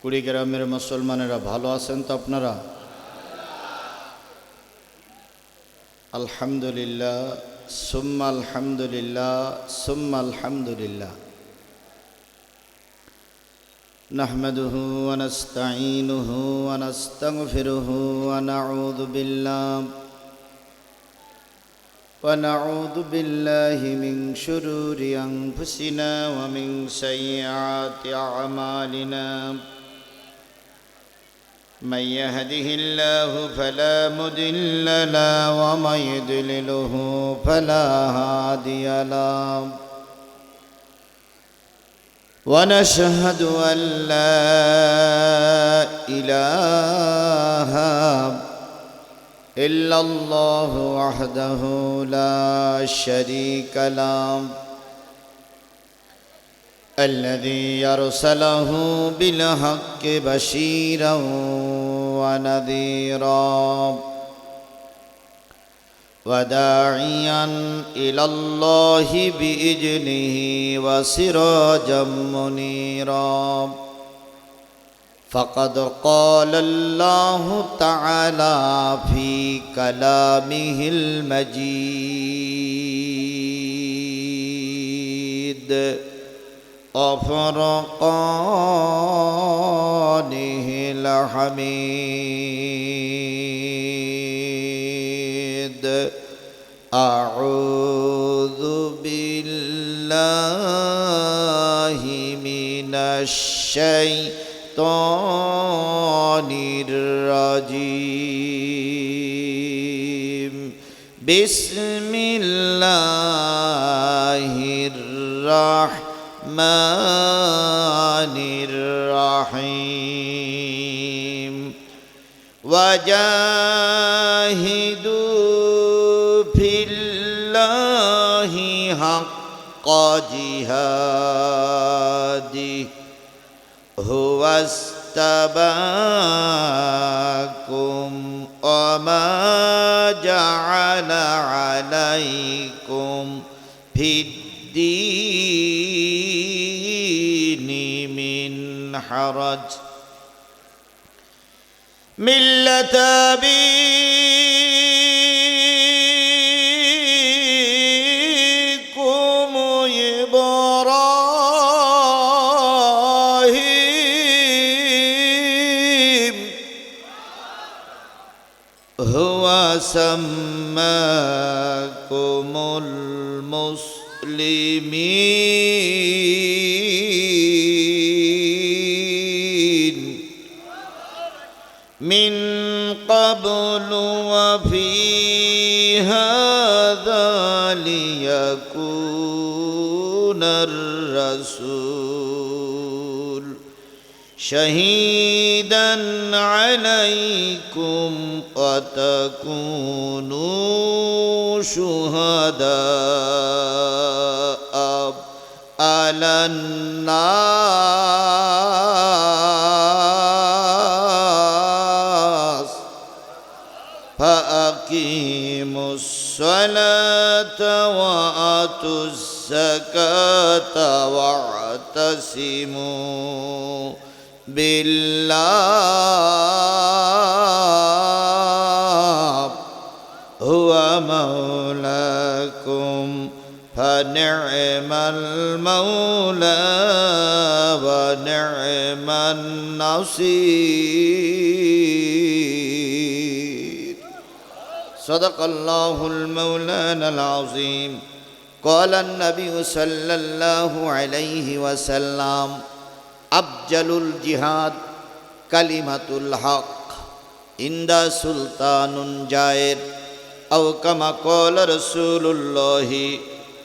কুড়িগ্রামের মুসলমানেরা ভালো আছেন তো আপনারা? আলহামদুলিল্লাহ, সুম্মা আলহামদুলিল্লাহ, সুম্মা আলহামদুলিল্লাহ। নাহমাদুহু ওয়া নাস্তাঈনুহু ওয়া নাস্তাগফিরুহু ওয়া নাউযু বিল্লাহি মিন শুরুরি আনফুসিনা ওয়া মিন সাইয়্যাতি আ'মালিনা। من يهده الله فلا مضل له ومن يضلله فلا هادي له ونشهد أن لا إله إلا الله وحده لا شريك له الذي أرسله بالحق بشيرا ونذيرا وداعيا إلى الله بإذنه وسراجا منيرا فقد قال الله تعالى في كلامه المجيد وفرقانه الحميد. أعوذ بالله من الشيطان الرجيم. بسم الله الرحمن الرحيم. وجاهدوا في الله حق جهاده هو اجتباكم وما جعل عليكم في الدين من حرج ملة أبيكم إبراهيم هو سماكم المسلمين من قبل وفي هذا ليكون الرسول شهيدا عليكم وتكونوا شهداء على الناس فأقيموا الصلاة وآتوا الزكاة واعتصموا بالله هو مولاكم فنعم المولى ونعم النصير. صدق الله المولانا العظيم. قال النبي صلى الله عليه وسلم أفضل الجهاد كلمة الحق عند سلطان جائر أو كما قال رسول الله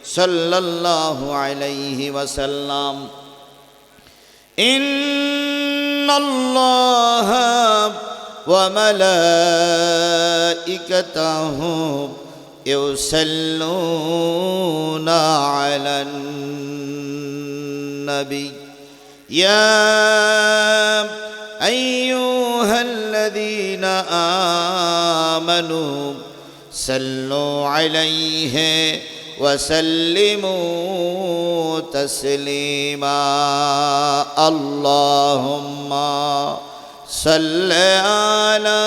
صلى الله عليه وسلم. إن الله وملائكته يصلون على النبي يا أيها الذين آمنوا صلوا عليه وسلموا تسليما اللهم صل على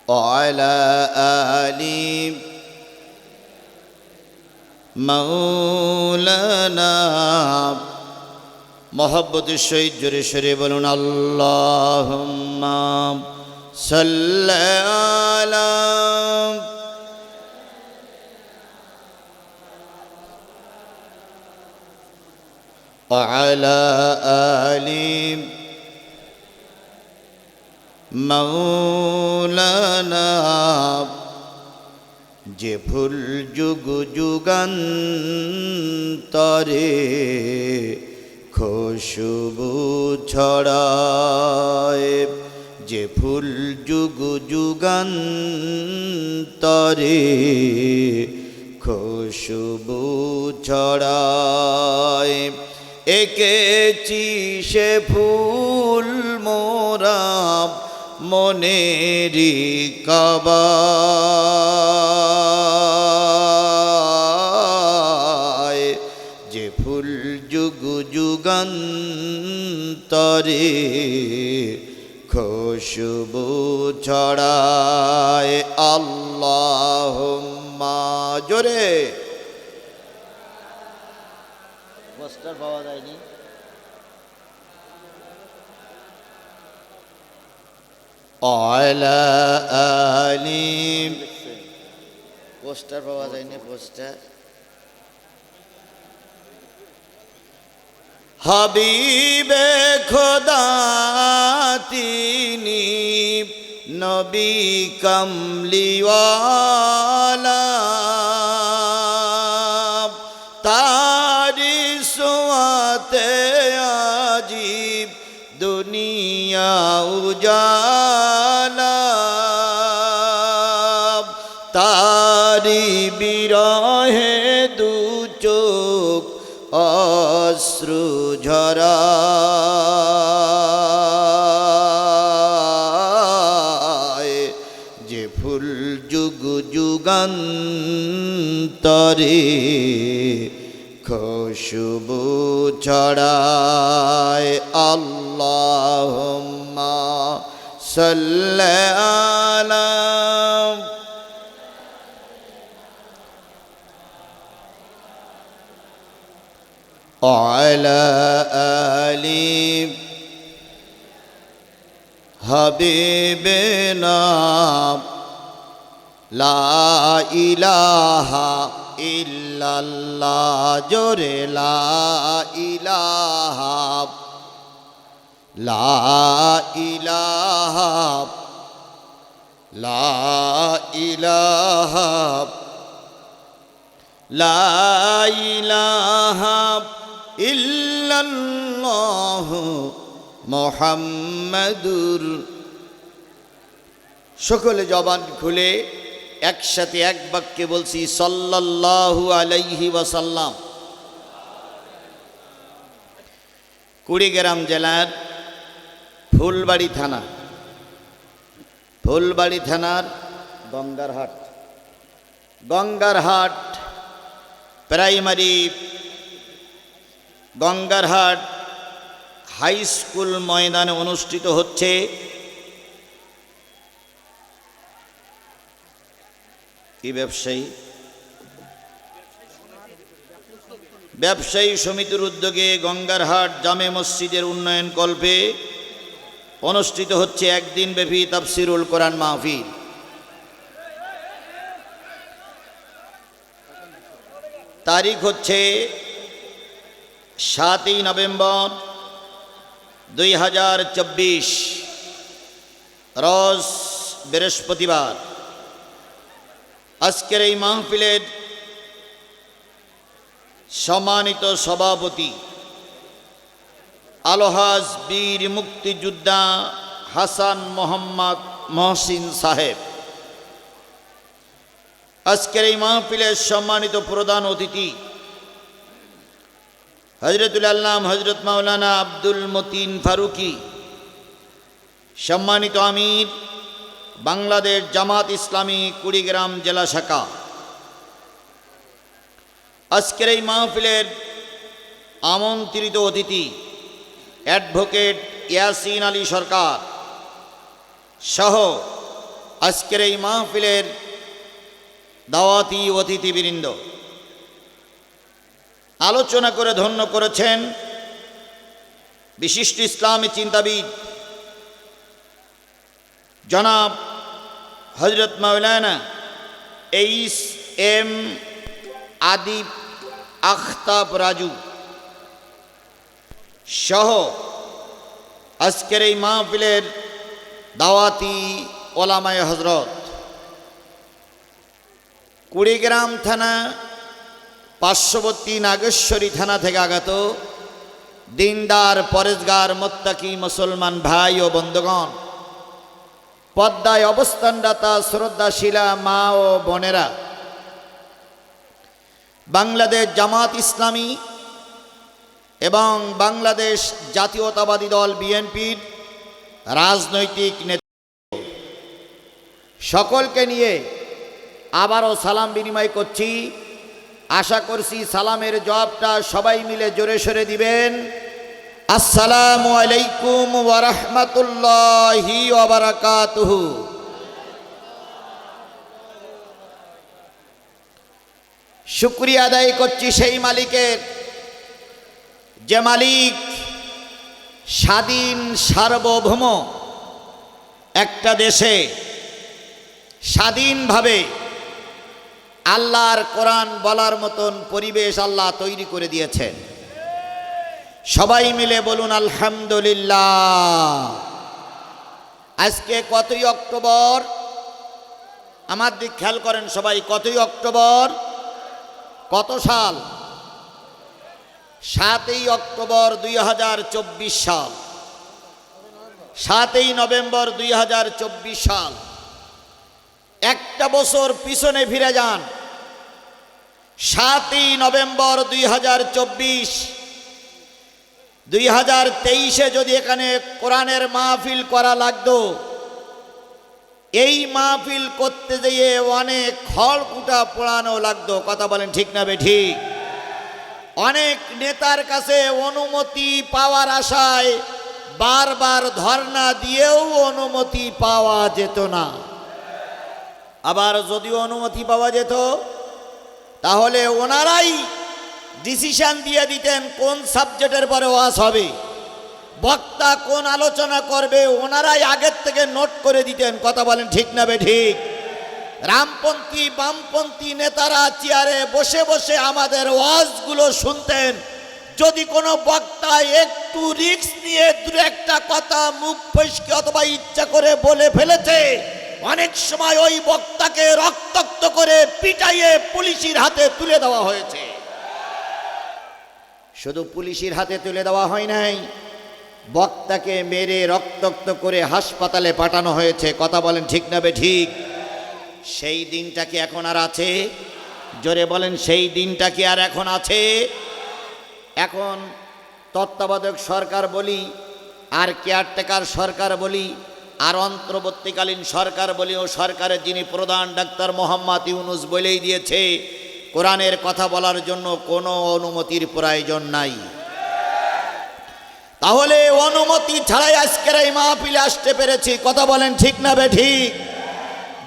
وعلى آل مولانا محبت الشهيد جري شري بلون اللهم صل على وعلى آل مولانا যে ফুল যুগ যুগান্তরে খুশবু ছড়ায় যে ফুল যুগ যুগান্তরে খুশবু ছড়ায় এঁকেছি সে ফুল মোরা মনেরি কাবায় যে ফুল যুগ যুগান্তরে খুশবু ছড়ায় আল্লাহুম্মা জোরে পোস্টার পাওয়া যায়নি وعلى آل পোস্টার পাওয়া যায়নি পোস্টার হাবিবে খোদা তিনি নবী কামলিওয়ালা তারি সোয়াতে আজীব দুনিয়া উজালা তারি বিরহে দু চোখ অশ্রু ঝরায় যে ফুল যুগ যুগান্তরে খুশবু ছড়ায় আল্লাহুম্মা সাল্লি আলা وعلى آل حبيبنا لا إله إلا الله جوري لا إله لا إله لا إله لا إله ইল্লাল্লাহ মুহাম্মাদুর সকলে জবান খুলে একসাথে এক বাক্যে বলছি সাল্লাল্লাহু আলাইহি ওয়াসাল্লাম। কুড়িগ্রাম জেলার ফুলবাড়ি থানার গঙ্গারহাট প্রাইমারি গঙ্গারহাট হাই স্কুল ময়দানে অনুষ্ঠিত হচ্ছে কি ব্যবসায়ী সমিতির উদ্যোগে গঙ্গারহাট জামে মসজিদের উন্নয়ন কল্পে অনুষ্ঠিত হচ্ছে একদিন ব্যাপী তাফসিরুল কোরআন মাহফিল। তারিখ হচ্ছে 7 নভেম্বর 2024 রোজ বৃহস্পতিবার। আজকের এই মাহফিলের সম্মানিত সভাপতি আলহাজ বীর মুক্তিযোদ্ধা হাসান মোহাম্মদ মহসিন সাহেব, আজকের এই মাহফিলের সম্মানিত প্রধান অতিথি হযরতুল আল্লাম হযরত মাওলানা আব্দুল মতিন ফারুকি সম্মানিত আমির, বাংলাদেশ জামাত ইসলামী কুড়িগ্রাম জেলা শাখা, আজকের এই মাহফিলের আমন্ত্রিত অতিথি অ্যাডভোকেট ইয়াসিন আলী সরকার সহ আজকের এই মাহফিলের দাওয়াতি অতিথিবৃন্দ, আলোচনা করে ধন্য করেছেন বিশিষ্ট ইসলামী চিন্তাবিদ জনাব হযরত মাওলানা এইচ.এম. আদিব আখতাব রাজু সহ আজকের এই মাহফিলের দাওয়াতি ওলামায়ে হযরত, কুড়িগ্রাম থানা পার্শ্ববর্তী নাগেশ্বরী থানা থেকে আগত দিনদার পরেজগার মোত্তাকি মুসলমান ভাই ও বন্ধুগণ, পদ্মায় অবস্থানরতা শ্রদ্ধাশীলা মা ও বোনেরা, বাংলাদেশ জামাত ইসলামী এবং বাংলাদেশ জাতীয়তাবাদী দল বিএনপির রাজনৈতিক নেতৃত্ব, সকলকে নিয়ে আবারও সালাম বিনিময় করছি। আশা করছি সালামের জবাবটা সবাই মিলে জোরে সোরে দিবেন। আসসালামু আলাইকুম ওয়া রাহমাতুল্লাহি ওয়া বারাকাতুহু। শুকরিয়া আদায় করছি সেই মালিকের, যে মালিক স্বাধীন সার্বভৌম একটা দেশে স্বাধীনভাবে আল্লাহর কোরআন বলার মতন পরিবেশ আল্লাহ তৈরি করে দিয়েছেন। সবাই মিলে বলুন আলহামদুলিল্লাহ। আজকে কতই অক্টোবর? আমার দিক খেয়াল করেন সবাই, কতই অক্টোবর? কত সাল? 7ই অক্টোবর 2024 সাল, 7ই নভেম্বর 2024 সাল। একটা বছর পিছনে ফিরে যান, 7ই নভেম্বর 2024। 2023-এ যদি এখানে কোরআনের মাহফিল করা লাগতো, এই মাহফিল করতে গিয়ে অনেক খড়কুটা পোড়ানো লাগতো। কথা বলেন ঠিক না বেঠিক? অনেক নেতার কাছে অনুমতি পাওয়ার আশায় বারবার ধর্ণা দিয়েও অনুমতি পাওয়া যেত না। আবার যদিও অনুমতি পাওয়া যেত, তাহলে ওনারাই ডিসিশন দিয়ে দিতেন কোন সাবজেক্টের পরে ওয়াজ হবে, বক্তা কোন আলোচনা করবে, ওনারাই আগের থেকে নোট করে দিতেন। কথা বলেন ঠিক না বেঠিক? রামপন্থী বামপন্থী নেতারা চেয়ারে বসে বসে আমাদের ওয়াজগুলো শুনতেন। যদি কোনো বক্তা একটু রিস্ক নিয়ে দু একটা কথা মুখ ফসকে অথবা ইচ্ছা করে বলে ফেলেছে, অনেক সময় ওই বক্তাকে রক্তাক্ত করে পিটাইয়ে পুলিশের হাতে তুলে দেওয়া হয়েছে। শুধু পুলিশের হাতে তুলে দেওয়া হয় নাই, বক্তাকে মেরে রক্তাক্ত করে হাসপাতালে পাঠানো হয়েছে। কথা বলেন ঠিক না বেঠিক? সেই দিনটা কি এখন আর আছে? জোরে বলেন, সেই দিনটা কি আর এখন আছে? এখন তত্ত্বাবধায়ক সরকার বলি, আর কেয়ারটেকার সরকার বলি, আর অন্তর্বর্তীকালীন সরকার বলি, ও সরকারের যিনি প্রধান ডাক্তার মোহাম্মদ ইউনূস বলেই দিয়েছে, কোরআনের কথা বলার জন্য কোনো অনুমতির প্রয়োজন নাই। তাহলে অনুমতি ছাড়াই আজকের এই মাহফিলে আসতে পেরেছি। কথা বলেন ঠিক না বেঠিক?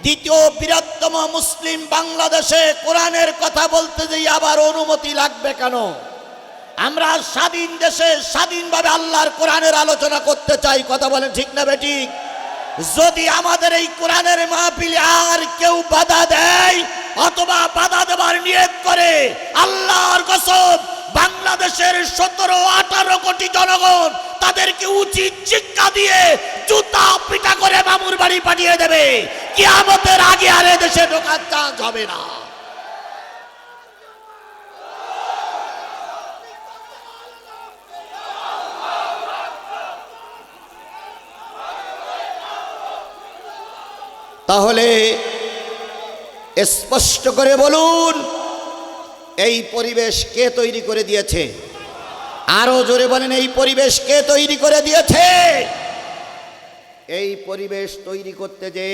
দ্বিতীয় বৃহত্তম মুসলিম বাংলাদেশে কোরআনের কথা বলতে যেই আবার অনুমতি লাগবে কেন? আমরা স্বাধীন দেশে স্বাধীনভাবে আল্লাহর কোরআনের আলোচনা করতে চাই। কথা বলেন ঠিক না বেঠিক? যদি আমাদের এই কোরআনের মাহফিলে আর কেউ বাধা দেয় অথবা বাধা দেবার নিয়ত করে, আল্লাহর কসম বাংলাদেশের 17-18 কোটি জনগণ তাদেরকে উচিত শিক্ষা দিয়ে জুতা পিটা করে মামুর বাড়ি পাঠিয়ে দেবে। কিয়ামতের আগে আর দেশে ঢোকার চান্স হবে না। তাহলে স্পষ্ট করে বলুন, এই পরিবেশ কে তৈরি করে দিয়েছে? আরো জোরে বলেন, এই পরিবেশ কে তৈরি করে দিয়েছে? এই পরিবেশ তৈরি করতে যে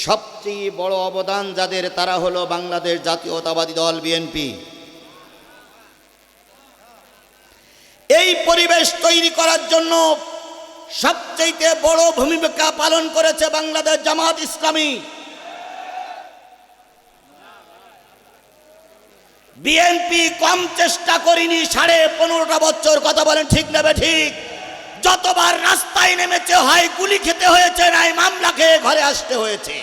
সবচেয়ে বড় অবদান যাদের, তারা হলো বাংলাদেশ জাতীয়তাবাদী দল বিএনপি। এই পরিবেশ তৈরি করার জন্য সবচেয়ে বড় ভূমিকা পালন করেছে বাংলাদেশ জামাত ইসলামী। বিএনপি কম চেষ্টা করেনি, 15.5 বছর, কথা বলেন ঠিক না ঠিক? যতবার রাস্তায় নেমেছে হয় গুলি খেতে হয়েছে, নাই মামলা খেয়ে ঘরে আসতে হয়েছে।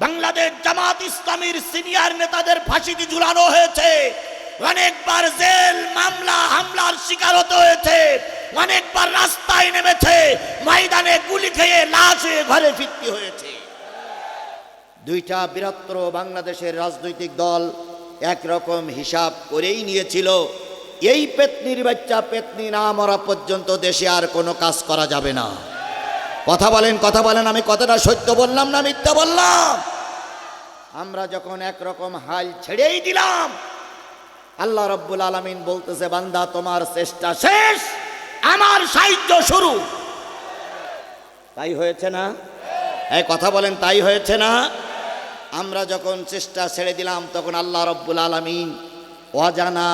বাংলাদেশ জামাত ইসলামীর সিনিয়র নেতাদের ফাঁসিতে ঝুলানো হয়েছে, অনেকবার জেল মামলা হামলার শিকার হতে হয়েছে, অনেকবার রাস্তায় নেমেছে, ময়দানে গুলি খেয়ে লাশ হয়ে ঘরে ফিরতে হয়েছে। দুইটা বৃহত্তর বাংলাদেশের রাজনৈতিক দল একরকম হিসাব করেই নিয়েছিল, এই পেতনির বাচ্চা পেতনি না মরা পর্যন্ত দেশে আর কোনো কাজ করা যাবে না। কথা বলেন, কথা বলেন, আমি কথাটা সত্য বললাম না মিথ্যা বললাম? আমরা যখন একরকম হাল ছেড়েই দিলাম, আল্লাহ রাব্বুল আলামিন বলতেছে, বান্দা তোমার চেষ্টা শেষ, আমার সাহায্য শুরু। তাই হয়েছে না? এই কথা বলেন, তাই হয়েছে না? আমরা যখন চেষ্টা ছেড়ে দিলাম, তখন আল্লাহ রাব্বুল আলামিন অজানা,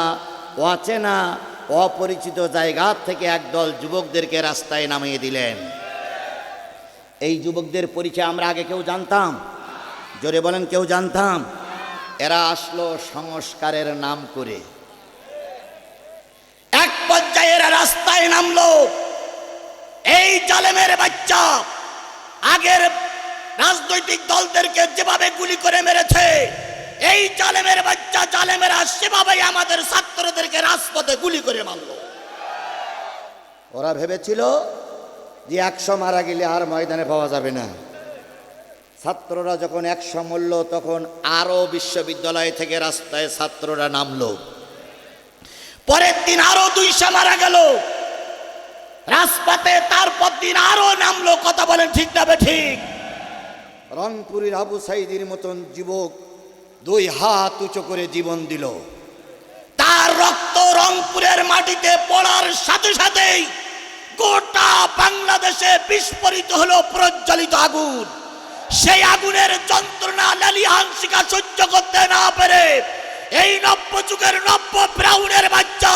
অচেনা, অপরিচিত জায়গা থেকে একদল যুবকদেরকে রাস্তায় নামিয়ে দিলেন। এই যুবকদের পরিচয় আমরা আগে কেউ জানতাম? জোরে বলেন, কেউ জানতাম? এরা আসলো সংস্কারের নাম করে। এক পর্যায়ে এরা রাস্তায় নামলো। এই জালেমের বাচ্চা আগের রাজনৈতিক দলদেরকে যেভাবে গুলি করে মেরেছে, এই জালেমের বাচ্চা জালেমেরা সেভাবেই আমাদের ছাত্রদেরকে রাজপথে গুলি করে মারল। ওরা ভেবেছিল যে 100 মারা গেলে আর ময়দানে পাওয়া যাবে না। ছাত্ররা যখন 100 মরল, তখন আরো বিশ্ববিদ্যালয় থেকে রাস্তায় ছাত্ররা নামলো। পরের দিন আরো 200 মারা গেল রাজপথে, তারপর দিন আরো নামলো। কথা বলেন ঠিক না ঠিক? রংপুরের আবু সাইদির মতন যুবক 2 হাত উঁচু করে জীবন দিল। তার রক্ত রংপুরের মাটিতে পড়ার সাথে সাথেই গোটা বাংলাদেশে বিস্ফোরিত হলো প্রজ্বলিত আগুন। সেই আগুনের যন্ত্রণা লালিহান শিকা সহ্য করতে না পেরে এই নব্য যুগের নব্য ব্রাউনের বাচ্চা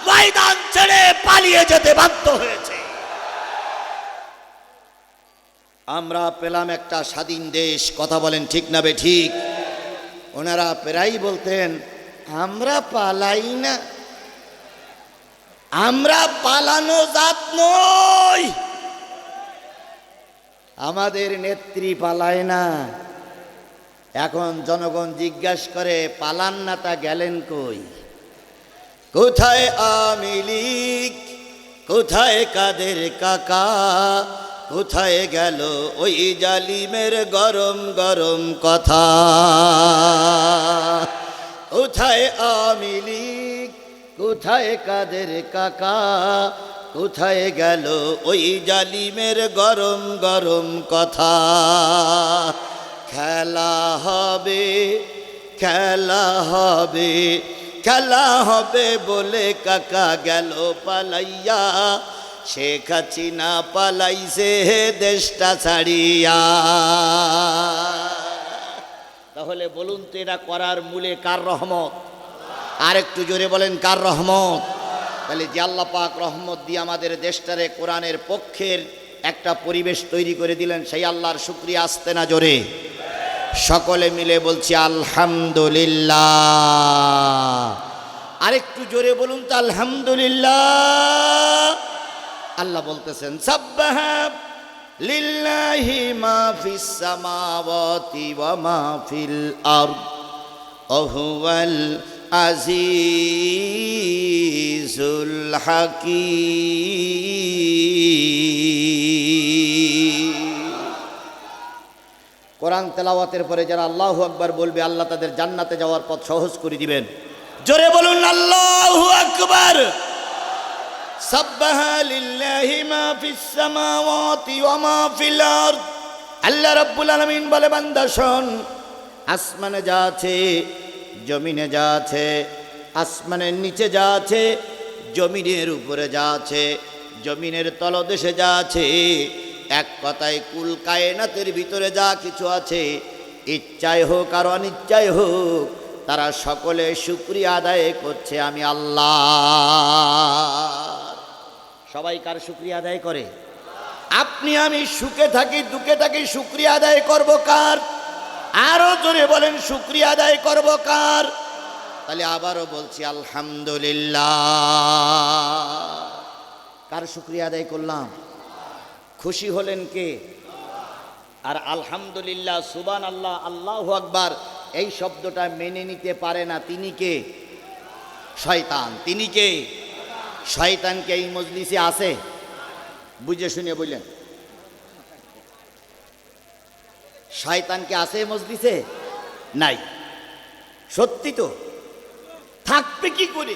ময়দান ছেড়ে পালিয়ে যেতে বাধ্য হয়েছে। আমরা পেলাম একটা স্বাধীন দেশ। কথা বলেন ঠিক না ঠিক? ওনারা প্রায়ই বলতেন, আমরা পালাই না, আমরা পালানো জাত নই, আমাদের নেত্রী পালায় না। এখন জনগণ জিজ্ঞাসা করে, পালান না তা গেলেন কই? কোথায় আওয়ামী লীগ, কোথায় কাদের কাকা, কোথায় গেল ওই জালিমের গরম গরম কথা? কোথায় আওয়ামী লীগ, কোথায় কাদের কাকা, কোথায় গেল ওই জালিমের গরম গরম কথা? খেলা হবে, খেলা হবে, খেলা হবে বলে কাকা গেল পালাইয়া, শেখ হাসিনা পালাইছে দেশটা ছাড়িয়া। তাহলে বলুন তো, এটা করার মূলে কার রহমত? আর একটু জোরে বলেন, কার রহমত? তাহলে যে আল্লাহ পাক রহমত দিয়ে আমাদের দেশটারে কোরআনের পক্ষের একটা পরিবেশ তৈরি করে দিলেন, সেই আল্লাহর শুকরিয়া আসতে না জোরে? সকলে মিলে বলছি আলহামদুলিল্লাহ। আরেকটু জোরে বলুন তো, আলহামদুলিল্লাহ। আল্লাহ বলতেছেন, সাব্বাহা লিল্লাহি মা ফিস সামাওয়াতি ওয়া মা ফিল আরদ ওয়া হুয়াল আজিজুল হাকীম। কোরআন তেলাওয়াতের পরে যারা আল্লাহু আকবার বলবে, আল্লাহ তাদের জান্নাতে যাওয়ার পথ সহজ করে দিবেন। জোরে বলুন আল্লাহু আকবার। সাব্বাহা লিল্লাহি মা ফিস সামাওয়াতি ওয়া মা ফিল আরদ। আল্লাহ রাব্বুল আলামিন বলে, বান্দা শোন, আসমানে যা আছে, জমিনে যা আছে, আসমানের নিচে যা আছে, জমিনের উপরে যা আছে, জমিনের তলদেশে যা আছে, এক কথায় কুল কায়নাতের ভিতরে যা কিছু আছে, ইচ্ছায় হোক আর অনিচ্ছায় হোক, তারা সকলে শুকরিয়া আদায় করছে আমি আল্লাহ। সবাই কার শুকরিয়া আদায় করে? আপনি আমি সুখে থাকি দুঃখে থাকি, শুকরিয়া আদায় করব কার? আরো জোরে বলেন, শুকরিয়া আদায় করব কার? তাহলে আবারও বলছি আলহামদুলিল্লাহ। কার শুকরিয়া আদায় করলাম? খুশি হলেন কে? আর আলহামদুলিল্লাহ, সুবহানাল্লাহ, আল্লাহু আকবার এই শব্দটা মেনে নিতে পারে না, তিনি কে? শয়তান। তিনি কে? শয়তানকে এই মজলিসে আছে? বুঝে শুনে বললেন, শয়তানকে আছে মজলিসে? নাই। সত্যি তো, থাকবে কি করে?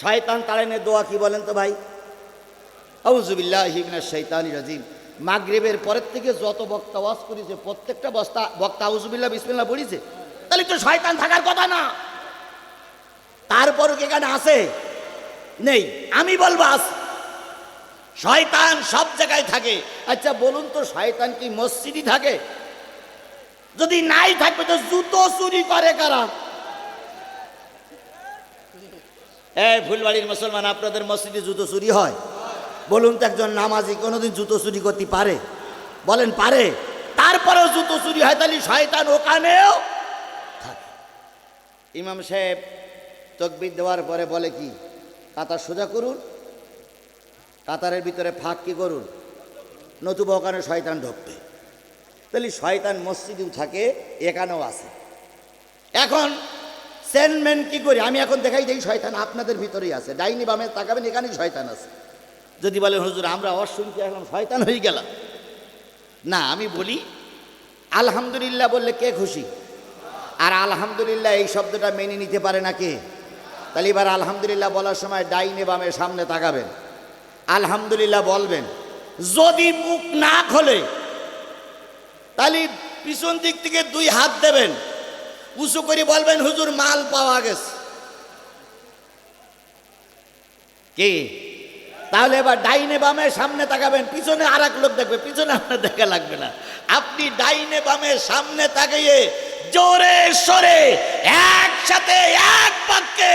শয়তান তাড়ানোর দোয়া কি বলেন তো ভাই? আউযু বিল্লাহি মিনাশ শাইতানির রাজিম। মাগরিবের পরের থেকে যত বক্তা ওয়াজ করেছে প্রত্যেকটা বক্তা আউযু বিল্লাহ বিসমিল্লাহ পড়িছে, তাহলে তো শয়তান থাকার কথা না। তারপরও এখানে আছে? নেই। আমি বলবো আছে। শয়তান সব জায়গায় থাকে। আচ্ছা বলুন তো, শয়তান কি মসজিদই থাকে? যদি নাই থাকবে তো জুতো চুরি করে কারা? এই ফুলবাড়ির মুসলমান, আপনাদের মসজিদে জুতো চুরি হয়? বলুন তো, একজন নামাজি কোনোদিন জুতো চুরি করতে পারে? বলেন পারে? তারপরেও জুতো চুরি হয়, তাহলে শয়তান ওখানেও থাকে। ইমাম সাহেব তাকবীর দেওয়ার পরে বলে কি? কাতার সোজা করুন, কাতারের ভিতরে ফাঁক কি করুন, নতুবা ওখানে শয়তান ঢুকবে। তাহলে শয়তান মসজিদেও থাকে, এখানেও আছে। এখন সেনমেন কি করি? আমি এখন দেখাই দিই শয়তান আপনাদের ভিতরেই আছে। ডাইনি বামে তাকাবেন, এখানেই শয়তান আছে। যদি বলেন হুজুর আমরা আওয়াজ শুনতে এখন শয়তান হয়ে গেলাম, না, আমি বলি আলহামদুলিল্লাহ বললে কে খুশি? আর আলহামদুলিল্লাহ এই শব্দটা মেনে নিতে পারে না কে? তাহলে এবার আলহামদুলিল্লাহ বলার সময় ডাইনে বামে সামনে তাকাবেন, আলহামদুলিল্লাহ বলবেন। যদি মুখ না খোলে তাহলে পিছন দিক থেকে দুই হাত দেবেন, উঁচু করে বলবেন হুজুর মাল পাওয়া গেছে। কি? তাহলে এবার ডাইনে বামে সামনে তাকাবেন, পিছনে আর এক লোক দেখবে, পিছনে আপনার দেখা লাগবে না। আপনি ডাইনে বামে সামনে তাকিয়ে জোরে সরে একসাথে এক বাক্যে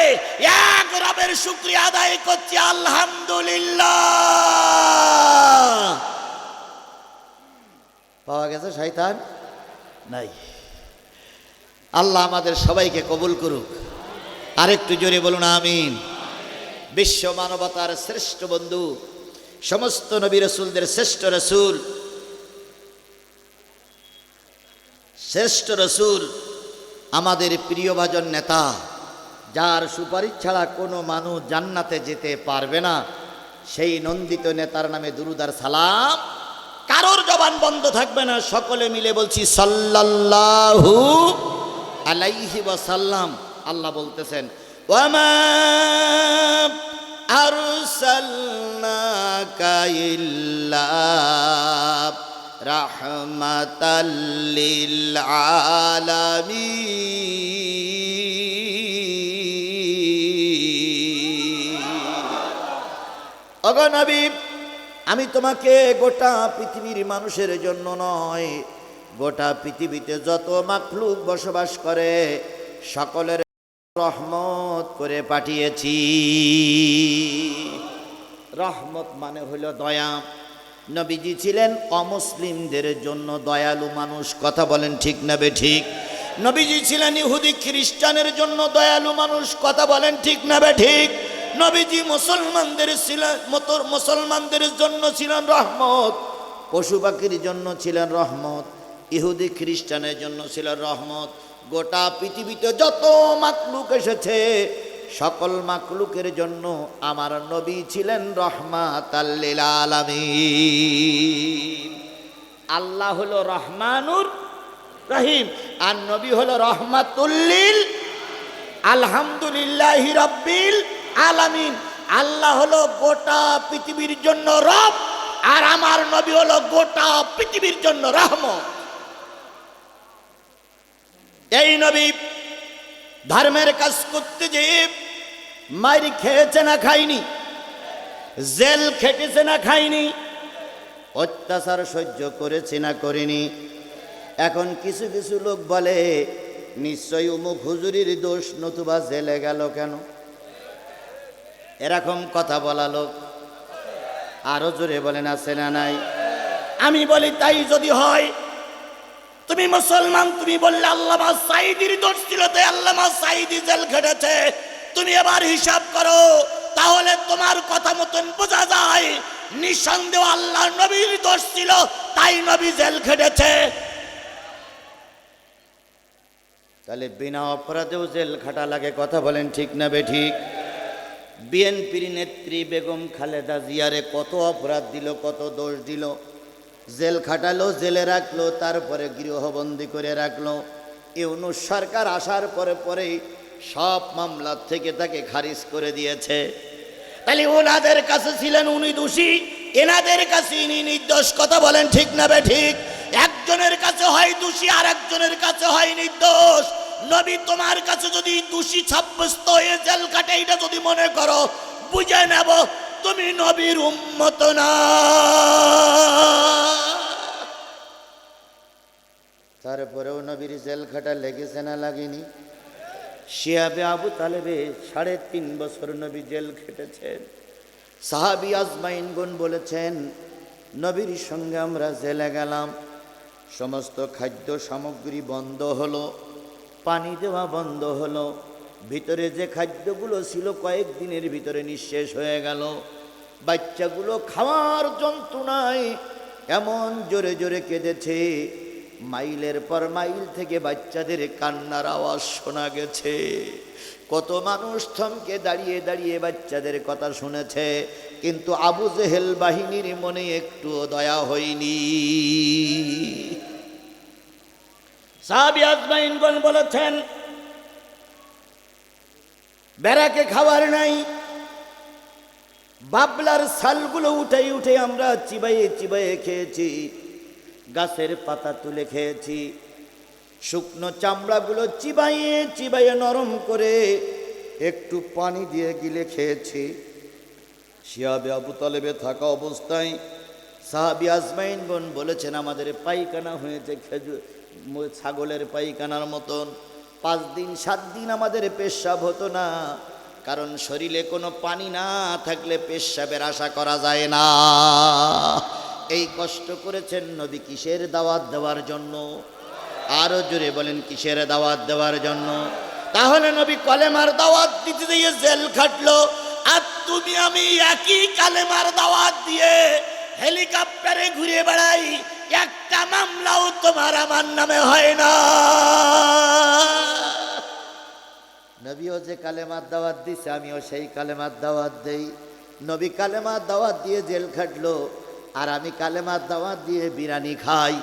এক রবের শুকরিয়া আদায় করছি আলহামদুলিল্লাহ। পাওয়া গেছে শয়তান? নাই। আল্লাহ আমাদের সবাইকে কবুল করুক। আরেকটু জোরে বলুন আমিন। বিশ্ব মানবতার শ্রেষ্ঠ বন্ধু, সমস্ত নবী রাসূলদের শ্রেষ্ঠ রাসূল, শ্রেষ্ঠ রাসূল, আমাদের প্রিয়ভাজন নেতা, যার সুপারিশ ছাড়া কোনো মানুষ জান্নাতে যেতে পারবে না, সেই নন্দিত নেতার নামে দুরূদ আর সালাম কারোর জবান বন্ধ থাকবে না। সকলে মিলে বলছি সাল্লাল্লাহু আলাইহি ওয়াসাল্লাম। আল্লাহ বলতেছেন ওয়ামা আরসালনাকা ইল্লা রাহমাতাল লিল আলামিন। ওগো নবী, আমি তোমাকে গোটা পৃথিবীর মানুষের জন্য নয়, গোটা পৃথিবীতে যত মাখলুক বসবাস করে সকলের রহমত করে পাঠিয়েছি। রহমত মানে হলো দয়া। নবীজি ছিলেন অমুসলিমদের জন্য দয়ালু মানুষ। কথা বলেন ঠিক না বে ঠিক? নবীজি ছিলেন ইহুদি খ্রিস্টানের জন্য দয়ালু মানুষ। কথা বলেন ঠিক না বে ঠিক? নবীজি মুসলমানদের জন্য ছিলেন রহমত, পশু পাখির জন্য ছিলেন রহমত, ইহুদি খ্রিস্টানের জন্য ছিলেন রহমত। গোটা পৃথিবীতে যত মাকলুক এসেছে সকল মাকলুকের জন্য আমার নবী ছিলেন রহমাতাল লিল আলামিন। আল্লাহ হলো রহমানুর রহিম আর নবী হলো রহমাতুল লিল। আলহামদুলিল্লাহি রাব্বিল আলামিন। আল্লাহ হলো গোটা পৃথিবীর জন্য রব আর আমার নবী হলো গোটা পৃথিবীর জন্য রহমত। এই নবী ধর্মের কাজ করতে যেয়ে মাইর খেয়েছে না খায়নি? জেল খেটেছে না খায়নি? অত্যাচার সহ্য করেছি না করিনি? এখন কিছু কিছু লোক বলে নিশ্চয়ই অমুক হুজুরির দোষ, নতুবা জেলে গেল কেন? এরকম কথা বলা লোক আরো জোরে বলেন আছে না নাই? আমি বলি তাই যদি হয়, তুমি মুসলমান, তুমি বললে আল্লামা সাঈদীর দোষ ছিল, তাই আল্লামা সাঈদী জেল খেটেছে। তুমি এবার হিসাব করো, তাহলে তোমার কথা মতন বোঝা যায় নিঃসন্দেহ আল্লাহ নবীর দোষ ছিল, তাই নবী জেল খেটেছে। তাহলে বিনা অপরাধেও জেল খাটা লাগে, কথা বলেন ঠিক না বেঠিক? বিএনপির নেত্রী বেগম খালেদা জিয়ারে কত অপরাধ দিল, কত দোষ দিল, জেল খাটালো, জেলে রাখলো, তারপরে গৃহবন্দী করে রাখলো। ইউনূস সরকার আসার পরে পরেই সব মামলা থেকে তাকে খারিজ করে দিয়েছে। তাহলে ওনাদের কাছে ছিলেন উনি দোষী, এনাদের কাছে ইনি নির্দোষ, কথা বলেন ঠিক না বেঠিক? একজনের কাছে হয় দোষী, আর একজনের কাছে হয় নির্দোষ। নবী তোমার কাছে যদি দোষী সাব্যস্ত হয়ে জেল কাটে, এটা যদি মনে করো, বুঝে নেব তুমি নবীর উম্মত না। তারপরেও নবীর জেল খাটা লেগেছে না লাগেনি? শিয়াবে আবু তালেবে 3.5 বছর নবী জেল খেটেছেন। সাহাবী আজমাইনগণ বলেছেন, নবীর সঙ্গে আমরা জেলে গেলাম, সমস্ত খাদ্য সামগ্রী বন্ধ হলো, পানি দেওয়া বন্ধ হলো, ভিতরে যে খাদ্যগুলো ছিল কয়েকদিনের ভিতরে নিঃশেষ হয়ে গেল। বাচ্চাগুলো খাওয়ার যন্ত্রণায় এমন জোরে জোরে কেঁদেছে, মাইলের পর মাইল থেকে বাচ্চাদের কান্নার আওয়াজ শোনা গেছে। কত মানুষ থমকে দাঁড়িয়ে দাঁড়িয়ে বাচ্চাদের কথা শুনেছে, কিন্তু আবু জেহেল বাহিনীর মনে একটুও দয়া হয়নি। সাহাবী আজমাইনগণ বলেছেন, ব্যারাকে খাবার নাই, বাবলার ছালগুলো উঠে উঠে আমরা চিবাইয়ে চিবাইয়ে খেয়েছি, গাছের পাতা তুলে খেয়েছি, শুকনো চামড়াগুলো চিবাইয়ে চিবাইয়ে নরম করে একটু পানি দিয়ে গিলে খেয়েছি। শিয়াবে আবু তালেবে থাকা অবস্থায় সাহাবী আজমাইনগণ বলেছেন, আমাদের পায়খানা হয়েছে ছাগলের পায়খানার মতন। 5 দিন 7 দিন আমাদের পেশাব হতো না, কারণ শরীরে কোনো পানি না থাকলে পেশাবের আশা করা যায় না। এই কষ্ট করেছেন নবী কিসের দাওয়াত দেওয়ার জন্য? আরো জোরে বলেন, কিসের দাওয়াত দেওয়ার জন্য? তাহলে নবী কলেমার দাওয়াত দিতে দিয়ে জেল খাটলো, আর তুমি আমি একই কালেমার দাওয়াত দিয়ে হেলিকপ্টারে ঘুরে বেড়াই, একটা মামলাও তোমার আমার নামে হয় না। নবীও যে কালেমার দাওয়াত দিছে, আমিও সেই কালেমার দাওয়াত দেই। নবী কালেমার দাওয়াত দিয়ে জেল খাটলো, আর আমি কালেমার দাওয়াত দিয়ে বিরিয়ানি খাই।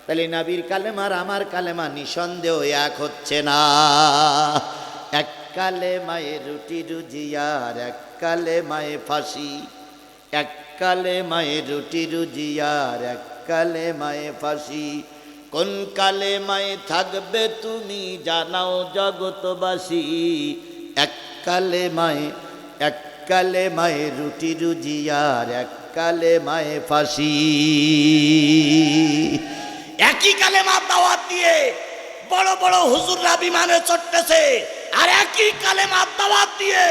তাহলে নবীর কালেমার আমার কালেমা নিঃসন্দেহ এক হচ্ছে না। এক কালেমায়ে রুটি রুজিয়ার, এক কালেমায়ে ফাঁসি, এক কালেমায়ে রুটি রুজিয়ার, এক কালেমায়ে ফাঁসি। কোন কালেমায়ে থাকবে তুমি জানাও জগতবাসী, এক কালেমায়ে, এক কালেমায়ে রুটি রুজিয়ার, এক কালেমায়ে ফাঁসি। একই কালেমার দাওয়াত দিয়ে বড় বড় হুজুররা বিমানে চড়তেছে, আর একই কালেমার দাওয়াত দিয়ে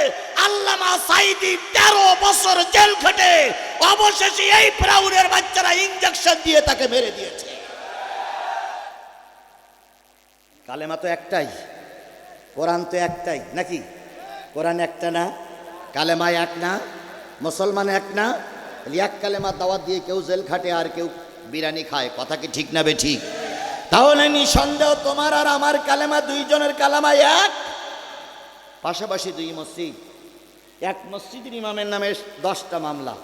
আল্লামা সাঈদী 13 বছর জেল খেটে অবশেষে এই ফিরাউনের বাচ্চারা ইনজেকশন দিয়ে তাকে মেরে দিয়েছে। কালেমা তো একটাই, কোরআন তো একটাই নাকি? কোরআন একটা না, কালেমা এক না, মুসলমান এক না? এক কালেমার দাওয়াত দিয়ে কেউ জেল খাটে আর কেউ বিরিয়ানি খায়, কথা কি ঠিক না বেঠিক? তাহলে নিঃসন্দেহ তোমার আর আমার কালেমা, দুইজনের কালেমা এক। পাশাপাশি 2 মসজিদ, এক মসজিদের ইমামের নামে 10টা মামলা,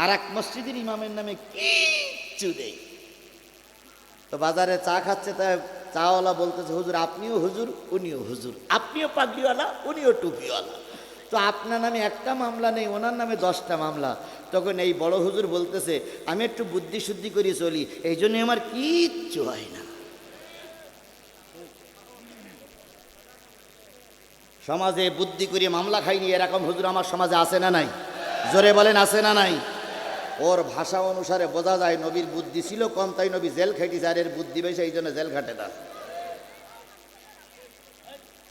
আর এক মসজিদের ইমামের নামে কিচ্ছু নেই। তো বাজারে চা খাচ্ছে, তা চাওয়ালা বলতেছে, হুজুর আপনিও হুজুর, উনিও হুজুর, আপনিও পাগড়িওয়ালা, উনিও টুপিওয়ালা, তো আপনার নামে একটা মামলা নেই, ওনার নামে 10টা মামলা। তখন এই বড় হুজুর বলতেছে, আমি একটু বুদ্ধি শুদ্ধি করে চলি, এই জন্যই আমার কিচ্ছু হয় না। সমাজে বুদ্ধি করে মামলা খাইনি এরকম হুজুর আমার সমাজে আছে না নাই? জোরে বলেন, আছে না নাই? ওর ভাষা অনুসারে বোঝা যায় নবীর বুদ্ধি ছিল কম, তাই নবী জেল খেটেছে, আর এর বুদ্ধি বেশি, এই জন্য জেল খাটে না।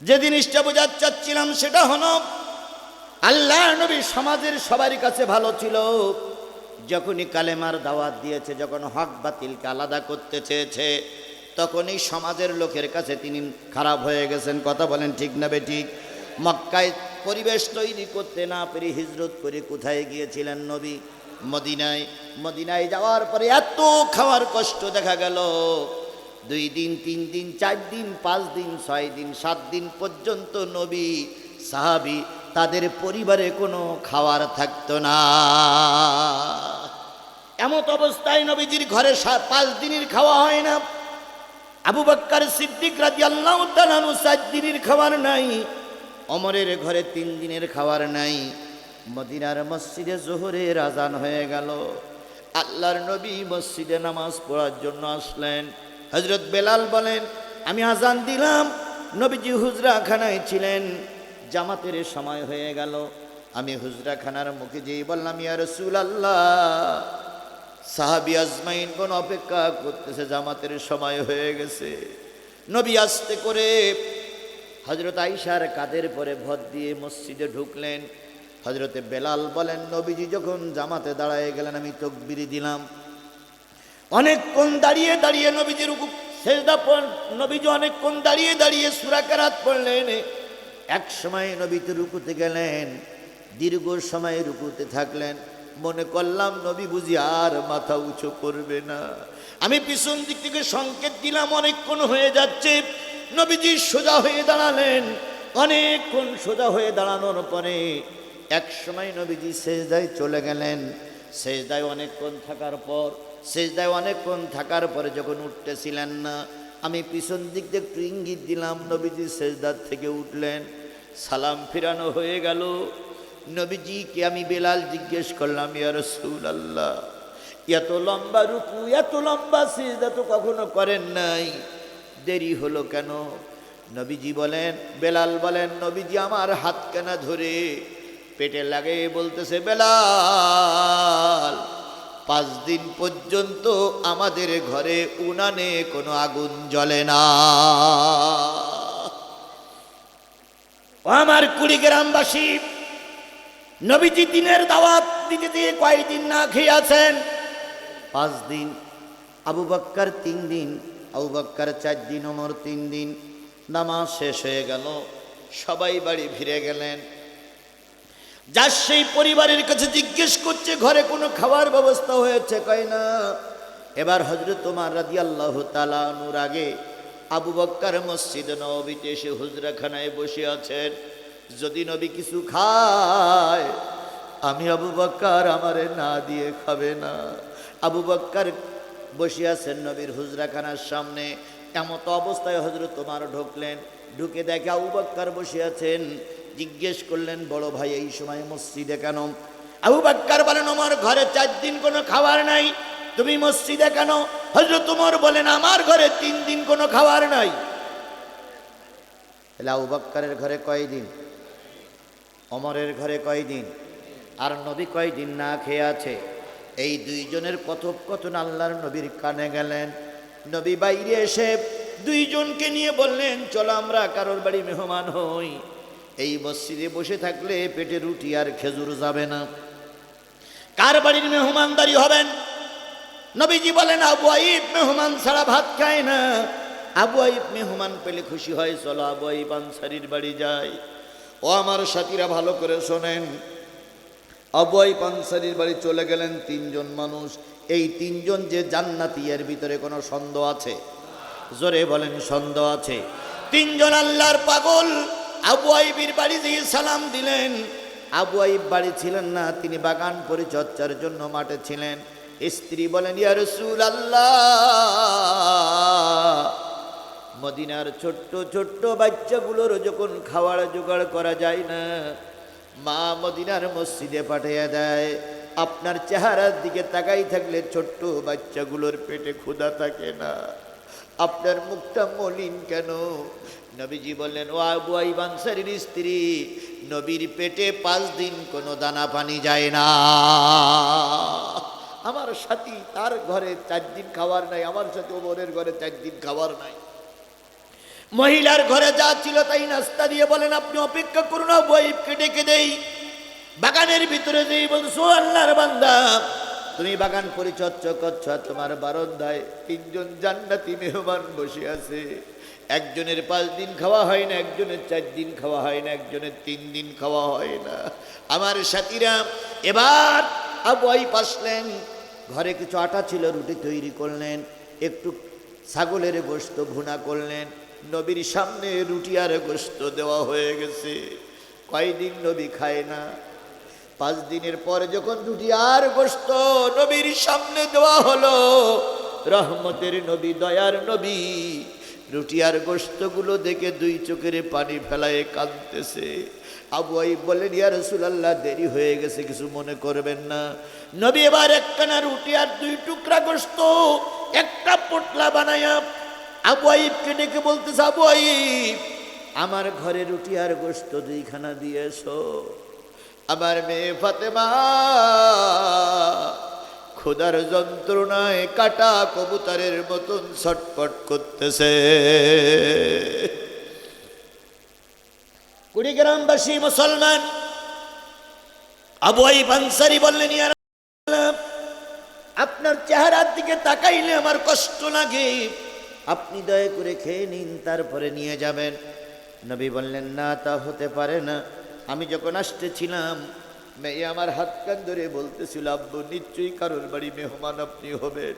যে জিনিসটা বোঝাতে চাচ্ছিলাম সেটা হলো আল্লাহ নবী সমাজের সবার কাছে ভালো ছিল। যখনই কালেমার দাওয়াত দিয়েছে, যখন হক বাতিলকে আলাদা করতে চেয়েছে, তখনই সমাজের লোকের কাছে তিনি খারাপ হয়ে গেছেন। কথা বলেন ঠিক না বেঠিক? মক্কায় পরিবেশ তৈরি করতে না পেরে হিজরত করে কোথায় গিয়েছিলেন নবী? মদিনায়। মদিনায় যাওয়ার পরে এত খাওয়ার কষ্ট দেখা গেল, 2 দিন 3 দিন 4 দিন 5 দিন 6 দিন 7 দিন পর্যন্ত নবী সাহাবী তাদের পরিবারে কোনো খাবার থাকতো না। এমত অবস্থায় নবীজির ঘরে 5 দিনের খাওয়া হয় না। আবু বকর সিদ্দিক রাদিয়াল্লাহু তাআলা আনহু 7 দিনের খাবার নাই। ওমরের ঘরে 3 দিনের খাবার নাই। মদিনার মসজিদে জোহরের আজান হয়ে গেল। আল্লাহর নবী মসজিদে নামাজ পড়ার জন্য আসলেন। হযরত বেলাল বলেন, আমি আজান দিলাম, নবীজি হুজরাখানায় ছিলেন, জামাতের সময় হয়ে গেল। আমি হুজরাখানার মুখে যেই বললাম, ইয়া রাসূলুল্লাহ, সাহাবী আজমাইন কোন অপেক্ষা করতেছে, জামাতের সময় হয়ে গেছে। নবী আস্তে করে হযরত আয়েশার কাঁধের পরে ভর দিয়ে মসজিদে ঢুকলেন। হযরতে বেলাল বলেন, নবীজি যখন জামাতে দাঁড়ায় গেলেন, আমি তাকবীর দিলাম। অনেকক্ষণ দাঁড়িয়ে দাঁড়িয়ে নবীজির সেজদা নবীজি অনেকক্ষণ দাঁড়িয়ে দাঁড়িয়ে সূরা কেরাত পড়লেন। এক সময় নবীতে রুকুতে গেলেন, দীর্ঘ সময় রুকুতে থাকলেন। মনে করলাম নবী বুঝি আর মাথা উঁচু করবে না। আমি পিছন দিক থেকে সংকেত দিলাম অনেকক্ষণ হয়ে যাচ্ছে। নবীজি সোজা হয়ে দাঁড়ালেন। অনেকক্ষণ সোজা হয়ে দাঁড়ানোর পরে এক সময় নবীজি সেজদায় চলে গেলেন। সেজদায় অনেকক্ষণ থাকার পরে যখন উঠতেছিলেন না, আমি পিছন দিক দিয়ে একটু ইঙ্গিত দিলাম, নবীজি সেজদার থেকে উঠলেন। সালাম ফিরানো হয়ে গেল। নবীজিকে আমি বেলাল জিজ্ঞেস করলাম, ইয়া রাসূলুল্লাহ, এত লম্বা রুকু এত লম্বা সিজদা তো কখনো করেন নাই, দেরি হলো কেন? নবীজি বলেন, বেলাল বলেন, নবীজি আমার হাতখানা ধরে পেটে লাগে বলতেছে, বেলাল, 5 দিন পর্যন্ত আমাদের ঘরে উনানে কোনো আগুন জ্বলে না। ও আমার কুড়িগ্রামবাসী, নবীজি দিনের দাওয়াত দিতে দিয়ে কয়দিন না খেয়ে আছেন? 5 দিন। আবু বকর 3 দিন, আবু বকর 4 দিন, ওমর 3 দিন। নামাজ শেষ হয়ে গেল, সবাই বাড়ি ফিরে গেলেন। যার সেই পরিবারের কাছে জিজ্ঞেস করছে ঘরে কোনো খাবার ব্যবস্থা হয়েছে, কয় না। এবার হযরত ওমর রাদিয়াল্লাহু তাআলা আনহুর আগে আবু বকর মসজিদে নববীতে এসে হুজরাখানায় বসে আছেন। যদি নবী কিছু খায়, আমি আবু বকর আমারে না দিয়ে খাবে না। আবু বকর বসে আছেন নবীর হুজরাখানার সামনে। এমত অবস্থায় হযরত ওমর ঢুকলেন। ঢুকে দেখে আবু বকর বসে আছেন। জিজ্ঞেস করলেন, বড় ভাই এই সময় মসজিদে কেন? আবু বকর বলেন, ওমর ঘরে 4 দিন কোনো খাবার নাই, তুমি মসজিদে কেন? হযরত ওমর বলেন, আমার ঘরে 3 দিন কোনো খাবার নাই। তাহলে আবু বকরের ঘরে কয়দিন? ওমরের ঘরে কয়দিন? আর নবী কয়দিন না খেয়ে আছে? এই 2 জনের কথোপকথন আল্লাহর নবীর কানে গেলেন। নবী বাইরে এসে 2 জনকে নিয়ে বললেন, চলো আমরা কারোর বাড়ি মেহমান হই। এই মসজিদে বসে থাকলে পেটে রুটি আর খেজুর যাবে না। কার বাড়ির মেহমানদারি হবেন? নবীজি বলেন, আবু আইব মেহমান ছাড়া ভাত খায় না। আবু আইব মেহমান পেলে খুশি হয়, চলো আবু আইব আনসারীর বাড়ি যাই। ও আমার সাথীরা ভালো করে শোনেন, আবু আইব আনসারীর বাড়ি চলে গেলেন 3 জন মানুষ। এই 3 জন যে জান্নাতি, এর ভিতরে কোনো সন্দেহ আছে? জোরে বলেন, সন্দেহ আছে? 3 জন আল্লাহর পাগল আবু আইবের বাড়ি গিয়ে সালাম দিলেন। আবু আইব বাড়ি ছিলেন না, তিনি বাগান পরিচর্যার জন্য মাঠে ছিলেন। স্ত্রী বলেন, ইয়া রাসূলুল্লাহ, মদিনার ছোট্ট ছোট্ট বাচ্চাগুলোর যখন খাওয়ার জোগাড় করা যায় না, মা মদিনার মসজিদে পাঠিয়ে দেয়। আপনার চেহারার দিকে তাকাই থাকলে ছোট্ট বাচ্চাগুলোর পেটে ক্ষুধা থাকে না, আপনার মুখটা মলিন কেন? নবীজি বললেন, ও আবু আইব আনসারীর স্ত্রী, নবীর পেটে 5 দিন কোনো দানা পানি যায় না। আমার সাথী তার ঘরে 4 দিন খাবার নাই, আমার সাথে ওমরের ঘরে 4 দিন খাবার নাই। মহিলার ঘরে যা ছিল তাই নাস্তা দিয়ে বলেন আপনি অপেক্ষা করুন, ওয়াইফকে ডেকে দেই। বাগানের ভিতরে যেই বলছো আল্লাহর বান্দা তুমি বাগান পরিচর্যা করছো, তোমার বারান্দায় 3 জন জান্নাতি মেহমান বসে আছে। একজনের 5 দিন খাওয়া হয় না, একজনের 4 দিন খাওয়া হয় না, একজনের 3 দিন খাওয়া হয় না। আমার সাথীরা এবার আবু আইব আসলেন, ঘরে কিছু আটা ছিল, রুটি তৈরি করলেন, একটু ছাগলের গোশত ভুনা করলেন। নবীর সামনে রুটি আর গোশত দেওয়া হয়ে গেছে। কয়দিন নবী খায় না, 5 দিনের পরে যখন রুটি আর গোশত নবীর সামনে দেওয়া হলো, রহমতের নবী, দয়ার নবী রুটি আর গোশতগুলো দেখে 2 চোখের পানি ফেলায় কাঁদতেছে। আবু আইব বলেন ইয়া রাসূলুল্লাহ দেরি হয়ে গেছে, কিছু মনে করবেন না। নবী এবার একখানা রুটি আর 2 টুকরা গোশত একটা পোটলা বানায়া আবু আইবকে ডেকে বলতেছে, আবু আইব আমার ঘরে রুটি আর গোশত 2খানা দিয়ে এসো। আমার মেয়ে ফাতেমা ক্ষুধার যন্ত্রণায় কাটা কবুতরের মতন ছটফট করতেছে। কুড়িগ্রামবাসী মুসলমান আবু আইব আনসারী বললেন ইয়া রাসূলুল্লাহ আপনার চেহারার দিকে তাকাইলে আমার কষ্ট লাগে, আপনি দয়া করে খেয়ে নিন তারপরে নিয়ে যাবেন। নবী বললেন না তা হতে পারে না, আমি যখন আসতেছিলাম মেয়ে আমার হাত কান ধরে বলতেছিল আব্বু নিশ্চয়ই কারোর বাড়ি মেহমান আপনি হবেন,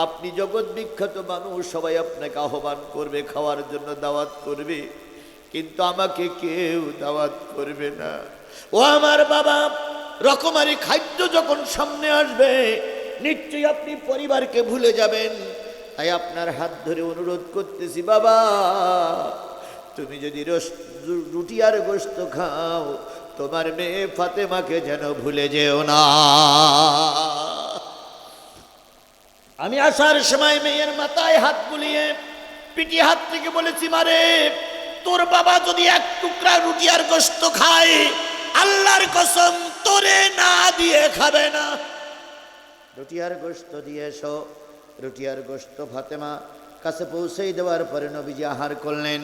আপনি জগৎ বিখ্যাত মানুষ, সবাই আপনাকে আহ্বান করবে, খাওয়ার জন্য দাওয়াত করবে, কিন্তু আমাকে কেউ দাওয়াত করবে না। ও আমার বাবা রকমারি খাদ্য যখন সামনে আসবে নিশ্চয়ই আপনি পরিবারকে ভুলে যাবেন, তাই আপনার হাত ধরে অনুরোধ করতেছি বাবা তুমি যদি রুটি আর গোশত খাও তোমার মেয়ে ফাতেমাকে যেন ভুলে যেও না। আমি আসার সময় মেয়ের মাথায় হাত বুলিয়ে পিটি হাত থেকে বলেছি মারে তোর বাবা যদি 1 টুকরা রুটি আর গোশত খায় আল্লাহর কসম তোরে না দিয়ে খাবে না। রুটি আর গোশত দিয়ে এসো। রুটি আর গোশত ফাতেমা কাছে পৌঁছে দেওয়ার পরে নবীজি আহার করলেন।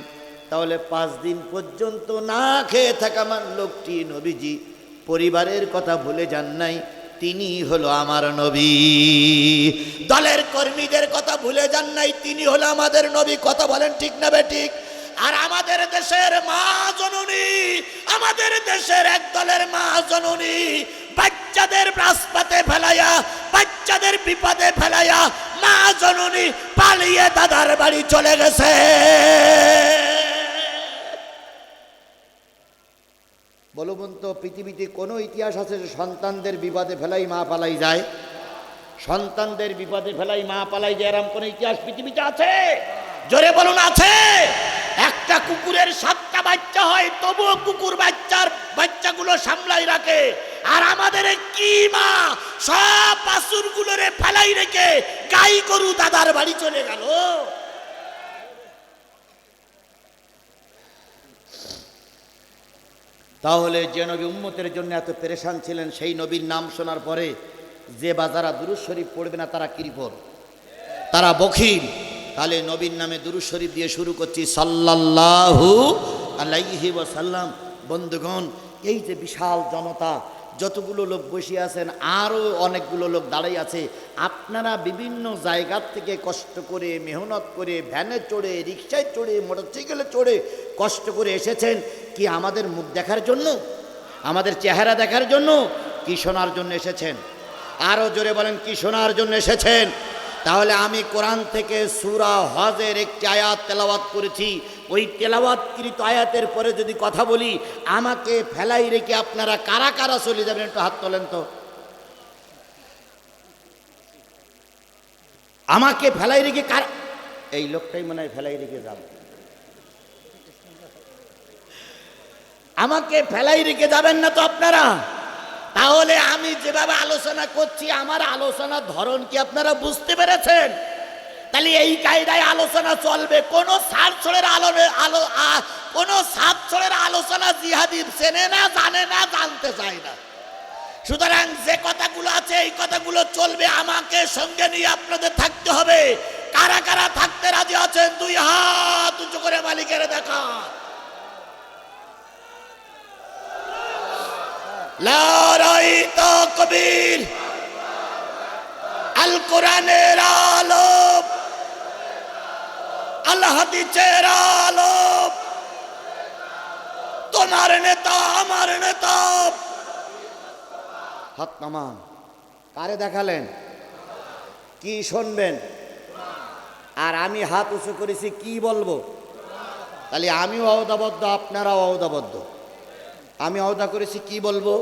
তাহলে 5 দিন পর্যন্ত না খেয়ে থাকা লোকটি নবীজি পরিবারের কথা ভুলে যান নাই, তিনি হলো আমার নবী। দলের কর্মীদের কথা ভুলে যান নাই, তিনি হলো আমাদের নবী। কথা বলেন ঠিক না বেঠিক? আর আমাদের দেশের মা জননী, আমাদের দেশের এক দলের মা জননী বাচ্চাদের রাজপথে ফেলাইয়া, বাচ্চাদের বিপদে ফেলাইয়া মা জননী পালিয়ে দাদার বাড়ি চলে গেছে। বলুন তো পৃথিবীতে কোনো ইতিহাস আছে যে সন্তানদের বিপদে ফেলাই মা পালাই যায়? সন্তানদের বিপদে ফেলাই মা পালাই যায় এরকম কোনো ইতিহাস পৃথিবীতে আছে? জোরে বলুন আছে? একটা কুকুরের 7টা বাচ্চা হয় তবুও কুকুর বাচ্চাগুলো সামলাই রাখে, আর আমাদের কি মা সব বাছুরগুলোরে ফেলাই রেখে গাই গরু দাদার বাড়ি চলে গেল। তাহলে যে নবী উম্মতের জন্য এত পেরেশান ছিলেন, সেই নবীর নাম শোনার পরে যে বাজারা দুরূদ শরীফ পড়বে না তারা কৃপণ, তারা বখিল। তাহলে নবীর নামে দুরূদ শরীফ দিয়ে শুরু করছি সাল্লাল্লাহু আলাইহি ওয়াসাল্লাম। বন্ধুগণ এই যে বিশাল জনতা, যতগুলো লোক বসে আছেন আরও অনেকগুলো লোক দাঁড়াই আছে, আপনারা বিভিন্ন জায়গার থেকে কষ্ট করে মেহনত করে ভ্যানে চড়ে রিকশায় চড়ে মোটরসাইকেলে চড়ে কষ্ট করে এসেছেন কি আমাদের মুখ দেখার জন্য, আমাদের চেহারা দেখার জন্য, কি শোনার জন্য এসেছেন? আরও জোরে বলেন কি শোনার জন্য এসেছেন? তাহলে আমি কোরআন থেকে সূরা হজের একটি আয়াত তেলাওয়াত করেছি, ওই তেলাওয়াতকৃত আয়াতের পরে যদি কথা বলি আমাকে ফেলাই রেখে আপনারা কারা কারা চলে যাবেন একটু হাত তোলেন তো। আমাকে ফেলাই রেখে কার, এই লোকটাই মনে হয় ফেলাই রেখে যাবে, আমাকে ফেলাই রেখে যাবেন না তো আপনারা? তাহলে আমি যেভাবে আলোচনা করছি আমার আলোচনার ধরন কি আপনারা বুঝতে পেরেছেন? তাহলে এই কায়দায় আলোচনা চলবে, কোনো সাত ছড়ের আলোচনা জিহাদি চেনে না, জানে না, জানতে চায় না। সুতরাং যে কথাগুলো আছে এই কথাগুলো চলবে, আমাকে সঙ্গে নিয়ে আপনাদের থাকতে হবে। কারা কারা থাকতে রাজি আছেন দুই হাত উঁচু করে মালিকের দেখা। নারায়ে তাকবীর। আল কোরআনের আলো, আল হাদিসের আলো, তোমার নেতা আমার নেতা। হাত নামান। কারে দেখালেন? কি শুনবেন? আর আমি হাত উঁচু করেছি কি বলবো? তাহলে আমিও অওদাবদ্ধ, আপনারাও অওদাবদ্ধ। আমি অওদা করেছি কি বলবো,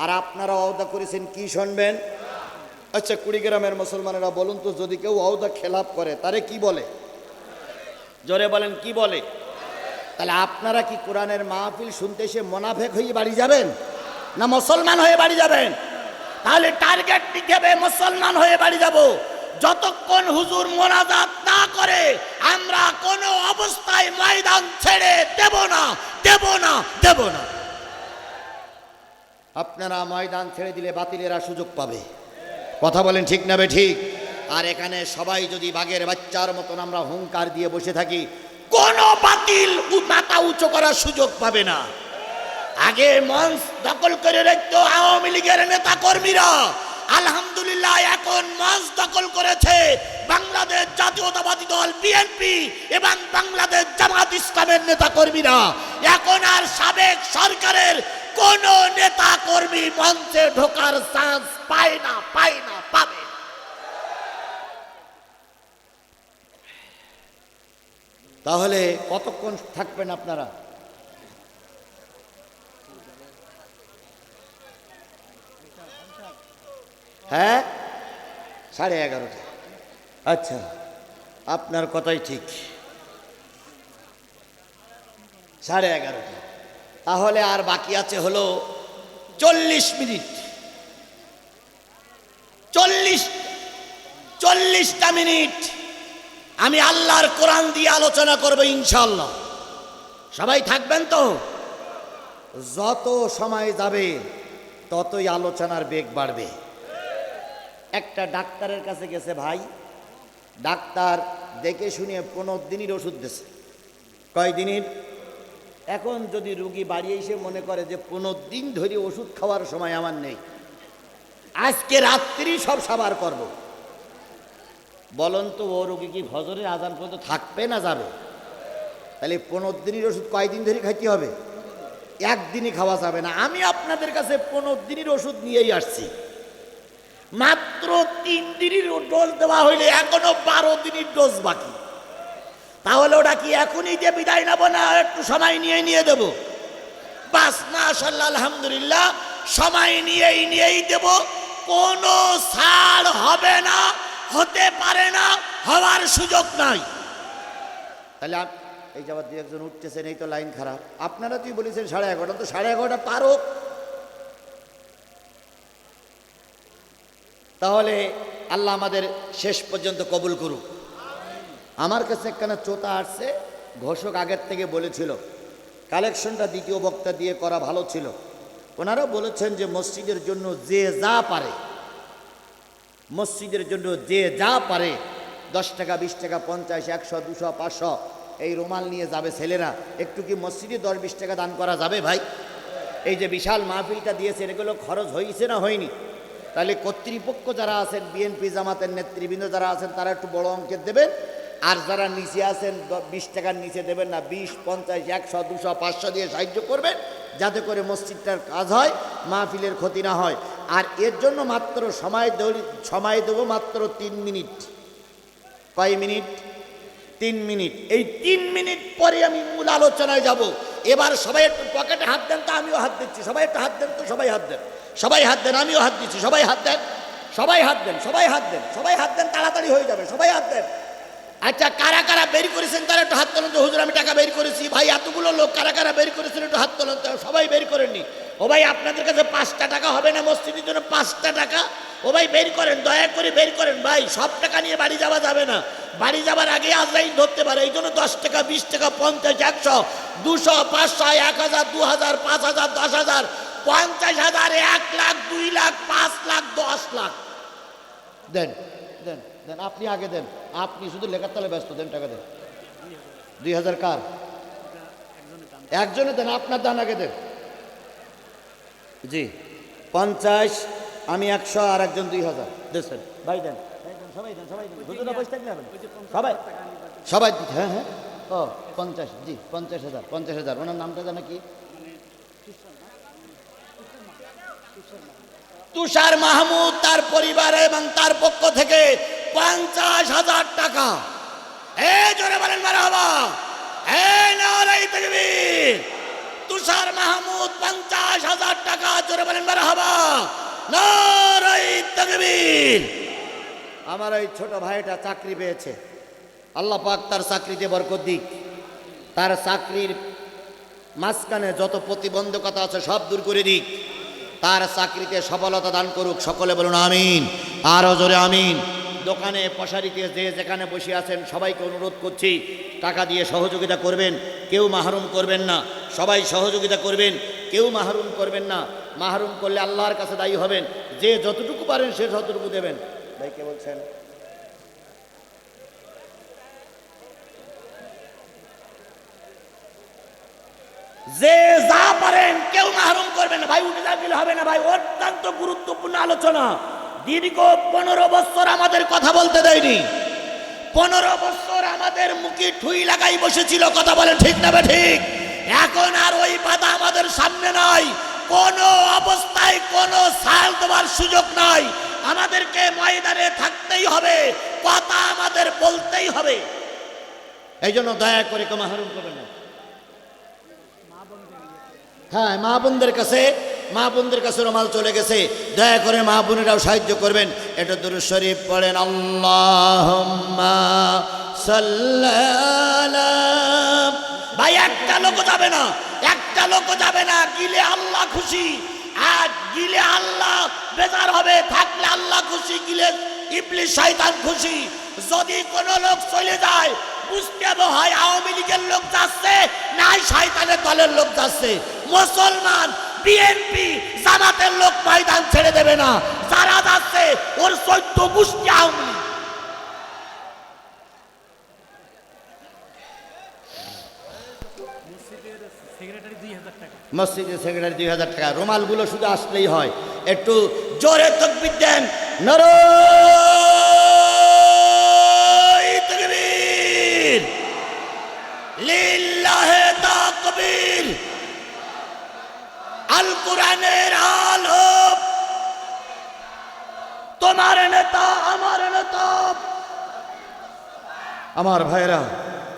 আর আপনারা অওদা করেছেন কি শুনবেন। আচ্ছা, কুড়িগ্রামের মুসলমানেরা বলুন তো, যদি কেউ অওদা খেলাপ করে তারে কি বলে? জোরে বলেন, কি বলে? তাহলে আপনারা কি কোরআনের মাহফিল শুনতে এসে মোনাফেক হয়ে বাড়ি যাবেন, না মুসলমান হয়ে বাড়ি যাবেন? তাহলে টার্গেট নিতে মুসলমান হয়ে বাড়ি যাব। যতক্ষণ হুজুর মোনাজাত না করে আমরা কোনো অবস্থায় ময়দান ছেড়ে দেব না, দেব না, দেব না। আপনারা ময়দান ছেড়ে দিলে বাতিলেরা সুযোগ পাবে। কথা বলেন ঠিক না বে ঠিক? আর এখানে সবাই যদি বাঘের বাচ্চার মতন আমরা হুঙ্কার দিয়ে বসে থাকি, কোন বাতিল মাথা উঁচু করার সুযোগ পাবে না। আগে মঞ্চ দখল করে রাখতো আওয়ামী লীগের নেতা কর্মীরা, আলহামদুলিল্লাহ এখন মঞ্চ দখল করেছে বাংলাদেশ জাতীয়তাবাদী দল বিএনপি এবং বাংলাদেশ জামাত ইসলামের নেতা কর্মীরা। এখন আর সাবেক সরকারের কোন নেতা কর্মী মঞ্চে ঢোকার চান্স পায় না, পায় না, পাবে। তাহলে কতক্ষণ থাকবেন আপনারা? হ্যাঁ, 11:30। আচ্ছা, আপনার কথাই ঠিক, 11:30। তাহলে আর বাকি আছে হলো 40 মিনিট। 40টা মিনিট আমি আল্লাহর কোরআন দিয়ে আলোচনা করব ইনশাআল্লাহ। সবাই থাকবেন তো? যত সময় যাবে ততই আলোচনার বেগ বাড়বে। একটা ডাক্তারের কাছে গেছে ভাই, ডাক্তার দেখে শুনে 15 দিনের ওষুধ দিয়েছে। কয় দিনের? এখন যদি রুগী বাড়ি এসে মনে করে যে 15 দিন ধরে ওষুধ খাওয়ার সময় আমার নেই, আজকে রাত্রি সব সাবার করব, বলুন তো ও রুগী কি ফজরের আজান পর্যন্ত থাকবে না যাবে? তাহলে 15 দিনের ওষুধ কয়দিন ধরে খাইতে হবে? একদিনই খাওয়া যাবে না। আমি আপনাদের কাছে 15 দিনের ওষুধ নিয়েই আসছি, মাত্র 3 দিনের ডোজ দেওয়া হইলে এখনো 12 দিনের ডোজ বাকি। তাহলে ওটা কি এখনই যে বিদায় নেব, না একটু সময় নিয়ে দেব? বাস, মাশাআল্লাহ, আলহামদুলিল্লাহ, সময় নিয়েই দেব। কোনো ছাড় হবে না, হতে পারে না, হওয়ার সুযোগ নাই। তাহলে এই যাবার 2-1 জন উঠতেছেন, এই তো লাইন খারাপ। আপনারা তুই বলেছেন 11:30, তো 11:30 পারো। তাহলে আল্লাহ আমাদের শেষ পর্যন্ত কবুল করুক। আমার কাছে একখানা চোতা আসছে, ঘোষক আগের থেকে বলেছিল কালেকশনটা দ্বিতীয় বক্তা দিয়ে করা ভালো ছিল। ওনারা বলেছেন যে মসজিদের জন্য যে যা পারে, মসজিদের জন্য যে যা পারে, 10 টাকা, 20 টাকা, 50, 100, 200, 500 এই রুমাল নিয়ে যাবে ছেলেরা। একটু কি মসজিদে 10-20 টাকা দান করা যাবে ভাই? এই যে বিশাল মাহফিলটা দিয়েছে, এগুলো খরচ হয়েছে না হয়নি? তাহলে কর্তৃপক্ষ যারা আছেন, বিএনপি জামাতের নেতৃবৃন্দ যারা আছেন, তারা একটু বড় অঙ্কের দেবেন। আর যারা নিচে আছেন 20 টাকার নিচে দেবেন না, 20, 50, 100, 200, 500 দিয়ে সাহায্য করবেন, যাতে করে মসজিদটার কাজ হয়, মাহফিলের ক্ষতি না হয়। আর এর জন্য মাত্র সময় দেবো মাত্র 3 মিনিট। কয় মিনিট? 3 মিনিট। এই 3 মিনিট পরে আমি মূল আলোচনায় যাব। এবার সবাই একটু পকেটে হাত দেন তো, আমিও হাত দিচ্ছি। সবাই একটু হাত দেন তো, সবাই হাত দেন, সবাই হাত দেন, আমিও হাত দিচ্ছি। সবাই হাত দেন, সবাই হাত দেন, সবাই হাত দেন, সবাই হাত দেন, তাড়াতাড়ি হয়ে যাবে, সবাই হাত দেন। আচ্ছা, কারা কারা বের করেছেন তারা একটু হাত তোলেন তো। হুজুর আমি টাকা বের করেছি। ভাই এতগুলো লোক কারা কারা বের করেছেন একটু হাত তোলেন তো। সবাই বের করেননি। ও ভাই আপনাদের কাছে 5টা টাকা হবে না মসজিদের জন্য? 5টা টাকা ও ভাই বের করেন, দয়া করে বের করেন ভাই। সব টাকা নিয়ে বাড়ি যাওয়া যাবে না, বাড়ি যাবার আগে আজরাইল ধরতে পারে। এই জন্য 10 টাকা, 20 টাকা, 50, 100, 200, 500, 1000, 2000, 5000, 10,000, 50,000, 1 লাখ, 2 লাখ 5 লাখ 10 লাখ দেন দেন দেন, আপনি আগে দেন, আপনি শুধু লেখার তালে ব্যস্ত, দেন টাকা দেন। 2000 কার? একজনে দেন, আপনার দান আগে দেন। জি 50, আমি 100 আর একজন 2000 দেন ভাই, দেন সবাই দেন, সবাই দেন, হুজুরা বসে থাকলে হবে, সবাই সবাই দিতে। হ্যাঁ হ্যাঁ, ও 50, জি 50,000, 50,000। ওনার নামটা জানা কি? তুষার মাহমুদ, তার পরিবার এবং তার পক্ষ থেকে 50,000 টাকা। জোরে বলেন মারহাবা, নারায়ে তাকবীর। তুষার মাহমুদ 50,000 টাকা, জোরে বলেন মারহাবা, নারায়ে তাকবীর। আমার ওই ছোট ভাইটা চাকরি পেয়েছে, আল্লাহ পাক তার চাকরিতে বরকত দিক, তার চাকরির মাঝখানে যত প্রতিবন্ধকতা আছে সব দূর করে দিক, তার চাকরিতে সফলতা দান করুক। সকলে বলুন আমিন, আরো জোরে আমিন। দোকানে পশারিতে যে যেখানে বসে আছেন সবাইকে অনুরোধ করছি, টাকা দিয়ে সহযোগিতা করবেন, কেউ মাহরুম করবেন না, সবাই সহযোগিতা করবেন, কেউ মাহরুম করবেন না। মাহরুম করলে আল্লাহর কাছে দায়ী হবেন। যে যতটুকু পারেন সে যতটুকু দেবেন। ভাই কে বলছেন? যে যা পারেন, কেউ মাহরুম করবেন না ভাই, উঠে দিলে হবে না ভাই। অত্যন্ত গুরুত্বপূর্ণ আলোচনা। দীর্ঘ 15 বছর আমাদের কথা বলতে দেয়নি, 15 বছর আমাদের মুখে ঠুই লাগাই বসেছিল। কথা বলেন ঠিক না ঠিক? এখন আর ওই বাধা আমাদের সামনে নাই, কোন অবস্থায় কোনো ছাল দেওয়ার সুযোগ নাই। আমাদেরকে ময়দানে থাকতেই হবে, কথা আমাদের বলতেই হবে। এই জন্য দয়া করে কেউ মাহরুম করবেন না। হ্যাঁ, মা বোনদের কাছে রুমাল চলে গেছে, দয়া করে মা বোনেরাও সাহায্য করবেন। এটা দুরূদ শরীফ পড়েন, আল্লাহুম্মা সাল্লি আলা। ভাই একটা লোক যাবে না, একটা লোক যাবে না, গিলে আল্লাহ খুশি, আর গিলে আল্লাহ বেজার হবে, থাকলে আল্লাহ খুশি, গিলে ইবলিস শয়তান খুশি। যদি কোনো লোক চলে যায় বুঝতে হবে হয় আওয়ামী লীগের লোক যাচ্ছে, নাই শয়তানের দলের লোক যাচ্ছে। মুসলমান বিএনপি জামাতের লোক ময়দান ছেড়ে দেবে না, যারা যাচ্ছে ওর 14 গোষ্ঠী আওয়ামী লীগ। মসজিদের সেক্রেটারি 2000 টাকা। রুমালগুলো শুধু আসলেই হয়, একটু জোরে তাকবীর দেন, নারায়ে তাকবীর, লিল্লাহে তাকবীর। আল কোরআনের আলো, তোমার নেতা আমার নেতা। আমার ভাইরা,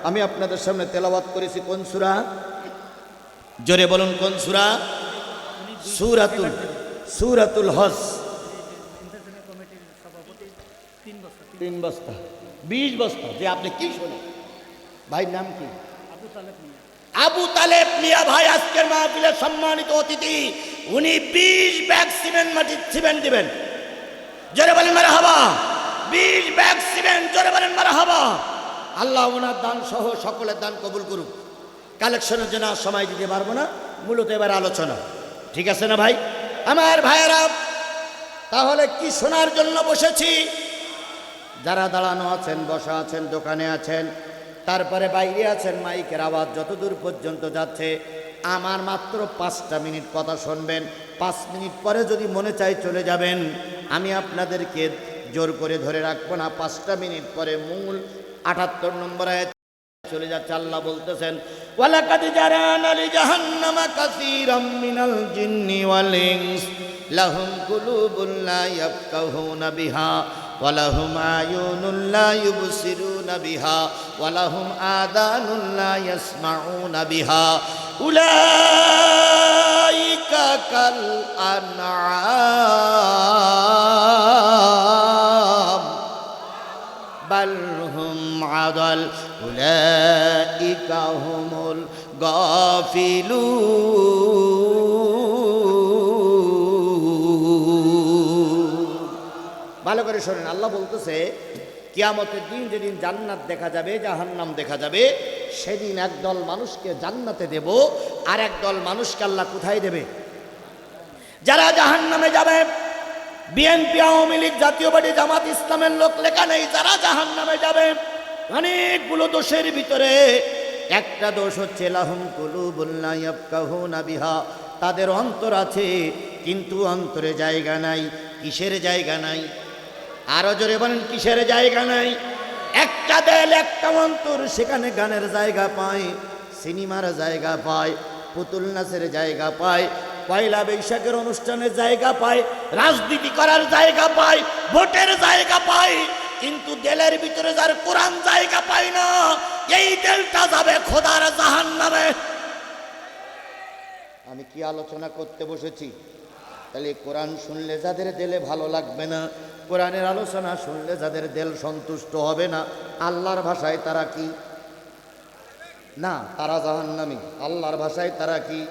আমি আপনাদের সামনে তেলাওয়াত করেছি কোন সূরা? জোরে বলুন কোন সূরা? সূরাতুল হজ। 3 বস্তা 20 বস্তা। যে আপনি কি শোনেন? ভাইয়ের নাম কি? আবু তালেব মিয়া ভাই আজকের মাহফিলের সম্মানিত অতিথি। উনি 20 ব্যাগ সিমেন্ট দিবেন। জোরে বলেন মারহাবা। 20 ব্যাগ সিমেন্ট, জোরে বলেন মারহাবা। আল্লাহ ওনার দান সহ সকলের দান কবুল করুক। কালেকশনের জন্য সময় দিতে পারবো না, মূলত এবার আলোচনা, ঠিক আছে না ভাই? আমার ভাইয়েরা, তাহলে কি শোনার জন্য বসেছি? যারা দাঁড়ানো আছেন, বসা আছেন, দোকানে আছেন, তারপরে বাইরে আছেন, মাইকের আওয়াজ যতদূর পর্যন্ত যাচ্ছে, আমার মাত্র 5টা মিনিট কথা শুনবেন। 5 মিনিট পরে যদি মনে চাই চলে যাবেন, আমি আপনাদেরকে জোর করে ধরে রাখবো না। 5টা মিনিট পরে মূল 78 নম্বর আয়াত চলে যাচ্ছে। আল্লাহ বলতেছেন, ওয়ালাকাদ জারানা লিজাহান্নামা কাসীরাম মিনাল জিন্নি ওয়াল ইনস লাহুম কুলুবুন লা ইয়াফকাহুনা বিহা ওয়া লাহুম আয়ুনুন লা ইউবসিরুনা বিহা ওয়া লাহুম আযানুন লা ইয়াসমাউনা বিহা উলাইকা কাল আনআম বাল হুম আদাল উলাইকা হুমুল গাফিলুন। ভালো করে শোনেন, আল্লাহ বলতেছে কিয়ামতের দিন যেদিন জান্নাত দেখা যাবে, জাহান্নাম দেখা যাবে, সেদিন একদল মানুষকে জান্নাতে দেব, আর একদল মানুষকে আল্লাহ কোথায় দেবে? যারা জাহান্নামে যাবে, বিএনপি, আওয়ামী লীগ, জাতীয় পার্টি, জামাত ইসলামের লোক লেখা নেই। যারা জাহান্নামে যাবে অনেকগুলো দোষের ভিতরে একটা দোষ হচ্ছে লাহুম কুলুবুন লা ইয়াফকাহুনা বিহা, তাদের অন্তর আছে কিন্তু অন্তরে জায়গা নাই। কিসের জায়গা নাই? আরো জোরে বলেন, কিসের জায়গা নাই? একটা দেল, একটা অন্তর, সেখানে গানের জায়গা পায়, সিনেমার জায়গা পায়, পুতুল নাচের জায়গা পায়, পয়লা বৈশাখের অনুষ্ঠানের জায়গা পায়, রাজনীতি করার জায়গা পায়, ভোটের জায়গা পায়, কিন্তু দেলের ভিতরে যার কোরআন জায়গা পায় না, এই দেলটা যাবে খোদার জাহান্নামে। আমি কি আলোচনা করতে বসেছি? তাহলে কোরআন শুনলে যাদের দেলে ভালো লাগবে না, কোরআনের আলোচনা শুনলে যাদের দেল সন্তুষ্ট হবে না, আল্লাহর ভাষায় তারা কি না? তারা জাহান্নামী। আল্লাহর ভাষায় তারা কি?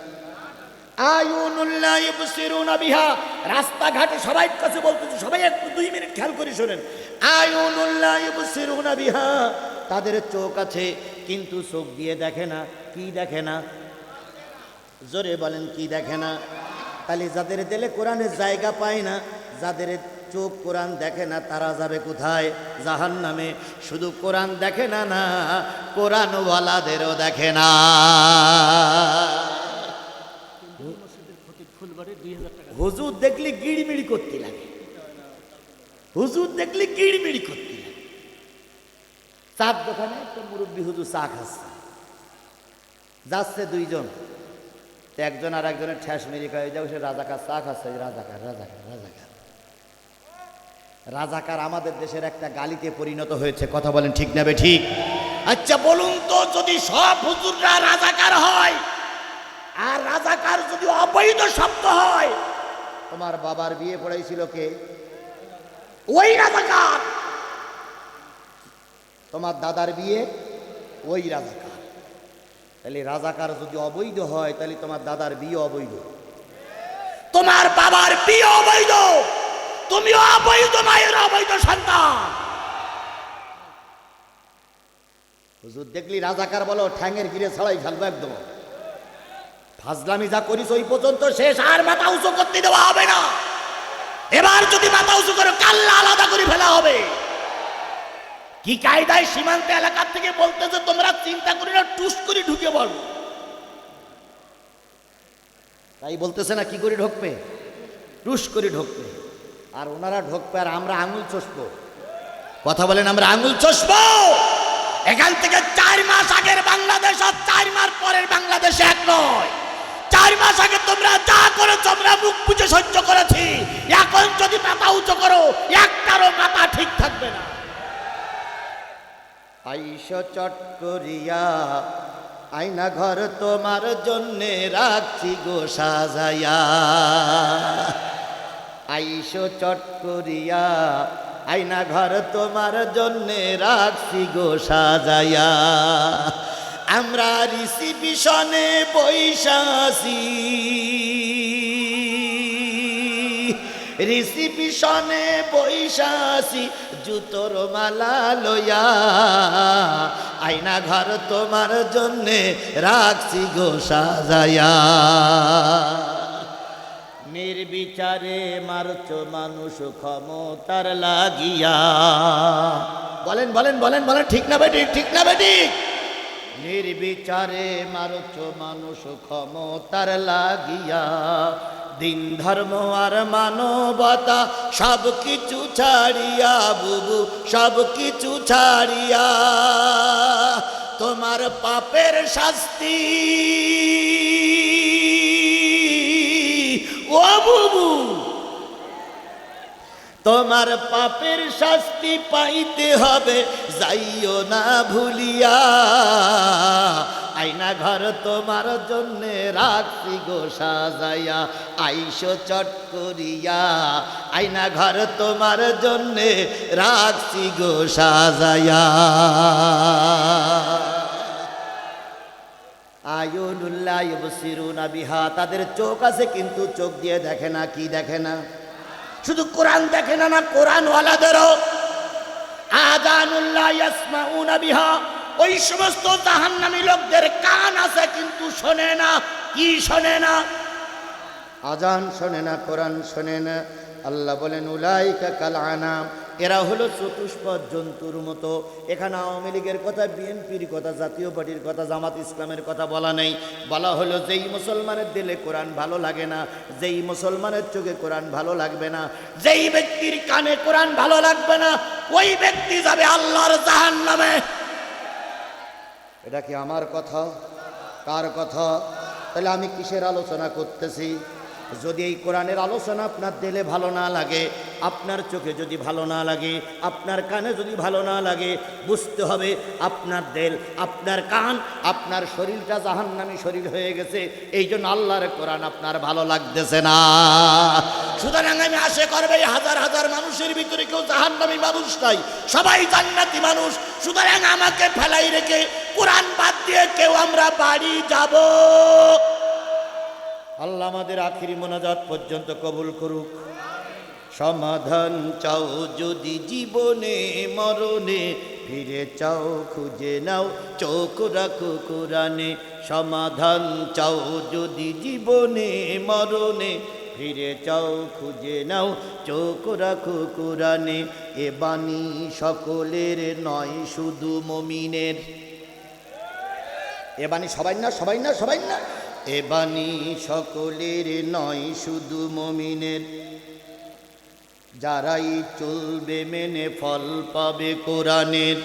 আয়ুনুল্লাহ ইবসিরুনা বিহা। রাস্তাঘাটে সবাই কাছে বলতেছে, সবাই একটু 2 মিনিট খেয়াল করে শোনেন। আয়ুনুল্লাহ ইবসিরুনা বিহা, তাদের চোখ আছে কিন্তু চোখ দিয়ে দেখে না। কি দেখে না? জোরে বলেন, কি দেখে না? তাহলে যাদের দিলে কোরআনের জায়গা পায় না, যাদের চোখ কোরআন দেখে না, তারা যাবে কোথায়? জাহান্নামে। শুধু কোরআন দেখে না, না কোরআনওয়ালাদেরও দেখে না। হুজুর দেখলে গিড়মিড়ি করতে লাগে, হুজুর দেখলে গিড়মিড়ি করতে লাগে। চার দোকানে একটা মুরব্বী হুজুর চা খাচ্ছে, যাচ্ছে 2 জন, একজন আর একজনের ঠ্যাস মেরে কয়ে যাও, সে রাজাকার চা খাচ্ছে। রাজাকার রাজাকার রাজাকার রাজাকার আমাদের দেশের একটা গালিতে পরিণত হয়েছে। কথা বলেন ঠিক না বে ঠিক? আচ্ছা বলুন তো, যদি সব হুজুররা রাজাকার হয় আর রাজাকার যদি অবৈধ শব্দ হয়, তোমার বাবার বিয়ে পড়াইছিল কে? ওই রাজাকার। তোমার দাদার বিয়ে ওই রাজাকার। তাহলে রাজাকার যদি অবৈধ হয়, তাহলে তোমার দাদার বিয়ে অবৈধ, তোমার বাবার বিয়ে অবৈধ, তুমিও অবৈধ মায়ের অবৈধ সন্তান। হুজুর দেখলি রাজাকার বলো, ঠ্যাঙের গিরে ছাড়াই ফেলবো একদম। ফাজলামি যা করিস ওই পর্যন্ত শেষ, আর মাথা উঁচু করতে দেওয়া হবে না। এবার যদি মাথা উঁচু করো, কাল্লা আলাদা করে ফেলা হবে। কি কায়দায় সীমান্ত এলাকার থেকে বলতেছে, তোমরা চিন্তা করি না, টুস করে ঢুকে বলো। তাই বলতেছে না, কি করে ঢুকবে? টুস করে ঢুকবে। আর ওনারা ঢুকবে আর আমরা আঙুল চষবো। কথা বলেন, আমরা আঙুল চষবো। এখান থেকে 4 মাস আগের বাংলাদেশ আর 4 মাস পরের বাংলাদেশ এক নয়। 4 মাস আগে তোমরা যা করেছো আমরা মুখ বুঝে সহ্য করেছি। এখন যদি মাথা উঁচু করো, একটারও মাথা ঠিক থাকবে না। আইসো চট করিয়া, আয়না ঘর তোমার জন্যে রাখছি গো সাজাইয়া। আইসো চট করিয়া, আয়না ঘর তোমার জন্যে রাখছি গো সাজাইয়া। আমরা রিসিপিশনে বৈশাসি, রিসিপিশনে বৈশাসি, জুতোর মালা লইয়া। আয়না ঘর তোমার জন্যে রাখছি গো সাজাইয়া। নির্বিচারে মারছো মানুষ ক্ষমতার লাগিয়া। বলেন বলেন বলেন বলেন, ঠিক না বেঠিক? ঠিক না বেঠিক? নির্বিচারে মারছো মানুষ ক্ষমতার লাগিয়া। দিন ধর্ম আর মানবতা সব কিছু ছাড়িয়া, বুবু সব কিছু ছাড়িয়া। তোমার পাপের শাস্তি ও বুবু, তোমার পাপের শাস্তি পাইতে হবে, যাইও না ভুলিয়া। আয়না ঘর তোমার জন্যে রাখছি গো সাজাইয়া। আইসো চট করিয়া, আয়না ঘর তোমার জন্যে রাখছি গো সাজাইয়া। আয়ুনুল্লাহ ইবসিরুনা বিহা, তাদের চোখ আছে কিন্তু চোখ দিয়ে দেখে না। কি দেখে না? শুধু কোরআন দেখে না, না কোরআনওয়ালাদেরও। আযানুল্লাহ ইয়াসমাউনা বিহা, ওই সমস্ত জাহান্নামী লোকদের কান আছে কিন্তু শোনে না। কি শোনে না? আজান শোনে না, কোরআন শোনে না। আল্লাহ বলেন উলাইকা কাল আনাম, এরা হলো চতুষ্পদ জন্তুর মতো। এখানে আওয়ামী লীগের কথা, বিএনপির কথা, জাতীয় পার্টির কথা, জামাত ইসলামের কথা বলা নেই। বলা হলো যেই মুসলমানের দিলে কোরআন ভালো লাগে না, যেই মুসলমানের চোখে কোরআন ভালো লাগবে না, যেই ব্যক্তির কানে কোরআন ভালো লাগবে না, ওই ব্যক্তি যাবে আল্লাহর জাহান্নামে। এটা কি আমার কথা? কার কথা? তাহলে আমি কিসের আলোচনা করতেছি? যদি এই কোরআনের আলোচনা আপনার দিলে ভালো না লাগে, আপনার চোখে যদি ভালো না লাগে, আপনার কানে যদি ভালো না লাগে, বুঝতে হবে আপনার দিল, আপনার কান, আপনার শরীরটা জাহান্নামী শরীর হয়ে গেছে। এই জন্য আল্লাহর কোরআন আপনার ভালো লাগতেছে না। সুতরাং আমি আশা করবে হাজার হাজার মানুষের ভিতরে কেউ জাহান্নামী মানুষ নাই, সবাই জান্নাতি মানুষ। সুতরাং আমাকে ফেলাই রেখে কোরআন বাদ দিয়ে কেউ আমরা বাড়ি যাব? আল্লাহ আমাদের আখিরি মোনাজাত পর্যন্ত কবুল করুক। সমাধান চাও যদি জীবনে মরণে, ফিরে চাও খুঁজে নাও চোখ রাখো কোরআনে। সমাধান চাও যদি জীবনে মরণে, ফিরে চাও খুঁজে নাও চোখ রাখো কোরআনে। এ বাণী সকলের নয় শুধু মুমিনের। এ বাণী সবাই না, সবাই না, সবাই না। এ বাণী সকলের নয় শুধু মুমিনের, যারাই চলবে মেনে ফল পাবে কোরআনের।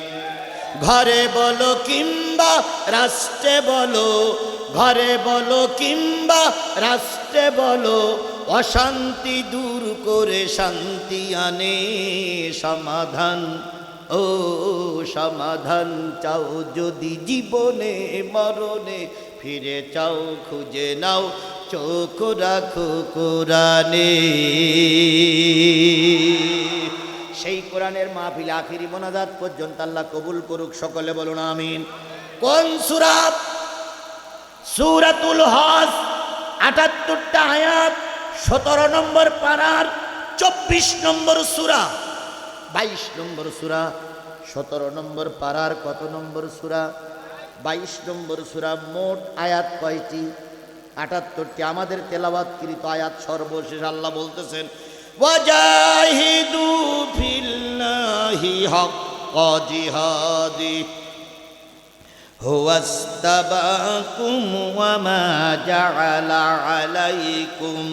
ঘরে বলো কিংবা রাষ্ট্রে বলো, ঘরে বলো কিংবা রাষ্ট্রে বলো, অশান্তি দূর করে শান্তি আনে। সমাধান ও সমাধান চাও যদি জীবনে মরণে, ফিরে চাও খুঁজে নাও চোখ রাখো কোরআনে। সেই কোরআনের মাহফিল আখিরি মোনাজাত পর্যন্ত আল্লাহ কবুল করুক। সকলে বলুন আমিন। কোন সূরা? সূরাতুল হজ, ৭৮টা আয়াত, ১৭ নম্বর পারার ২৪ নম্বর সূরা, ২২ নম্বর সূরা। ১৭ নম্বর পারার কত নম্বর সূরা? ২২ নম্বর সূরা। মোট আয়াত কয়টি? ৭৮টি। আমাদের তেলাওয়াতকৃত আয়াত সর্বশেষ আল্লাহ বলতেছেন ওয়াজাহিদু ফিল্লাহি হাক্কা জিহাদি হুয়াস্তাবাকুম ওয়া মা জাআলা আলাইকুম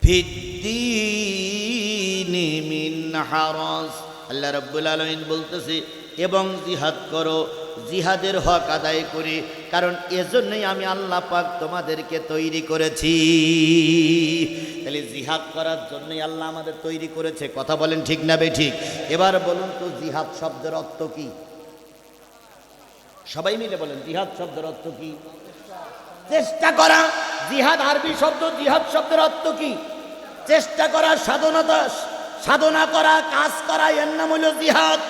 ফিদ্দীনি মিন হারাজ। আল্লাহ রাব্বুল আলামিন বলতেছে এবং জিহাদ করো, জিহাদের হক আদায় করে, কারণ এজন্যই আমি আল্লাহ পাক তোমাদেরকে তৈরি করেছি। তাহলে জিহাদ করার জন্যই আল্লাহ আমাদের তৈরি করেছে। কথা বলেন ঠিক না বেঠিক? এবার বলুন তো জিহাদ শব্দের অর্থ কি? সবাই মিলে বলেন জিহাদ শব্দের অর্থ কি? চেষ্টা করা। জিহাদ আরবি শব্দ, জিহাদ শব্দের অর্থ কি? চেষ্টা করা, সাধনা করা, কাজ করা, এর নাম হলো জিহাদ।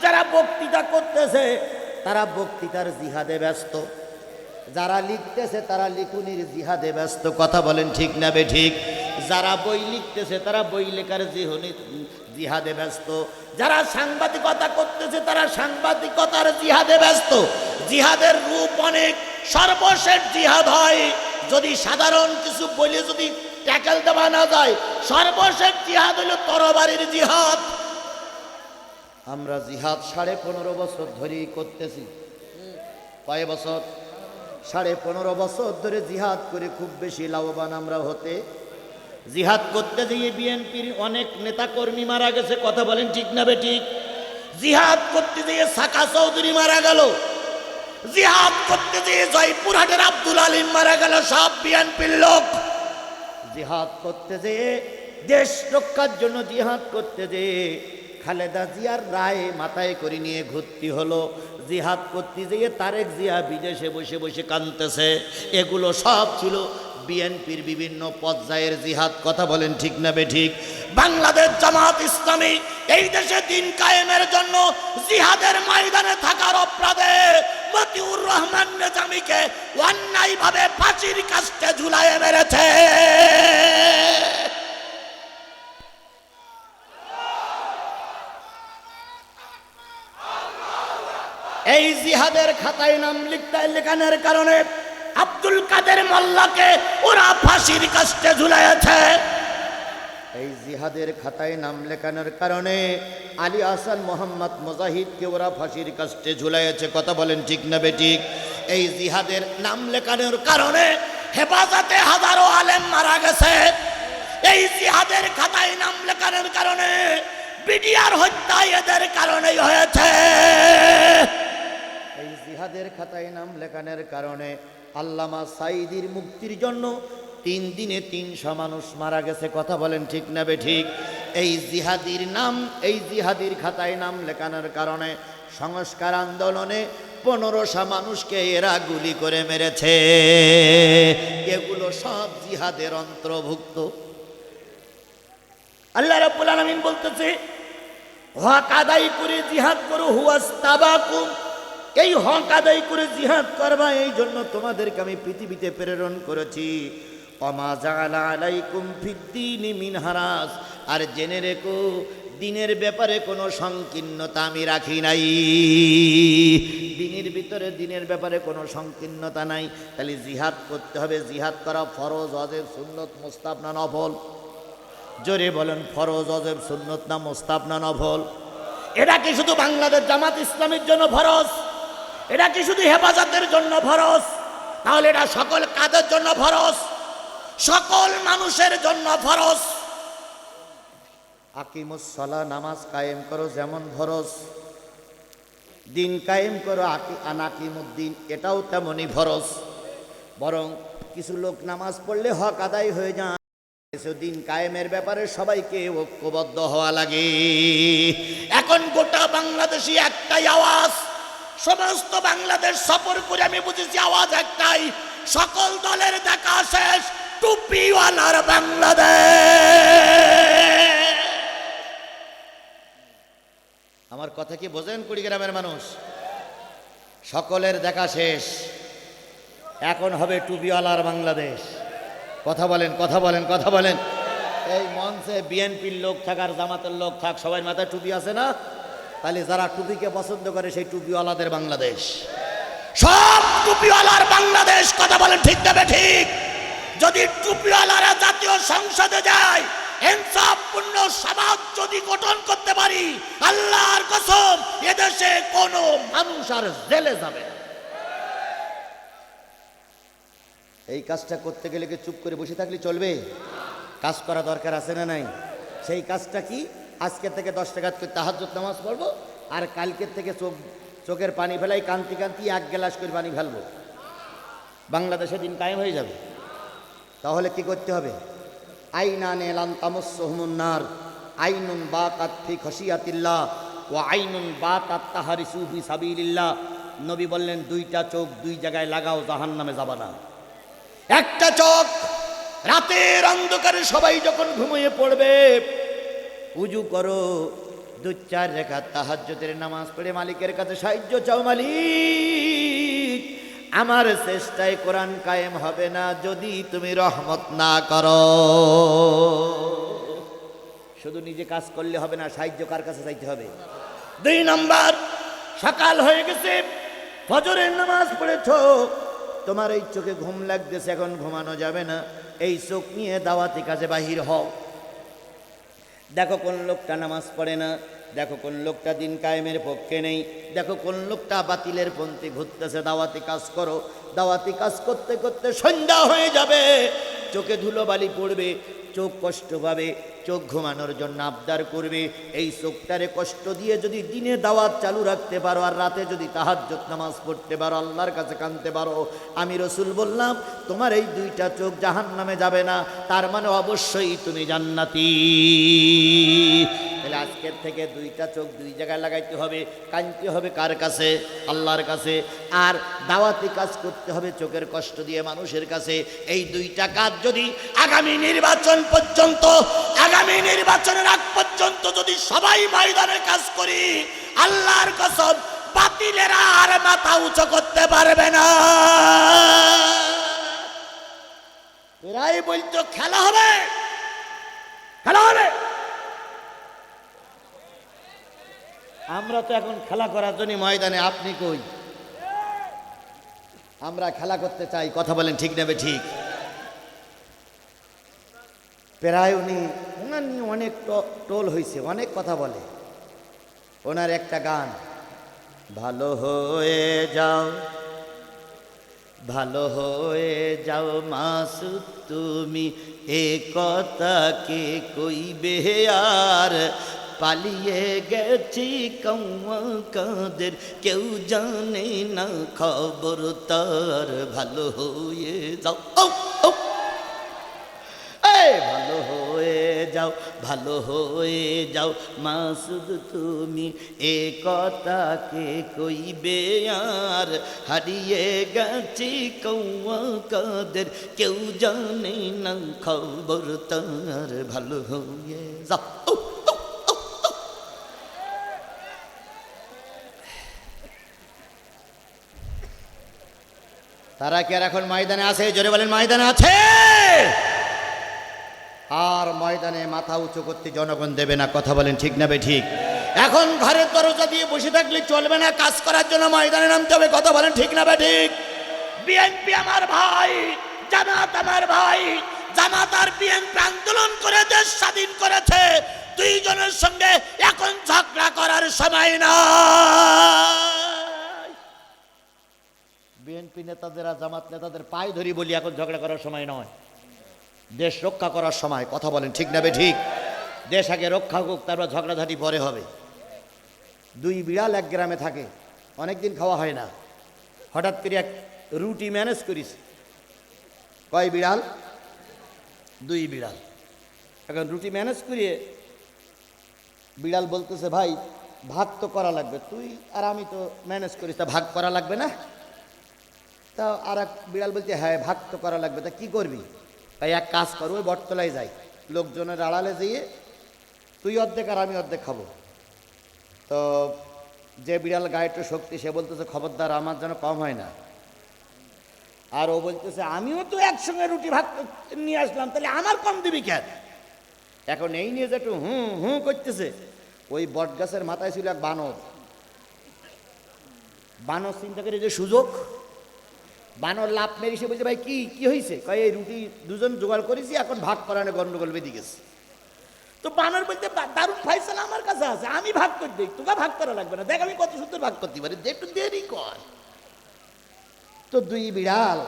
যারা বক্তৃতা করতেছে তারা বক্তৃতার জিহাদে ব্যস্ত, যারা লিখতেছে তারা লিখুনির জিহাদে ব্যস্ত। কথা বলেন ঠিক না বেঠিক? যারা বই লিখতেছে তারা বই লেখার জিহাদে ব্যস্ত, যারা সাংবাদিকতা করতেছে তারা সাংবাদিকতার জিহাদে ব্যস্ত। জিহাদের রূপ অনেক, সর্বশেষ জিহাদ হয় যদি সাধারণ কিছু বলে যদি ট্যাকেল দেওয়া না যায়, সর্বশেষ জিহাদ হলো তরবারির জিহাদ। আমরা জিহাদ 15.5 বছর ধরেই করতেছি। কয় বছর? 15.5 বছর ধরে জিহাদ করে খুব বেশি লাভবান আমরা হতে। জিহাদ করতে গিয়ে বিএনপির অনেক নেতাকর্মী মারা গেছে। কথা বলেন ঠিক না বেঠিক? জিহাদ করতে গিয়ে সাকা চৌধুরী মারা গেল, জিহাদ করতে গিয়ে জয়পুরহাটের আব্দুল আলিম মারা গেল, সব বিএনপির লোক। জিহাদ করতে যেয়ে, দেশ রক্ষার জন্য জিহাদ করতে যেয়ে খালেদা জিয়ার রায় মাথায় করে নিয়ে ঘুরতে হলো। জিহাদ করতে যেয়ে তারেক জিয়া বিদেশে বসে বসে কাঁদতেছে। এগুলো সব ছিল বিএনপির বিভিন্ন পর্যায়ের জিহাদ। কথা বলেন ঠিক না বেঠিক? বাংলাদেশ জামাত ইসলামী এই দেশে দিন কায়েমের জন্য জিহাদের ময়দানে থাকার অপরাধে মতিউর রহমান নিজামীকে অন্যায়ভাবে ফাঁসির কাস্টে ঝুলায়ে মেরেছে। এই জিহাদের খাতায় নাম লেখানোর কারণে আব্দুল কাদের মোল্লাকে ওরা ফাঁসির কাস্টে ঝুলাইছে। এই জিহাদের খাতায় নাম লেখানোর কারণে আলী আহসান মোহাম্মদ মুজাহিদকে ওরা ফাঁসির কাস্টে ঝুলাইছে। কথা বলেন ঠিক না বেঠিক? এই জিহাদের নাম লেখানোর কারণে হেফাজতে হাজারো আলেম মারা গেছে। এই জিহাদের খাতায় নাম লেখানোর কারণে বিডিআর হত্যা এদের কারণেই হয়েছে। এই জিহাদের খাতায় নাম লেখানোর কারণে আল্লামা সাঈদীর মুক্তির জন্য 3 দিনে 300 মানুষ মারা গেছে। কথা বলেন ঠিক না বেঠিক? এই জিহাদির খাতায় নাম লেখানোর কারণে সংস্কার আন্দোলনে 1500 মানুষকে এরা গুলি করে মেরেছে। এগুলো সব জিহাদের অন্তর্ভুক্ত। আল্লাহ রাব্বুল আলামিন বলতেছে, হক আদায় করে জিহাদ করো হুয়াস্তাবাকুম। এই হক আদায় করে জিহাদ করবা, এই জন্য তোমাদেরকে আমি পৃথিবীতে প্রেরণ করেছি। ওমা জাআলা আলাইকুম ফিদ্দীনি মিন হারাজ। আর জেনে রেখো, দিনের ব্যাপারে কোনো সংকীর্ণতা আমি রাখি নাই। দিনের ব্যাপারে কোনো সংকীর্ণতা নাই। তাহলে জিহাদ করতে হবে। জিহাদ করা ফরজ, ওয়াজিব, সুন্নত, মুস্তাহাব না নফল? জোরে বলেন, ফরজ, ওয়াজিব, সুন্নত না মুস্তাহাব না নফল? এটা কি শুধু বাংলাদেশ জামাত ইসলামের জন্য ফরজ? এটা কি শুধু হেফাজতের জন্য ফরজ? তাহলে এটা সকল কাদের জন্য ফরজ? সকল মানুষের জন্য ফরজ। আকিমুস সালাহ, নামাজ কায়েম করো যেমন ফরজ, দিন কায়েম করো আনাকিমুদ্দিন, এটাও তেমনই ফরজ। বরং কিছু লোক নামাজ পড়লে হক আদায় হয়ে যায়। দিন কায়েমের ব্যাপারে সবাইকে ঐক্যবদ্ধ হওয়া লাগে। এখন গোটা বাংলাদেশি একটাই আওয়াজ। সমস্ত বাংলাদেশ সফর করে আমি বুঝেছি আওয়াজ একটাই, সকল দলের দেখা শেষ, টুপিওয়ালার বাংলাদেশ। আমার কথা কি বোঝেন কুড়িগ্রামের মানুষ? সকলের দেখা শেষ, এখন হবে টুপিওয়ালার বাংলাদেশ। কথা বলেন, কথা বলেন, কথা বলেন। এই মঞ্চে বিএনপির লোক থাক আর জামাতের লোক থাক, সবার মাথায় টুপি আছে না? তাহলে যারা টুপিকে পছন্দ করে সেই টুপিওয়ালাদের বাংলাদেশ। সব টুপিওয়ালার বাংলাদেশ। কথা বলেন ঠিক না ঠিক? যদি টুপিওয়ালারা জাতীয় সংসদে যায়, ইনসাফপূর্ণ সমাজ যদি গঠন করতে পারি, আল্লাহর কসম এদেশে কোনো মানুষ আর জেলে যাবে না। এই কাজটা করতে গেলে কি চুপ করে বসে থাকলে চলবে? কাজ করা দরকার আছে না নাই? সেই কাজটা কি? আজকে থেকে 10 টাকা করে তাহাজ্জুদ নামাজ পড়বো, আর কালকের থেকে চোখের পানি ফেলাই, কান্তি কান্তি 1 গ্লাস করে পানি ফেলবো। বাংলাদেশে দিন কায়েম হয়ে যাবে। তাহলে কি করতে হবে? আইনানে লান তামাসসুহুমুন নার, আইনুন বাকাত ফি খাশিয়াতিল্লাহ ওয়া আইনুন বাকাত তাহারিসু ফি সাবিলিল্লাহ। নবী বললেন, 2টা চোখ 2 জায়গায় লাগাও, জাহান্নামে যাবা না। একটা চোখ রাতের অন্ধকারে সবাই যখন ঘুমিয়ে পড়বে, উজু করো, 2-4 রাকাত তাহাজ্জুদের নামাজ পড়ে মালিকের কাছে সাহায্য চাও। মালিক, আমার চেষ্টায় কোরআন কায়েম হবে না যদি তুমি রহমত না করো। শুধু নিজে কাজ করলে হবে না, সাহায্য কার কাছে চাইতে হবে? 2 নাম্বার, সকাল হয়ে গেছে, ফজরের নামাজ পড়েছো, তোমার এই চোখে ঘুম লাগতেছে, এখন ঘুমানো যাবে না। এই চোখ নিয়ে দাওয়াতি কাজে বাহির হও। দেখো কোন লোকটা নামাজ পড়ে না, দেখো কোন লোকটা দিন কায়েমের পক্ষে নেই, দেখো কোন লোকটা বাতিলের পন্থী ঘুরতেছে। দাওয়াতি কাজ করো। দাওয়াতি কাজ করতে করতে সন্ধ্যা হয়ে যাবে, চোখে ধুলোবালি পড়বে, চোখ কষ্ট পাবে, চোখ ঘুমানোর জন্য আবদার করবে। এই চোখটারে কষ্ট দিয়ে যদি দিনে দাওয়াত চালু রাখতে পারো, আর রাতে যদি তাহাজ্জুদ নামাজ পড়তে পারো, আল্লাহর কাছে কাঁদতে পারো, আমি রাসূল বললাম তোমার এই 2টা চোখ জাহান্নামে যাবে না। তার মানে অবশ্যই তুমি জান্নাতি। তাহলে আজকের থেকে 2টা চোখ 2 জায়গায় লাগাইতে হবে। কাঁদতে হবে কার কাছে? আল্লাহর কাছে। আর দাওয়াতি কাজ করতে হবে চোখের কষ্ট দিয়ে মানুষের কাছে। এই 2টা কাজ যদি আগামী নির্বাচন পর্যন্ত, আগামী নির্বাচনের আগ পর্যন্ত যদি সবাই ময়দানে কাজ করি, আল্লাহর কসম বাতিলেরা আর মাথা উঁচু করতে পারবে না। এরাই বলতো খেলা হবে, খেলা হবে। আমরা তো এখন খেলা করার জন্য ময়দানে, আপনি কই? আমরা খেলা করতে চাই, কথা বলেন ঠিক নেবে ঠিক। প্রায় ওনার নিয়ে অনেক টোল হয়েছে, অনেক কথা বলে। ওনার একটা গান, ভালো হয়ে যাও, ভালো হয়ে যাও মাসুদ তুমি, এ কথা কে কইবে আর, পালিয়ে গেছি কৌয়া কাদের, কেউ জানে না খবর তার, ভালো হয়ে যাও। ভালো হয়ে যাও, ভালো হয়ে যাও মাসুদ তুমি, এ কথা কে কইবে আর, হারিয়ে গেছি কৌয়া কাদের, কেউ জানে না খবর তার, ভালো হয়ে যাও। তারা কি আর এখন ময়দানে আছে? জোরে বলেন ময়দানে আছে। আর ময়দানে মাথা উঁচু করতে জনগণ দেবে না, কথা বলেন ঠিক না বে ঠিক। এখন ঘরের দরজা দিয়ে বসে থাকলে চলবে না, কাজ করার জন্য ময়দানে নামতে হবে, কথা বলেন ঠিক না বে ঠিক। বিএনপি আমার ভাই, জামাত আমার ভাই, জামাত আর বিএনপি আন্দোলন করে দেশ স্বাধীন করেছে। দুইজনের সঙ্গে এখন ঝগড়া করার সময় না। বিএনপি নেতাদের আর জামাত নেতাদের পায়ে ধরি বলি, এখন ঝগড়া করার সময় নয়, দেশ রক্ষা করার সময়, কথা বলেন ঠিক না বে ঠিক। দেশ আগে রক্ষা হোক, তারপর ঝগড়াঝাটি পরে হবে। দুই বিড়াল এক গ্রামে থাকে, অনেকদিন খাওয়া হয় না, হঠাৎ করে এক রুটি ম্যানেজ করিস। কয় বিড়াল? দুই বিড়াল। এখন রুটি ম্যানেজ করিয়ে বিড়াল বলতেছে, ভাই ভাগ তো করা লাগবে, তুই আর আমি তো ম্যানেজ করিস, তা ভাগ করা লাগবে না? তা আর এক বিড়াল বলছে, হ্যাঁ ভাগ তো করা লাগবে, তা কী করবি? তাই এক কাজ করো, ওই বটতলায় যাই, লোকজনের আড়ালে যেয়ে তুই অর্ধেক আর আমি অর্ধেক খাবো। তো যে বিড়াল গায়ে একটু শক্তি, সে বলতেছে, খবরদার আমার যেন কম হয় না। আর ও বলতেছে, আমিও তো একসঙ্গে রুটি ভাগ নিয়ে আসলাম, তাহলে আমার কম দিবি কেন? এখন এই নিয়ে যে একটু করতেছে। ওই বট গাছের মাথায় ছিল এক বানর। বানর চিন্তা করে যে সুযোগ, বানর লাভ মেরে সে বলছে, ভাই কি কি হয়েছে? কয় এই রুটি দুজন জোগাড় করেছি, এখন ভাগ করানো গন্ডগোল বেঁধে গেছে। তো বানর বলতে, দারুণ ফাইসালা আমার কাছে আছে, আমি ভাগ করে দিই, তোকে ভাগ করা লাগবে না, দেখ আমি কত সুন্দর ভাগ করতে পারি, একটু দেরি কর। তো দুই বিড়াল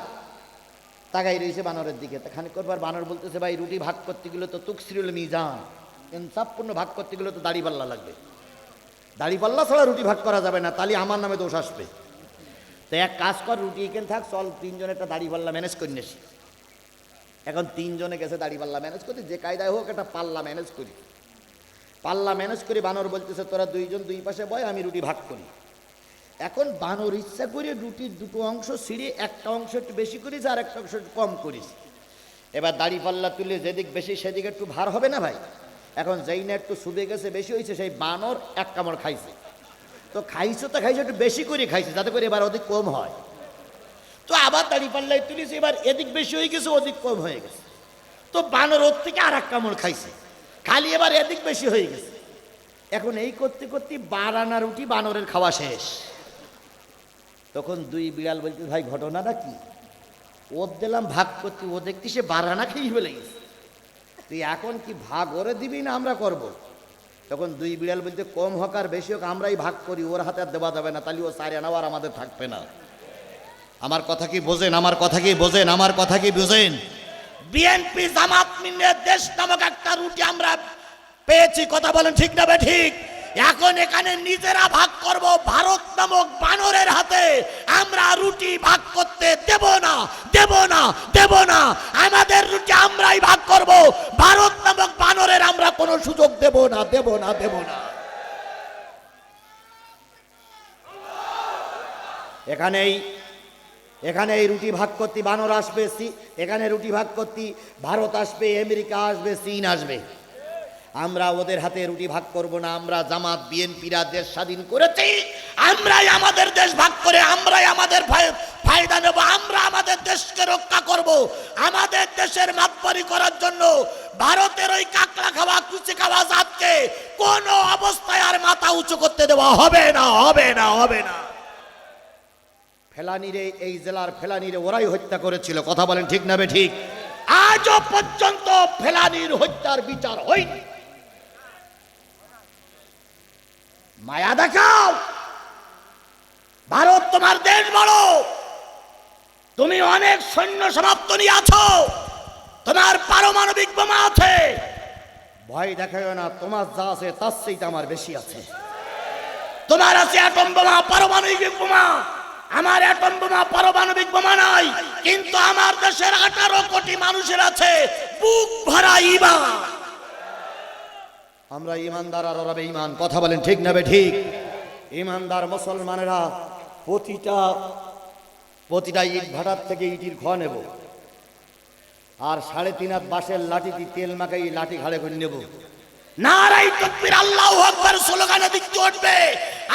তাকাই রয়েছে বানরের দিকে। তা খানিক করবার বানর বলতেছে, ভাই রুটি ভাগ করতে গেলে তো তুকসিরুল মিজান, ইনসাফপূর্ণ ভাগ করতে গেলে তো দাড়িপাল্লা লাগবে, দাড়িপাল্লা ছাড়া রুটি ভাগ করা যাবে না, তাহলে আমার নামে দোষ আসবে। তো এক কাজ কর, রুটি এখানে থাক, চল তিনজনে একটা দাড়িপাল্লা ম্যানেজ করে নিস। এখন তিনজনে গেছে দাড়িপাল্লা ম্যানেজ করতে, যে কায়দায় হোক একটা পাল্লা ম্যানেজ করি। পাল্লা ম্যানেজ করি, বানর বলতেছে, তোরা দুইজন দুই পাশে বয়, আমি রুটি ভাগ করি। এখন বানর ইচ্ছা করে রুটির দুটো অংশ ছিঁড়ে একটা অংশ একটু বেশি করিস আর একটা অংশ একটু কম করিস। এবার দাড়িপাল্লা তুলে যেদিক বেশি সেদিকে একটু ভার হবে না ভাই? এখন যেই না একটু সুবে গেছে, বেশি হয়েছে, সেই বানর এক কামড় খাইছে। তো খাইছো তো খাইছো, একটু বেশি করে খাইছে, যাতে করে এবার ওদিক কম হয়। তো আবার দাড়িপাল্লায় তুলিস, এবার এদিক বেশি হয়ে গেছে, ওদিক কম হয়ে গেছে। তো বানর ওর থেকে আর এক কামড় খাইছে, খালি এবার এদিক বেশি হয়ে গেছে। এখন এই করতে করতে 12 আনা রুটি বানরের খাওয়া শেষ। তখন দুই বিড়াল বলতে, ভাই ঘটনাটা কি? ওর দিলাম ভাগ করতে, ও দেখতে সে 12 আনা খেয়ে ফেলে গেছে, তুই এখন কি ভাগ ওরে দিবি না আমরা করব? তখন দুই বিড়াল বলতে, কম হোক আর বেশি হোক আমরাই ভাগ করি, ওর হাতে আর দেওয়া যাবে না, তাহলে ও 4 আনা আর আমাদের থাকবে না। আমার কথা কি বোঝেন? আমার কথা কি বোঝেন? আমার কথা কি বোঝেন? বিএনপি জামাত মিলে দেশ নামক একটা রুটি আমরা পেয়েছি, কথা বলেন ঠিক না ঠিক। এখন এখানে নিজেরা ভাগ করব, ভারত নামক বানরের হাতে আমরা রুটি ভাগ করতে দেব না, দেব না, দেব না। আমাদের রুটি আমরাই ভাগ করব, ভারত নামক বানরের আমরা কোনো সুযোগ দেব না, দেব না, দেব না। এখানে এই রুটি ভাগ করতে বানর আসবে, এখানে রুটি ভাগ করতে ভারত আসবে, আমেরিকা আসবে, চীন আসবে। আমরা ওদের হাতে রুটি ভাগ করব না। আমরা জামাত বিএনপিরা দেশ স্বাধীন করেছি, আমরাই আমাদের দেশ ভাগ করে আমরাই আমাদের ফায়দা নেব, আমরা আমাদের দেশকে রক্ষা করব। আমাদের দেশের মাতবাড়ি করার জন্য ভারতের ওই কাকড়া খাওয়া কুচি খাওয়া জাতকে কোনো অবস্থায় আর মাথা উঁচু করতে দেওয়া হবে না, হবে না, হবে না। ফেলানিরে, এই জেলার ফেলানিরে ওরাই হত্যা করেছিল। কথা বলেন ঠিক না বে ঠিক? আজও পর্যন্ত ফেলানির হত্যার বিচার হয়নি। মায়া দেখাও, ভারত তোমার দেশ বড়, তুমি অনেক সৈন্য সমাপ্ত নিয়ে আছো, তোমার পারমাণবিক বোমা আছে। ভয় দেখায় না, তোমার যা আছে তার চেয়ে আমার বেশি আছে। তোমার আছে অ্যাটম বোমা, পারমাণবিক বোমা, আমার অ্যাটম বোমা পারমাণবিক বোমা নাই, কিন্তু আমার দেশের 18 কোটি মানুষের আছে বুক ভরা ঈমান। আমরা ইমানদার আর ওরা বেঈমান। কথা বলেন ঠিক না বে ঠিক? ইমানদার মুসলমানেরা প্রতিটা ইট ভাটার থেকে ইটির খ নেব, আর 3.5 হাত বাঁশের লাঠি দিয়ে তেল মাখাই লাঠি ঘাড়ে করে নেব। নারাই তাকবীর, আল্লাহু আকবার স্লোগানে দিকে উঠবে।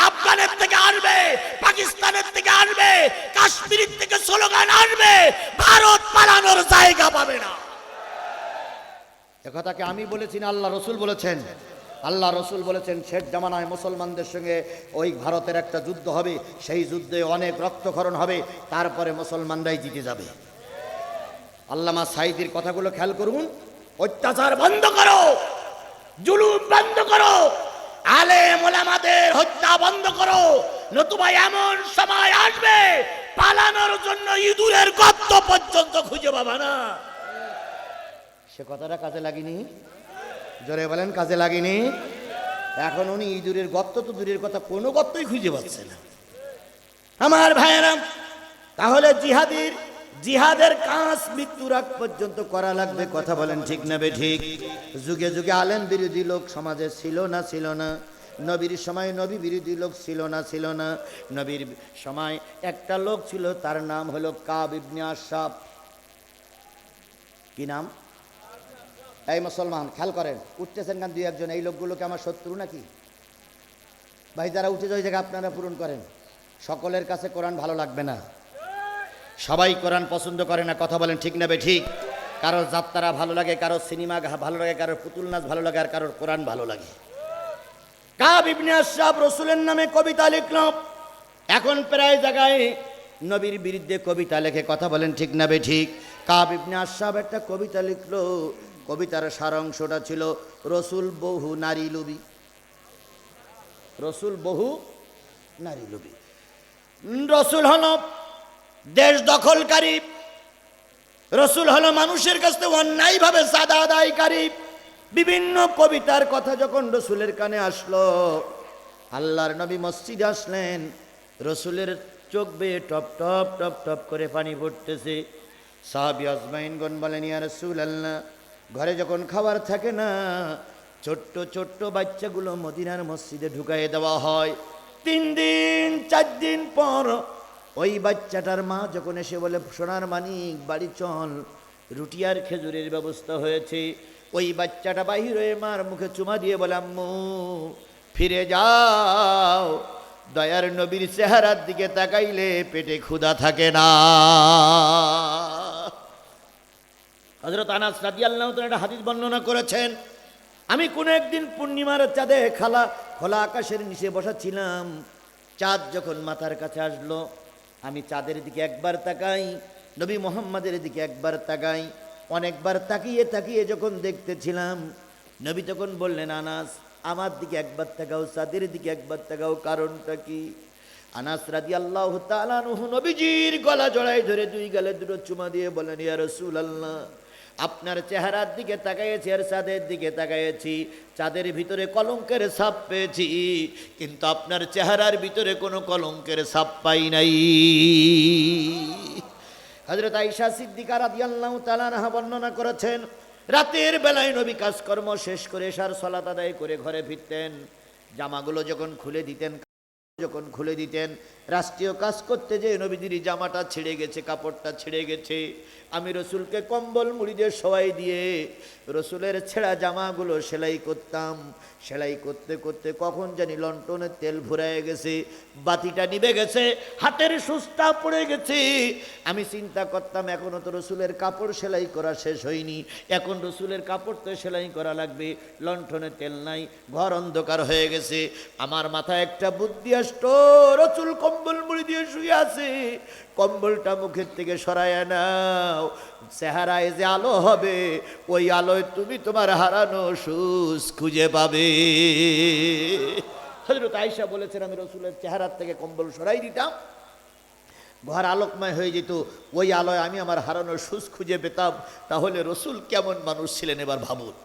আফগানের থেকে আসবে, পাকিস্তানের থেকে আসবে, কাশ্মীর থেকে স্লোগান আসবে, ভারত পালানোর জায়গা পাবে না। একথাকে আমি বলেছি না, আল্লাহ রসুল বলেছেন? আল্লাহ রসুল বলেছেন শেষ জামানায় মুসলমানদের সঙ্গে ওই ভারতের একটা যুদ্ধ হবে, সেই যুদ্ধে অনেক রক্তক্ষরণ হবে, তারপরে মুসলমানরাই জিতে যাবে। আল্লামা সাঈদীর কথাগুলো খেয়াল করুন। অত্যাচার বন্ধ করো, জুলুম বন্ধ করো, আলেম ওলামাদের হত্যা বন্ধ করো, নতুবা এমন সময় আসবে পালানোর জন্য ইঁদুরের গর্ত পর্যন্ত খুঁজে পাবা না। সে কথাটা কাজে লাগেনি? জোরে বলেন, কাজে লাগেনি? এখন উনি ইঁদুরের গর্ত তো দূরের কথা, কোনো গর্তই খুঁজে পাচ্ছে না। আমার ভাইয়েরা, তাহলে জিহাদের কাজ মৃত্যুর আগ পর্যন্ত করা লাগবে। কথা বলেন ঠিক না বে ঠিক? যুগে যুগে আলেম বিরোধী লোক সমাজে ছিল না? ছিল না? নবীর সময় নবী বিরোধী লোক ছিল না? ছিল না? নবীর সময় একটা লোক ছিল, তার নাম হলো কাব ইবনে আশরাফ। কি নাম? এই মুসলমান খেয়াল করেন, উঠতেছেন কেন দুই একজন? এই লোকগুলোকে আমার শত্রু নাকি? ভাই যারা উঠে ওই জায়গায় আপনারা পূরণ করেন। সকলের কাছে কোরআন ভালো লাগবে না, সবাই কোরআন পছন্দ করে না। কথা বলেন ঠিক না বে ঠিক? কারোর যাত্রা ভালো লাগে, কারোর সিনেমা ভালো লাগে, কারোর পুতুল নাচ ভালো লাগে, আর কারোর কোরআন ভালো লাগে। কাব ইবনে আশরাফ রসুলের নামে কবিতা লিখল। এখন প্রায় জায়গায় নবীর বিরুদ্ধে কবিতা লেখে। কথা বলেন ঠিক না বে ঠিক? কাব ইবনে আশরাফ একটা কবিতা লিখলো। কবিতার সারাংশটা ছিল রসুল বহু নারী লোভী। রসুল বহু নারী লোভী। রসুল হলো দেশ দখলকারী, রসুল হলো মানুষের কাছ থেকে অন্যায়ভাবে চাঁদা আদায়কারী। বিভিন্ন কবিতার কথা যখন রসুলের কানে আসলো, আল্লাহর নবী মসজিদে আসলেন, রসুলের চোখ বেয়ে টপ টপ টপ টপ করে পানি পড়তেছে। সাহাবী আজমাইনগণ বলেন, ইয়া রাসূলুল্লাহ, ঘরে যখন খাবার থাকে না, ছোট্ট ছোট্ট বাচ্চাগুলো মদিনার মসজিদে ঢুকাইয়ে দেওয়া হয়। 3 দিন 4 দিন পর ওই বাচ্চাটার মা যখন এসে বলে, সোনার মানিক বাড়ি চল, রুটি আর খেজুরের ব্যবস্থা হয়েছে, ওই বাচ্চাটা বাহির হয়ে মার মুখে চুমা দিয়ে বলে, আম্মু ফিরে যাও, দয়ার নবীর চেহারার দিকে তাকাইলে পেটে ক্ষুধা থাকে না। হযরত আনাস রাদিয়াল্লাহু তাআলা একটা হাদিস বর্ণনা করেছেন, আমি কোন একদিন পূর্ণিমার চাঁদে খোলা আকাশের নিচে বসা ছিলাম। চাঁদ যখন মাথার কাছে আসলো, আমি চাঁদের দিকে একবার তাকাই, নবী মুহাম্মাদের দিকে একবার তাকাই। অনেকবার তাকিয়ে তাকিয়ে যখন দেখতেছিলাম, নবী তখন বললেন, আনাস আমার দিকে একবার তাকাও, চাঁদের দিকে একবার তাকাও, কারণটা কি? আনাস রাদিয়াল্লাহু তাআলা আনহু নবীজির গলা জড়ায় ধরে 2 গালে 2 চুমা দিয়ে বলেন, ইয়া রাসূলুল্লাহ, আপনার চেহারার দিকে তাকাইয়েছি আর চাঁদের দিকে তাকাইয়েছি, চাঁদের ভিতরে কলঙ্কের ছাপ পেয়েছি, কিন্তু আপনার চেহারার ভিতরে কোনো কলঙ্কের ছাপ পাই নাই। হযরত আয়েশা সিদ্দিকা রাদিয়াল্লাহু তাআলা আনহা বর্ণনা করেছেন, রাতের বেলায় নবী কাজকর্ম শেষ করে এশার সালাত আদায় করে ঘরে ফিরতেন। জামাগুলো যখন খুলে দিতেন, রাষ্ট্রীয় কাজ করতে যে নবীজির জামাটা ছিঁড়ে গেছে, কাপড়টা ছিঁড়ে গেছে, আমি রসুলকে কম্বল মুড়ি দিয়ে শোয়াই দিয়ে রসুলের ছেঁড়া জামাগুলো সেলাই করতাম। সেলাই করতে করতে কখন জানি লন্ঠনের তেল ভুরায় গেছে, বাতিটা নিভে গেছে, হাতের সুস্তা পড়ে গেছে। আমি চিন্তা করতাম, এখনো তো রসুলের কাপড় সেলাই করা শেষ হয়নি, এখন রসুলের কাপড় তো সেলাই করা লাগবে, লন্ঠনে তেল নাই, ঘর অন্ধকার হয়ে গেছে। আমার মাথায় একটা বুদ্ধি আসতো, রসুল কম্বল মুড়ি দিয়ে শুয়ে আছে, কম্বলটা মুখের থেকে সরায় নাও, চেহারায় যে আলো হবে ওই আলোয় তুমি তোমার হারানো সুস খুঁজে পাবে। হযরত আয়েশা বলেছেন, আমি রসুলের চেহারার থেকে কম্বল সরাই দিতাম, ঘর আলোকময় হয়ে যেত, ওই আলোয় আমি আমার হারানোর সুস খুঁজে পেতাম। তাহলে রসুল কেমন মানুষ ছিলেন এবার ভাবুন।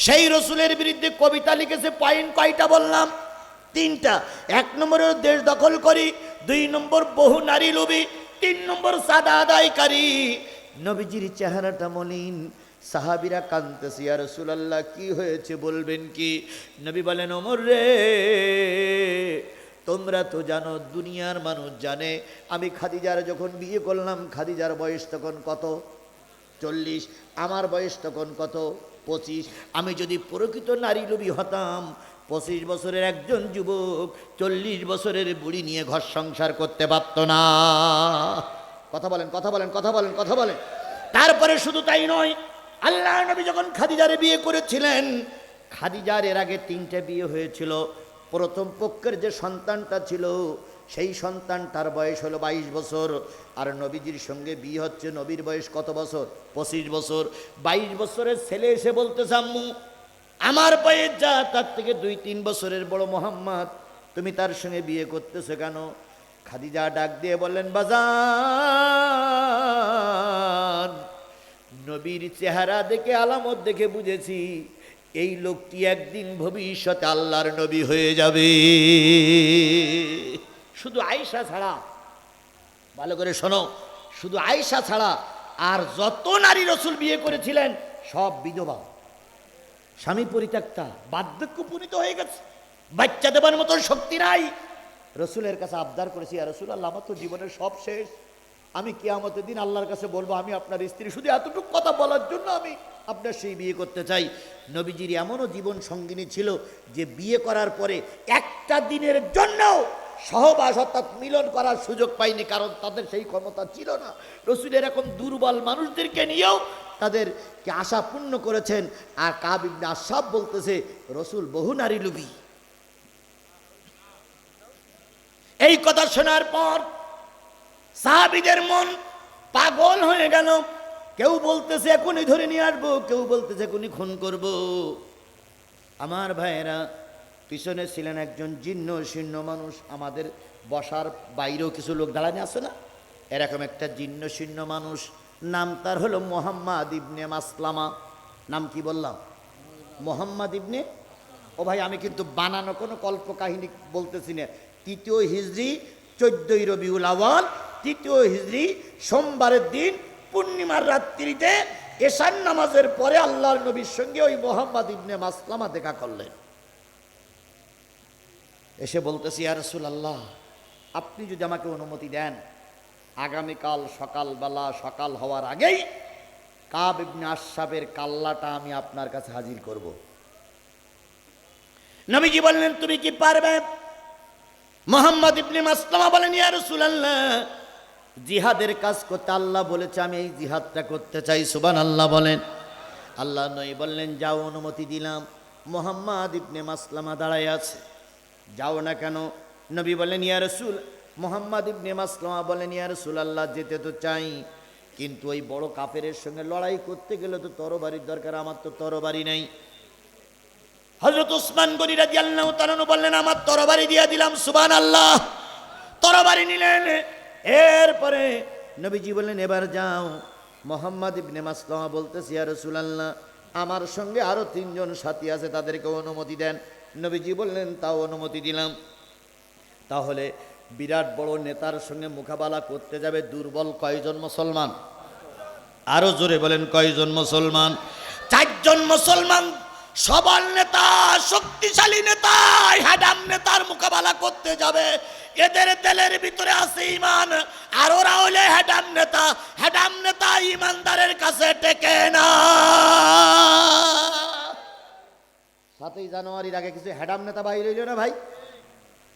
সেই রসুলের বিরুদ্ধে কবিতা লিখেছে, পয়েন্ট কয়টা বললাম? 3টা। 1 নম্বরে দেশ দখল করি, 2 নম্বর বহু নারী লোভী, 3 নম্বর সাদা আদায়কারী। নবীজির চেহারাটা মলিন, সাহাবীরা কাঁদতেছে, ইয়া রাসূলুল্লাহ কি হয়েছে বলবেন কি? নবী বলেন, ওমর রে, তোমরা তো জানো, দুনিয়ার মানুষ জানে, আমি খাদিজার যখন বিয়ে করলাম, খাদিজার বয়স তখন কত? 40। আমার বয়স তখন কত? 25। আমি যদি প্রকৃত নারী লোভী হতাম, 25 বছরের একজন যুবক 40 বছরের বুড়ি নিয়ে ঘর সংসার করতে পারত না। কথা বলেন, কথা বলেন, কথা বলেন, কথা বলেন। তারপরে শুধু তাই নয়, আল্লাহ নবী যখন খাদিজারে বিয়ে করেছিলেন, খাদিজার এর আগে 3টে বিয়ে হয়েছিল। প্রথম পক্ষের যে সন্তানটা ছিল, সেই সন্তানটার বয়স হলো 22 বছর, আর নবীজির সঙ্গে বিয়ে হচ্ছে, নবীর বয়স কত বছর? 25 বছর। 22 বছরের ছেলে এসে বলতেছে, আম্মু আমার বয়স যা, তার থেকে 2-3 বছরের বড় মোহাম্মদ, তুমি তার সঙ্গে বিয়ে করতেছো কেন? খাদিজা ডাক দিয়ে বললেন, বাজান, নবীর চেহারা দেখে, আলামত দেখে বুঝেছি এই লোকটি একদিন ভবিষ্যতে আল্লাহর নবী হয়ে যাবে। শুধু আয়েশা ছাড়া, ভালো করে শোনো, শুধু আয়েশা ছাড়া আর যত নারী রসুল বিয়ে করেছিলেন সব বিধবা, স্বামী পরিত্যক্তা, বার্ধক্য উপনীত হয়ে গেছে, বাচ্চা দেবার মতো শক্তি নাই। রসুলের কাছে আবদার করেছি, ইয়া রাসূলুল্লাহ, আমার তো জীবনের সব শেষ, আমি কিয়ামতের দিন আল্লাহর কাছে বলবো আমি আপনার স্ত্রী, শুধু এতটুকু কথা বলার জন্য আমি আপনার সেই বিয়ে করতে চাই। নবীজির এমনও জীবন সঙ্গিনী ছিল যে বিয়ে করার পরে একটা দিনের জন্য সহবাস অর্থাৎ মিলন করার সুযোগ পায়নি, কারণ তাদের সেই ক্ষমতা ছিল না। রসুলের এরকম দুর্বল মানুষদেরকে নিয়েও তাদেরকে আশা পূর্ণ করেছেন। আর কাব ইবনে আশরাফ বলতেছে, রসুল বহু নারী লোভী। এই কথা শোনার পর সাহাবীদের মন পাগল হয়ে গেল। কেউ বলতেছে এখনই ধরে নিয়ে আসবো, কেউ বলতেছে এখনই খুন করব। আমার ভাইয়েরা, পিছনে ছিলেন একজন জীর্ণ শীর্ণ মানুষ, আমাদের বসার বাইরেও কিছু লোক দাঁড়ানো আছে না, এরকম একটা জীর্ণ শীর্ণ মানুষ, নাম তার হলো মুহাম্মদ ইবনে মাসলামা। নাম কি বললাম? মুহাম্মদ ইবনে, ও ভাই আমি কিন্তু বানানো কোনো কল্প কাহিনী বলতেছি না। 3য় হিজরি 14ই রবিউল আউয়াল, 3য় হিজরি সোমবারের দিন পূর্ণিমার রাত্রিতে এশার নামাজের পরে আল্লাহর নবীর সঙ্গে ওই মুহাম্মদ ইবনে মাসলামা দেখা করলেন। এসে বলতেছি, ইয়া রাসূলুল্লাহ, আপনি যদি আমাকে অনুমতি দেন, আগামীকাল সকালবেলা, সকাল হওয়ার আগেই কাব ইবনে আশরাফের কাল্লাটা আমি আপনার কাছে হাজির করব। নবীজি বললেন, তুমি কি পারবে? মুহাম্মদ ইবনে মাসলামা বলেন, ইয়া রাসূলুল্লাহ, জিহাদের কাজ করতে আল্লাহ বলেছে, আমি এই জিহাদটা করতে চাই। সুবহানাল্লাহ বলেন। আল্লাহ নবী বললেন, যাও, অনুমতি দিলাম। মুহাম্মদ ইবনে মাসলামা দাঁড়ায় আছে, যাও না কেন? নবী বলেন, ইয়া রাসূল, মুহাম্মদ ইবনে মাসলামা বলেন, ইয়া রাসূলুল্লাহ, যেতে তো চাই, কিন্তু ওই বড় কাফেরের সঙ্গে লড়াই করতে গেলে তো তরবারির দরকার, আমার তো তরবারি নেই। হযরত উসমান গনি রাদিয়াল্লাহু তাআলা বললেন, আমার তরবারি দিয়ে দিলাম। সুবহানাল্লাহ। তরবারি নিলেন। এরপরে নবীজি বললেন, এবার যাও। মুহাম্মদ ইবনে মাসলামা বলতেছে, ইয়া রাসূলুল্লাহ, আমার সঙ্গে আরো 3 জন সাথী আছে, তাদেরকে অনুমতি দেন। নবীজি বললেন, তাও অনুমতি দিলাম। তাহলে বিরাট বড় নেতার সঙ্গে মোকাবেলা করতে যাবে দুর্বল কয়জন মুসলমান? আরো জোরে বলেন, কয়জন মুসলমান? 4 জন মুসলমান সবল নেতা, শক্তিশালী নেতা, হ্যাডাম নেতার মোকাবেলা করতে যাবে। এদের তেলের ভিতরে আছে ঈমান, আর ওরা হলে হ্যাডাম নেতা। হ্যাডাম নেতা ঈমানদারের কাছে টেকে না। 7ই জানুয়ারির আগে কিছু হ্যাডাম নেতা বাইরে হইল না ভাই?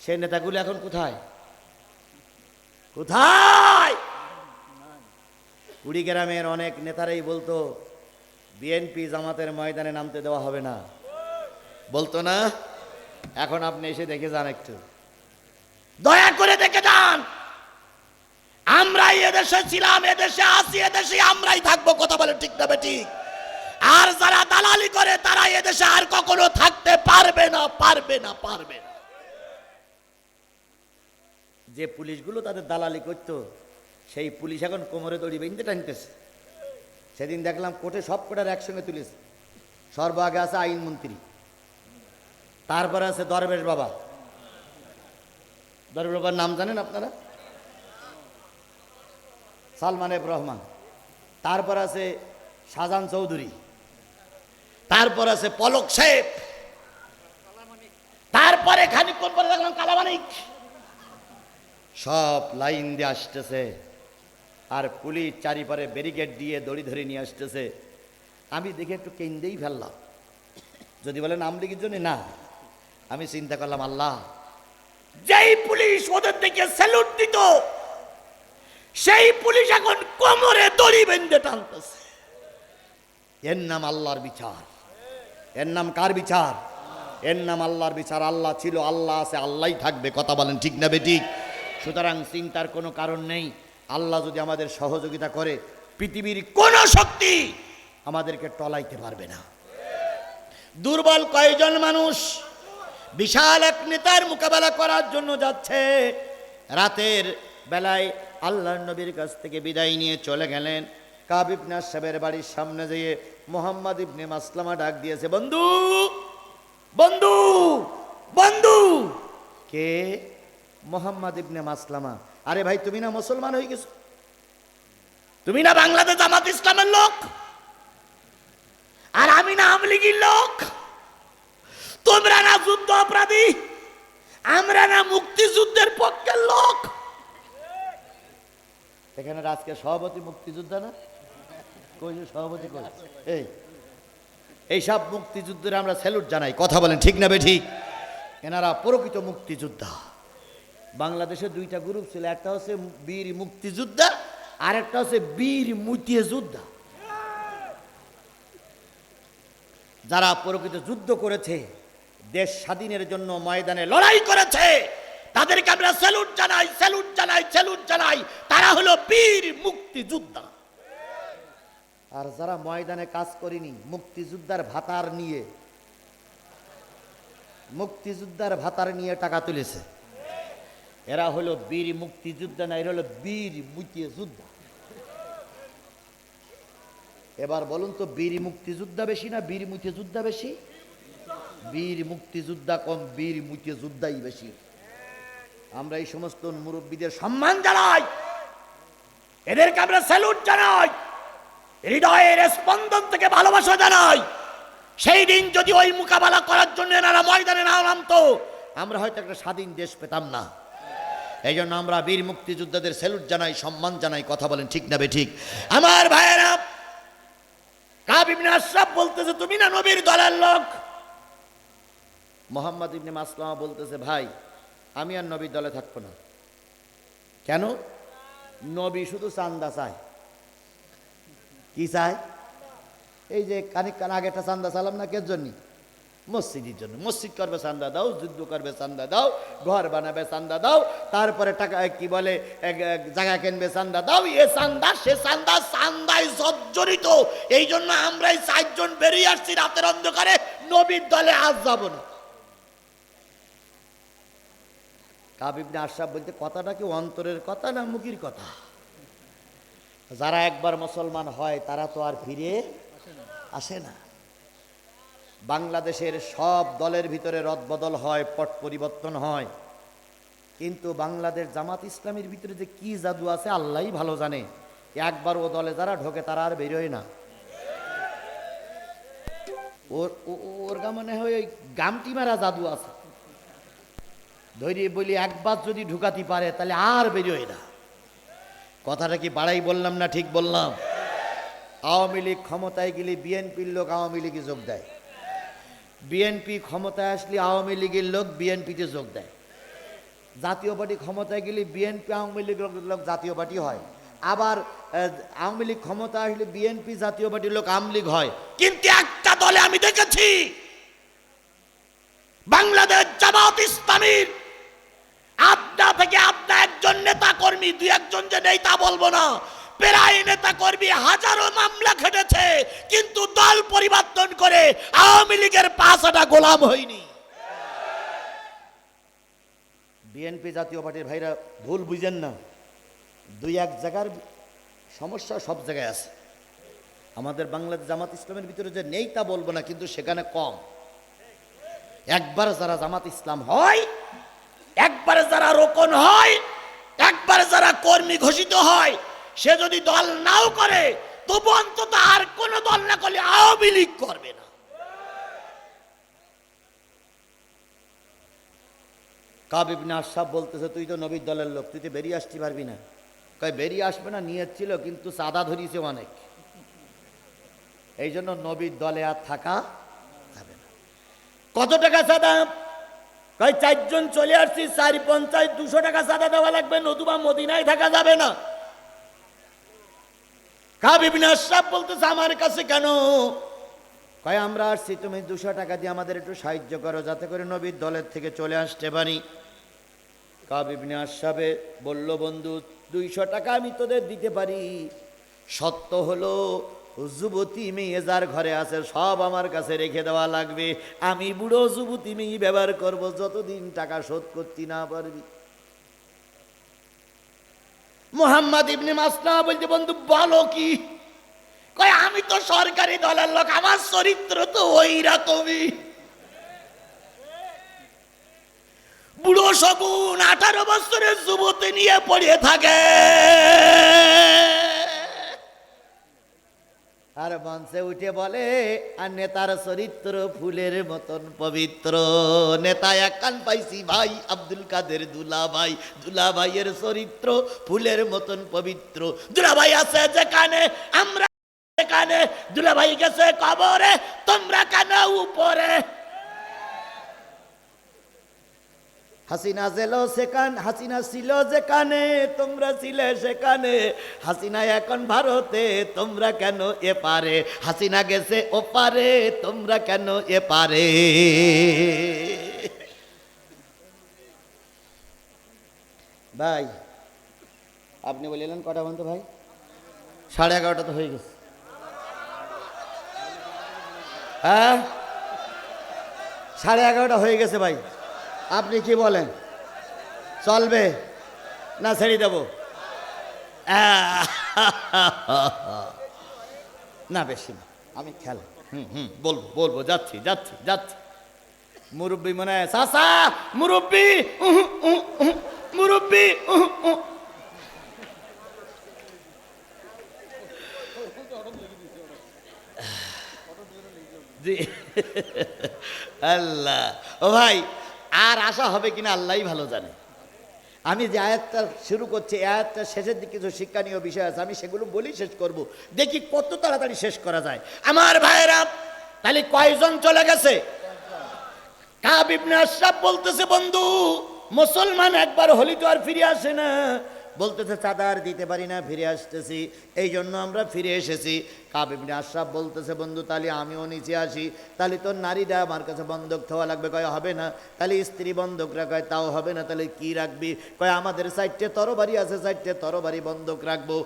সেই নেতাগুলো এখন কোথায়? কোথায়? কুড়িগ্রামের অনেক নেতারাই বলতো, বিএনপি জামাতের ময়দানে নামতে দেওয়া হবে না, বলতো না? এখন আপনি এসে দেখে যান, একটু দয়া করে দেখে থেকে যান। আমরাই এদেশে ছিলাম, এদেশে আছি, এদেশে আমরাই থাকবো। কথা বলে ঠিক না বেঠিক? আর যারা দালালি করে তারা এদেশে আর কখনো থাকতে পারবে না, পারবে না, পারবে না। যে পুলিশগুলো তাদের দালালি করতো সেই পুলিশ এখন কোমরে দড়ি বেঁধে টানতেছে। সেদিন দেখলাম কোর্টে সব কটার একসঙ্গে তুলেছে। সর্বাগে আছে আইনমন্ত্রী, তারপরে আছে দরবেশ বাবা। দরবেশ বাবার নাম জানেন আপনারা? সালমান এফ রহমান। তারপর আছে শাহজাহান চৌধুরী, তারপর আছে পলক শেখ, তারপরে খানিকক্ষণ পরে দেখলাম কালামানিক। সব লাইন দিয়ে আসতেছে আর পুলিশ চারিপারে ব্যারিকেড দিয়ে দড়ি ধরে নিয়ে আসতেছে। আমি দেখে একটু কেন্দ্রেই ফেললাম। যদি বলেন আওয়ামী লীগের জন্য, না, আমি চিন্তা করলাম আল্লাহ, যেই পুলিশ ওদের দিকে স্যালুট দিত সেই পুলিশ এখন কোমরে দড়ি বেঁধে টানতেছে। এর নাম আল্লাহর বিচার। এর নাম কার বিচার? এর নাম আল্লাহর বিচার। আল্লাহ ছিল, আল্লাহ আছে, আল্লাহই থাকবে। কথা বলেন ঠিক না বেঠিক? সুতরাং চিন্তার কোনো কারণ নেই। আল্লাহ যদি আমাদের সহযোগিতা করে, পৃথিবীর কোন শক্তি আমাদেরকে টলাইতে পারবে না। দুর্বল কয়জন মানুষ বিশাল এক নেতার মোকাবেলা করার জন্য যাচ্ছে। রাতের বেলায় আল্লাহর নবীর কাছ থেকে বিদায় নিয়ে চলে গেলেন। কাব ইবনে আশরাফের বাড়ির সামনে যেয়ে মুহাম্মদ ইবনে মাসলামা ডাক দিয়েছে, বন্ধু, বন্ধু, বন্ধু। কে? মুহাম্মদ ইবনে মাসলামা। আরে ভাই, তুমি না মুসলমান হয়ে গেছো? তুমি না বাংলাদেশ জামাত ইসলামের লোক? আর আমি না আওয়ামী লীগের লোক? তোমরা না যুদ্ধ অপরাধী? আমরা না মুক্তিযুদ্ধের পক্ষের লোক? এখানে আজকে সভাপতি মুক্তিযোদ্ধা না? কই যে সভাপতি কই? এই সব মুক্তিযুদ্ধের আমরা স্যালুট জানাই। কথা বলেন ঠিক না বেঠিক? এনারা প্রকৃত মুক্তিযোদ্ধা। বাংলাদেশে দুইটা গ্রুপ ছিল, একটা হচ্ছে বীর মুক্তিযোদ্ধা আর একটা হচ্ছে বীর মুতিয়ে যোদ্ধা। যারা প্রকৃত যুদ্ধ করেছে, দেশ স্বাধীনের জন্য ময়দানে লড়াই করেছে, তাদেরকে আমরা স্যালুট জানাই, স্যালুট জানাই, স্যালুট জানাই। তারা হলো বীর মুক্তিযোদ্ধা। আর যারা ময়দানে কাজ করেনি, মুক্তিযোদ্ধার ভাতার নিয়ে, মুক্তিযোদ্ধার ভাতার নিয়ে টাকা তুলেছে, এরা হলো বীর মুক্তিযোদ্ধা না, এরা হলো বীর মুতিয়ে যোদ্ধা। এবার বলুন তো, বীর মুক্তিযোদ্ধা বেশি না বীর মুতিয়ে যোদ্ধা বেশি? বীর মুক্তিযোদ্ধা কম, বীর মুতিয়ে যোদ্ধাই বেশি। আমরা এই সমস্ত মুরব্বীদের সম্মান জানাই, এদেরকে আমরা স্যালুট জানাই, হৃদয়ের স্পন্দন থেকে ভালোবাসা জানাই। সেই দিন যদি ওই মোকাবেলা করার জন্য এনারা ময়দানে না নামতো, আমরা হয়তো একটা স্বাধীন দেশ পেতাম না। এই জন্য আমরা বীর মুক্তিযোদ্ধাদের স্যালুট জানাই, সম্মান জানাই। কথা বলেন ঠিক না বেঠিক? আমার ভাইয়েরা, কাব ইবনে আশরাফ বলতেছে, তুমি না নবীর দলের লোক? মুহাম্মদ ইবনে মাসলামা বলতেছে, ভাই, আমি আর নবীর দলে থাকবো না। কেন? নবী শুধু চান্দা চায়। কি চায়? এই যে খানিকক্ষণ আগে একটা চান্দা চালাম না, কের জন্য? মসজিদের জন্য। মসজিদ করবে চান্দা দাও, যুদ্ধ করবে চান্দা দাও, ঘর বানাবে চান্দা দাও, তারপরে টাকা কি বলে জায়গা কিনবে চান্দা দাও। এ চান্দা সে চান্দা, চান্দায় জর্জরিত। এই জন্য আমরা এই 4 জন বেরিয়ে আসছি রাতের অন্ধকারে, নবীর দলে আজ যাব না। কাব ইবনে আশরাফ বলতে, কথাটা কি অন্তরের কথা না মুখের কথা? যারা একবার মুসলমান হয় তারা তো আর ফিরে আসে না। বাংলাদেশের সব দলের ভিতরে রদবদল হয়, পট পরিবর্তন হয়, কিন্তু বাংলাদেশ জামাত ইসলামের ভিতরে যে কি জাদু আছে আল্লাহই ভালো জানে। একবার ও দলে যারা ঢোকে তারা আর বেরোয় না। ওর গা মনে হয় ওই গামটি মারা জাদু আছে। ধৈর্য বলি, একবার যদি ঢুকাতে পারে তাহলে আর বেরোয় না। কথাটা কি বাড়াই বললাম না ঠিক বললাম? আওয়ামী লীগ ক্ষমতায় গেলে বিএনপির লোক আওয়ামী লীগে যোগ দেয়, বিএনপি ক্ষমতায় আসলে আওয়ামী লীগের লোক বিএনপিতে যোগ দেয়, জাতীয় পার্টি ক্ষমতায় গেলে বিএনপি আওয়ামী লীগের লোক জাতীয় পার্টি হয়, আবার আওয়ামী লীগ ক্ষমতা আসলে বিএনপি জাতীয় পার্টির লোক আওয়ামী লীগ হয়। কিন্তু একটা দলে আমি দেখেছি, বাংলাদেশ জামাত ইসলামীর আপনা থেকে আপনা এক একজন নেতা কর্মী, দুই একজন যে নেই তা বলবো না, প্রায় নেতা কর্মী হাজারো মামলা খেটেছে, কিন্তু দল পরিবর্তন করে আওয়ামী লীগের পাঁচটা গোলাম হয়নি। বিএনপি জাতীয় পার্টির ভাইরা ভুল বুঝেন না, দুই এক জায়গার সমস্যা সব জায়গায় আছে। আমাদের বাংলাদেশ জামাত ইসলামের ভিতরে যে নেই তা বলবো না, কিন্তু সেখানে কম। একবার যারা জামাত ইসলাম হয়, একবারে যারা রোকন হয়, একবারে যারা কর্মী ঘোষিত হয়, সে যদি দল নাও করে তবু অন্তত আর কোন দল না করলে আওয়ামী লীগ করবে না। কাব ইবনে আশরাফ বলতেছে, তুই তো নবীর দলের লোক, তুই তো বেরিয়ে আসতে পারবি না। কয় বেরিয়ে আসবে না, নিয়ত ছিল, কিন্তু চাঁদা ধরিয়েছে অনেক, এই জন্য নবীর দলে আর থাকা যাবে না। কত টাকা চাঁদা? কয় চারজন চলে আসছি, 450 200 টাকা চাঁদা দেওয়া লাগবে, নতুবা মদিনায় থাকা যাবে না। কাব ইবনে আশরাফ বলতেছে, আমার কাছে কেন? কয় আমরা আসছি, তুমি 200 টাকা দিয়ে আমাদের একটু সাহায্য করো, যাতে করে নবীর দলের থেকে চলে আসতে পারি। কাব ইবনে আশরাফে বলল, বন্ধু 200 টাকা আমি তোদের দিতে পারি, সত্য হলো যুবতী মেয়ে যার ঘরে আছে সব আমার কাছে রেখে দেওয়া লাগবে, আমি বুড়ো যুবতী মেয়ে ব্যবহার করব যতদিন টাকা শোধ করতে না পারবি। মুহাম্মদ ইবনে মাসলামা বলতে, বন্ধু বলো কি? কয় আমি তো সরকারি দলের লোক, আমার চরিত্র তো ওই রকমই। বুড়ো শগুন 18 বছরের যুবতী নিয়ে পড়ে থাকে, আর মঞ্চে উঠে বলে, আর নেতার চরিত্র ফুলের মতন পবিত্র। নেতা এক কান পাইছি ভাই, আব্দুল কাদের দুলাভাই, দুলাভাইয়ের চরিত্র ফুলের মতন পবিত্র। দুলাভাই আছে যেখানে আমরা সেখানে, দুলাভাই গেছে কবরে, তোমরা কেন উপরে? হাসিনা হাসিনা ছিল যেখানে, তোমরা ছিলে সেখানে, হাসিনা এখন ভারতে, তোমরা কেন এপারে? হাসিনা গেছে ওপারে, তোমরা কেন এপারে? ভাই আপনি বললেন কটা বন্ধু ভাই? 11:30 তো হয়ে গেছে। হ্যাঁ 11:30 হয়ে গেছে ভাই, আপনি কি বলেন? চলবে না ছেড়ে দেব? না বেশি না, আমি খেলা বলবো, যাচ্ছি। মুরব্বী মনে হয়, চাচা মুরব্বী, মুরব্বী। জি আল্লাহ, ও ভাই আর আশা হবে কিনা আল্লাহই ভালো জানে। আমি যে আয়াতটা শুরু করছি, আয়াতটা শেষের দিকে কিছু শিক্ষণীয় বিষয় আছে, আমি সেগুলো বলি শেষ করব, দেখি কত তাড়াতাড়ি শেষ করা যায়। আমার ভাইরা, তাহলে কয়জন চলে গেছে? কাব ইবনে আশরাফ বলতেছে, বন্ধু মুসলমান একবার হলি তো আর ফিরে আসে না। বলতেছে চাঁদা আর দিতে পারি না, ফিরে আসতেছি, এই জন্য আমরা ফিরে এসেছি। কাব ইবনে আশরাফ বলতেছে, বন্ধু তাহলে আমিও নিচে আসি, তাহলে তোর নারীরা আমার কাছে বন্ধক থাওয়া লাগবে। কয় হবে না। তাহলে স্ত্রী বন্ধক রাখায়, তাও হবে না। তাহলে কি রাখবি? কয় আমাদের 4টে তরবারি আছে, 4টে তরবারি বন্ধক রাখবো।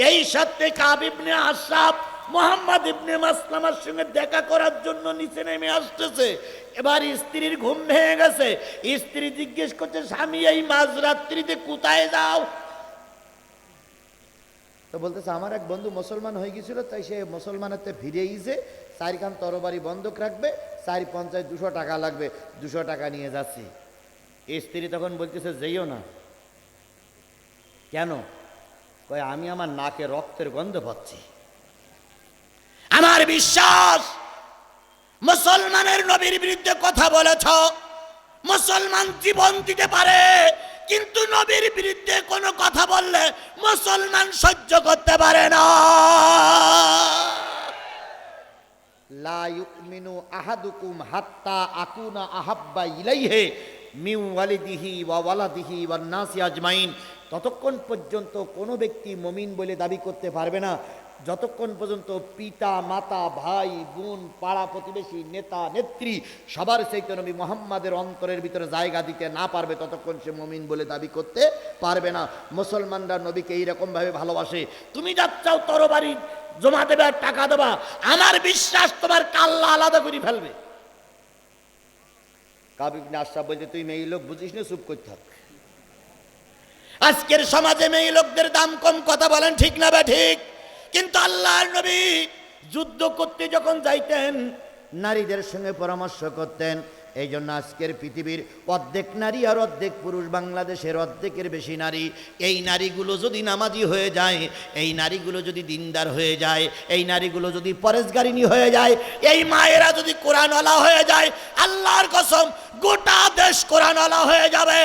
এই সাথে কাব ইবনে আশরাফ মুহাম্মদ ইবনে মাসলামার সঙ্গে দেখা করার জন্য নিচে নেমে আসতেছে। এবার স্ত্রীর ঘুম ভেঙে গেছে, স্ত্রী জিজ্ঞেস করছে, স্বামী এই মাঝরাত্রিতে কোথায় যাও? তো বলতেছে, আমার এক বন্ধু মুসলমান হয়ে গেছিল, তাই সে মুসলমানেতে ফিরে গিয়েছে, 4খান তরবারি বন্ধক রাখবে, 4×50 200 টাকা লাগবে, 200 টাকা নিয়ে যাচ্ছি। স্ত্রী তখন বলতেছে, যেইও না। কেন? কয় আমি আমার নাকে রক্তের গন্ধ পাচ্ছি। আমার বিশ্বাস মুসলমানের নবীর বিরুদ্ধে কথা বলেছ, মুসলমান জীবন দিতে পারে, কিন্তু নবীর বিরুদ্ধে কোনো কথা বললে মুসলমান সহ্য করতে পারে না। লা ইউমিনু আহাদুকুম হাত্তা আকুনা আহাব্বা ইলাইহি মিন ওয়ালিদিহি ওয়া ওয়ালাদিহি ওয়ান নাসি আজমাইন। ততক্ষণ পর্যন্ত কোনো ব্যক্তি মুমিন বলে দাবি করতে পারবে না যতক্ষণ পর্যন্ত পিতা মাতা ভাই বোন পাড়া প্রতিবেশী নেতা নেত্রী সবার চাইতে নবী মুহাম্মাদের অন্তরের ভিতরে জায়গা দিতে না পারবে ততক্ষণ সে মুমিন বলে দাবি করতে পারবে না। মুসলমানরা নবীকে এইরকম ভাবে ভালোবাসে, তুমি যাচ্ছাও তরবারি জমা দেবে আর টাকা দেবা, আমার বিশ্বাস তোমার কাল্লা আলাদা করে ফেলবে। কাব ইবনে আশরাফ বলতে তুই মেয়ে লোক বুঝিস না, চুপ করতে থাক। আজকের সমাজে মেয়ে লোকদের দাম কম, কথা বলেন ঠিক না বে ঠিক? কিন্তু আল্লাহর নবী যুদ্ধ করতে যখন যাইতেন নারীদের সঙ্গে পরামর্শ করতেন। এই জন্য আজকের পৃথিবীর অর্ধেক নারী আর অর্ধেক পুরুষ, বাংলাদেশের অর্ধেকের বেশি নারী। এই নারীগুলো যদি নামাজি হয়ে যায়, এই নারীগুলো যদি দিনদার হয়ে যায়, এই নারীগুলো যদি পরেশগারিনী হয়ে যায়, এই মায়েরা যদি কোরআনওয়ালা হয়ে যায়, আল্লাহর কসম গোটা দেশ কোরআনওয়ালা হয়ে যাবে।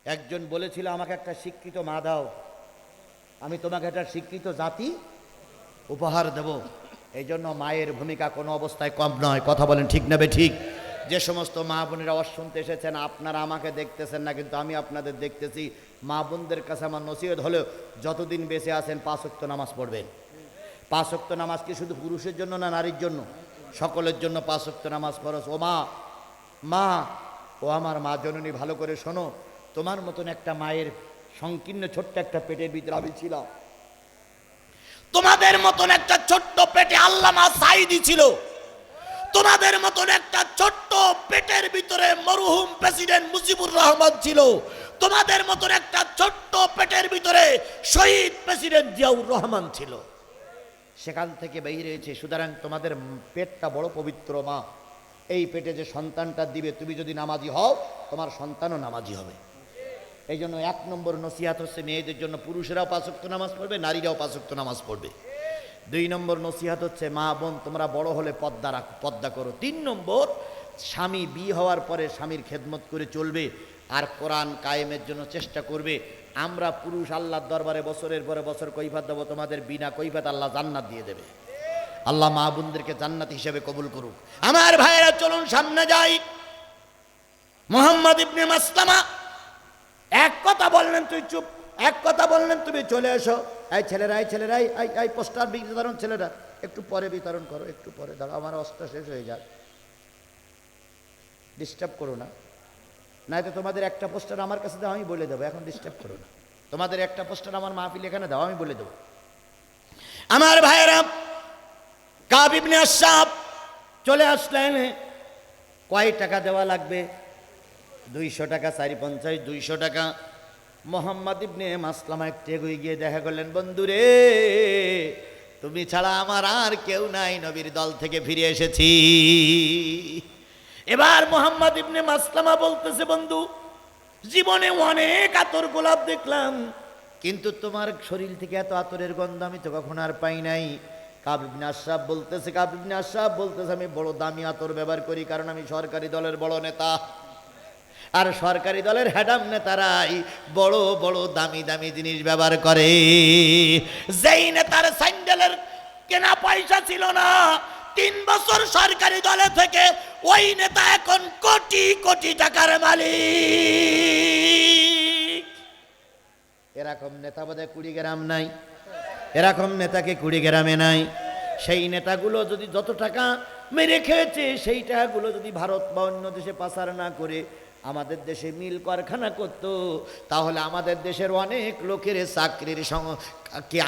একজন বলেছিল আমাকে একটা শিক্ষিত মা দাও, আমি তোমাকে একটা শিক্ষিত জাতি উপহার দেব। এই জন্য মায়ের ভূমিকা কোনো অবস্থায় কম নয়, কথা বলেন ঠিক না বে ঠিক? যে সমস্ত মা বোনেরা আওয়াজ শুনতে এসেছেন, আপনারা আমাকে দেখতেছেন না কিন্তু আমি আপনাদের দেখতেছি। মা বোনদের কাছে আমার নসিহত হলো যতদিন বেঁচে আছেন 5 ওয়াক্ত নামাজ পড়বেন। 5 ওয়াক্ত নামাজ কি শুধু পুরুষের জন্য না নারীর জন্য? সকলের জন্য 5 ওয়াক্ত নামাজ ফরজ। ও মা, মা ও আমার মা জননী, ভালো করে শোনো, তোমার মতন একটা মায়ের সংকীর্ণ ছোট্ট একটা পেটের ভিতরে আমি ছিলাম। তোমাদের মতন একটা ছোট্ট পেটে আল্লামা সাঈদী ছিল। তোমাদের মতন একটা ছোট্ট পেটের ভিতরে মরহুম প্রেসিডেন্ট মুজিবুর রহমান ছিল। তোমাদের মতন একটা ছোট্ট পেটের ভিতরে শহীদ প্রেসিডেন্ট জিয়াউর রহমান ছিল। সেখান থেকে বেরিয়ে হয়েছে। সুতরাং তোমাদের পেটটা বড় পবিত্র মা, এই পেটে যে সন্তানটা দিবে, তুমি যদি নামাজি হও তোমার সন্তানও নামাজি হবে। এই জন্য 1 নম্বর নসিহাত হচ্ছে মেয়েদের জন্য, পুরুষেরাও 5 ওয়াক্ত নামাজ পড়বে, নারীরাও 5 ওয়াক্ত নামাজ পড়বে। 2 নম্বর নসিহাত হচ্ছে মা বোন তোমরা বড় হলে পর্দা করো। 3 নম্বর, স্বামী বিয়ে হওয়ার পরে স্বামীর খেদমত করে চলবে আর কোরআন কায়েমের জন্য চেষ্টা করবে। আমরা পুরুষ আল্লাহর দরবারে বছরের পরে বছর কৈফাত দেবো, তোমাদের বিনা কৈফাত আল্লাহ জান্নাত দিয়ে দেবে। আল্লাহ মা বোনদেরকে জান্নাত হিসেবে কবুল করুক। আমার ভাইয়েরা চলুন সামনে যাই। মুহাম্মদ ইবনে মাসলামা এক কথা বললেন তুই চুপ, এক কথা বললেন তুমি চলে এসো। এই ছেলেরাই ছেলেরাই এই পোস্টার বিতরণ, ছেলেরা একটু পরে বিতরণ করো, একটু পরে দাঁড়াও, আমার অস্ত্র শেষ হয়ে যাক, ডিস্টার্ব করো না। নাই তো তোমাদের একটা পোস্টার আমার কাছে দাও, আমি বলে দেবো, এখন ডিস্টার্ব করো না। তোমাদের একটা পোস্টার আমার মাহফিল এখানে দাও, আমি বলে দেবো। আমার ভাইয়েরা, কাব ইবনে আশরাফ চলে আসলেন। কয় টাকা দেওয়া লাগবে? 200 টাকা, 450, 200 টাকা। মোহাম্মদ ইবনে মাসলামা একটু এগিয়ে গিয়ে দেখা করলেন, বন্ধুরে তুমি ছাড়া আমার আর কেউ নাই, নবীর দল থেকে ফিরে এসেছি। এবার মোহাম্মদ ইবনে মাসলামা বলতেছে, বন্ধু জীবনে অনেক আতর গোলাপ দেখলাম, কিন্তু তোমার শরীর থেকে এত আতরের গন্ধ আমি তো কখনো আর পাই নাই। কাব ইবনে আশরাফ বলতেছে, আমি বড় দামি আতর ব্যবহার করি, কারণ আমি সরকারি দলের বড় নেতা। আর সরকারি দলের হেডাম নেতারাই বড় বড় দামি দামি জিনিস ব্যবহার করে। যেই নেতার স্যান্ডেলের কেনা পয়সা ছিল না, 3 বছর সরকারি দলে থেকে ওই নেতা এখন কোটি কোটি টাকার মালিক। এরকম নেতা বোধহয় 20 গ্রাম নাই, এরকম নেতাকে 20 গ্রামে নাই। সেই নেতাগুলো যদি যত টাকা মেরে খেয়েছে, সেই টাকাগুলো যদি ভারত বা অন্য দেশে পাচার না করে আমাদের দেশে মিল কারখানা করত, তাহলে আমাদের দেশের অনেক লোকের চাকরির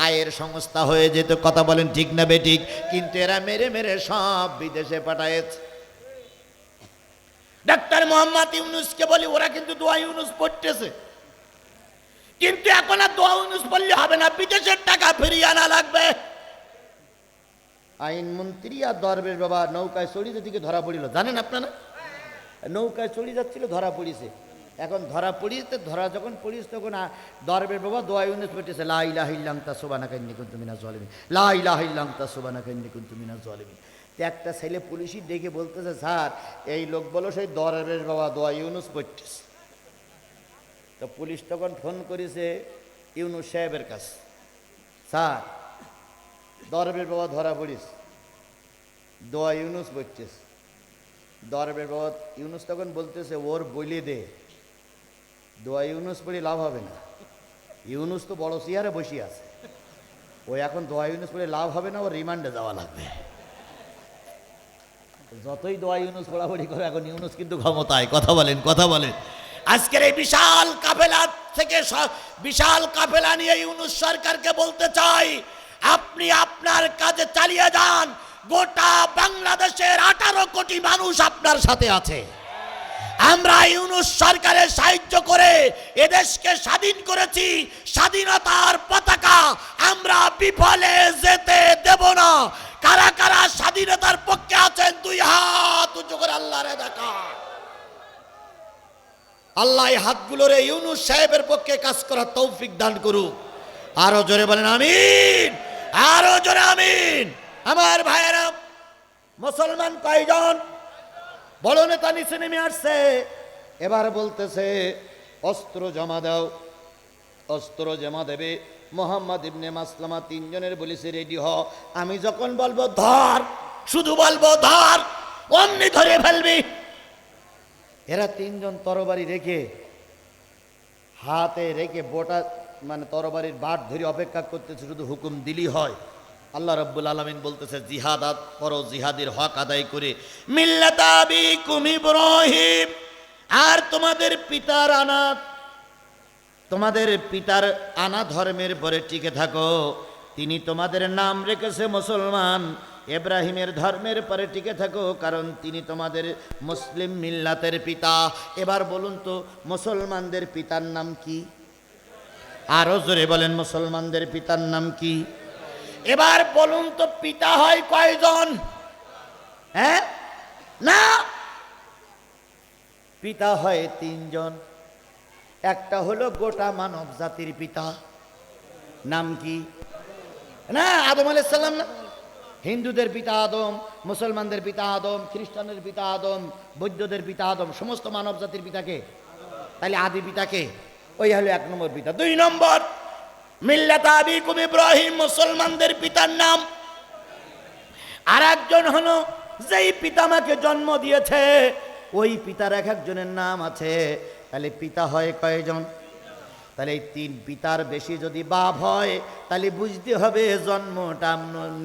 আয়ের সংস্থা হয়ে যেত। কথা বলেন ঠিক না বেঠিক? কিন্তু এরা মেরে মেরে সব বিদেশে পাঠায়েছে। ডাক্তার মোহাম্মদ ইউনূসকে বলি, ওরা কিন্তু দোয়া ইউনূস পড়তেছে, কিন্তু এখন আর দোয়া ইউনূস পড়লে হবে না, বিদেশের টাকা ফিরিয়ে আনা লাগবে। আইনমন্ত্রী আর দরবেশ বাবা নৌকায় চড়িতে দিকে ধরা পড়িল, জানেন আপনারা? নৌকায় চড়ি যাচ্ছিল, ধরা পড়িছে। এখন ধরা পড়িতে, ধরা যখন পড়িস তখন দরবেশ বাবা দোয়া ইউনূস পড়তেছে, লা ইলাহা ইল্লা আনতা সুবহানাকা ইন্নী কুনতু মিনাজ জালিমিন, লা ইলাহা ইল্লা আনতা সুবহানাকা ইন্নী কুনতু মিনাজ জালিমিন। একটা ছেলে পুলিশই ডেকে বলতেছে, স্যার এই লোক বলো সেই দরবেশ বাবা দোয়া ইউনূস পড়তেছে। তো পুলিশ তখন ফোন করেছে ইউনূস সাহেবের কাছে, স্যার দরবেশ বাবা ধরা পড়িস, দোয়া ইউনূস পড়তেছে। দরবেশ বাবা ইউনূস তখন বলতেছে, ওর বলে দে দোয়া ইউনূস পড়ে লাভ হবে না, ইউনূস তো বড় চেয়ারে বসে আছে, ওই এখন দোয়া ইউনুস পড়ে লাভ হবে না, ও রিমান্ডে যাওয়া লাগবে। যতই দোয়া ইউনুস পড়াপড়ি করে, এখন ইউনুস কিন্তু ক্ষমতায়। কথা বলেন, কথা বলেন। আজকের এই বিশাল কাফেলা থেকে বিশাল কাফেলা নিয়ে ইউনুস সরকারকে বলতে চাই, আপনি আপনার কাজে চালিয়ে যান। গোটা বাংলাদেশের 18 কোটি মানুষ আপনার সাথে আছে। আমরা ইউনুস সরকারের সাহায্য করে এদেশকে স্বাধীন করেছি। স্বাধীনতার পতাকা আমরা বিফলে যেতে দেব না। কারা কারা স্বাধীনতার পক্ষে আছেন, দুই হাত উঁচু করে আল্লাহরে দেখা। আল্লাহ এই হাতগুলোরে ইউনুস সাহেবের পক্ষে কাজ করার তৌফিক দান করুক। আরো জোরে বলেন আমিন, আরো জোরে আমিন। আমার ভাইয়েরা, মুসলমান কয়জন? বড় নেতা নিচে নেমে আসছে, এবার বলতেছে অস্ত্র জমা দাও। অস্ত্র জমা দেবে। মোহাম্মদ ইবনে মাসলামা তিনজনের বলেছে রেডি হ। আমি যখন বলবো ধর, শুধু বলবো ধর, অমনি ধরে ফেলবি। এরা তিনজন তরবারি রেখে, হাতে রেখে বোটা মানে তরবারির বাট ধরে অপেক্ষা করতেছে, শুধু হুকুম দিলি হয়। আল্লাহ রাব্বুল আলামিন বলতেছে জিহাদ করো, জিহাদের হক আদায় করে। মিল্লাত আবিকুম ইব্রাহিম, আর তোমাদের পিতার আনা ধর্মের পরে টিকে থাকো। তিনি তোমাদের নাম রেখেছে মুসলমান। ইব্রাহিমের ধর্মের পরে টিকে থাকো, কারণ তিনি তোমাদের মুসলিম মিল্লাতের পিতা। এবার বলুন তো, মুসলমানদের পিতার নাম কি? আরো জোরে বলেন, মুসলমানদের পিতার নাম কি? এবার বলুন তো, পিতা হয় কয়জন? হ্যাঁ না, পিতা হয় তিনজন। একটা হলো গোটা মানব জাতির পিতা, নাম কি? না, আদম আলাইহিস সালাম না? হিন্দুদের পিতা আদম, মুসলমানদের পিতা আদম, খ্রিস্টানের পিতা আদম, বৌদ্ধদের পিতা আদম, সমস্ত মানব জাতির পিতাকে। তাহলে আদি পিতাকে, ওই হলো 1 নম্বর পিতা। 2 নম্বর, মিল্লাত আবিকুম ইব্রাহিম, মুসলমানদের পিতার নাম। আর একজন হলো যেই পিতা আমাকে জন্ম দিয়েছে, ওই পিতার এক একজনের নাম আছে। তাহলে পিতা হয় কয়জন? তাহলে এই 3 পিতার বেশি যদি বাপ হয়, তাহলে বুঝতে হবে জন্মটা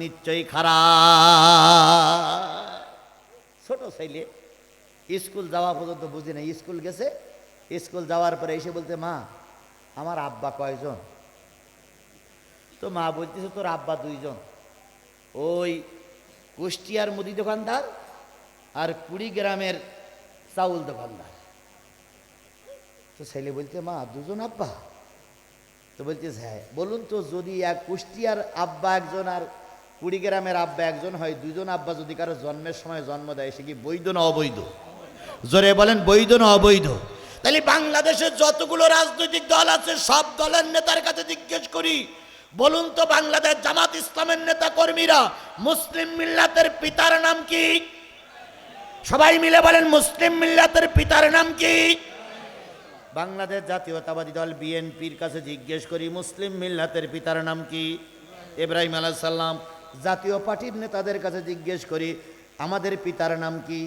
নিশ্চয়ই খারাপ। ছোট ছেলে স্কুল যাওয়া পর্যন্ত বুঝি না, স্কুল গেছে, স্কুল যাওয়ার পরে এসে বলতে, মা আমার আব্বা কয়জন? তো মা বলতেছে তোর আব্বা 2 জন, ওই কুষ্টিয়ার মুদি দোকানদার আর কুড়িগ্রামের চাউল দোকানদার। তো ছেলে বলতে, মা 2 জন আব্বা? তো বলতেছে হ্যাঁ। বলুন তো, যদি এক কুষ্টিয়ার আব্বা একজন আর কুড়িগ্রামের আব্বা একজন হয়, 2 জন আব্বা যদি কারো জন্মের সময় জন্ম দেয়, সে কি বৈধ না অবৈধ? জোরে বলেন, বৈধ না অবৈধ? তাহলে বাংলাদেশের যতগুলো রাজনৈতিক দল আছে, সব দলের নেতার কাছে জিজ্ঞেস করি, বলুন তো, বাংলাদেশ জামাত ইসলামের নেতা কর্মীরা মুসলিম মিল্লাতের পিতার নাম কি? সবাই মিলে বলেন, মুসলিম মিল্লাতের পিতার নাম কি? বাংলাদেশ জাতীয়তাবাদী দল বিএনপির কাছে জিজ্ঞেস করি, মুসলিম মিল্লাতের পিতার নাম কি? ইব্রাহিম আলাইহিস সালাম। জাতীয় পার্টির নেতাদের কাছে জিজ্ঞেস করি, আমাদের পিতার নাম কি?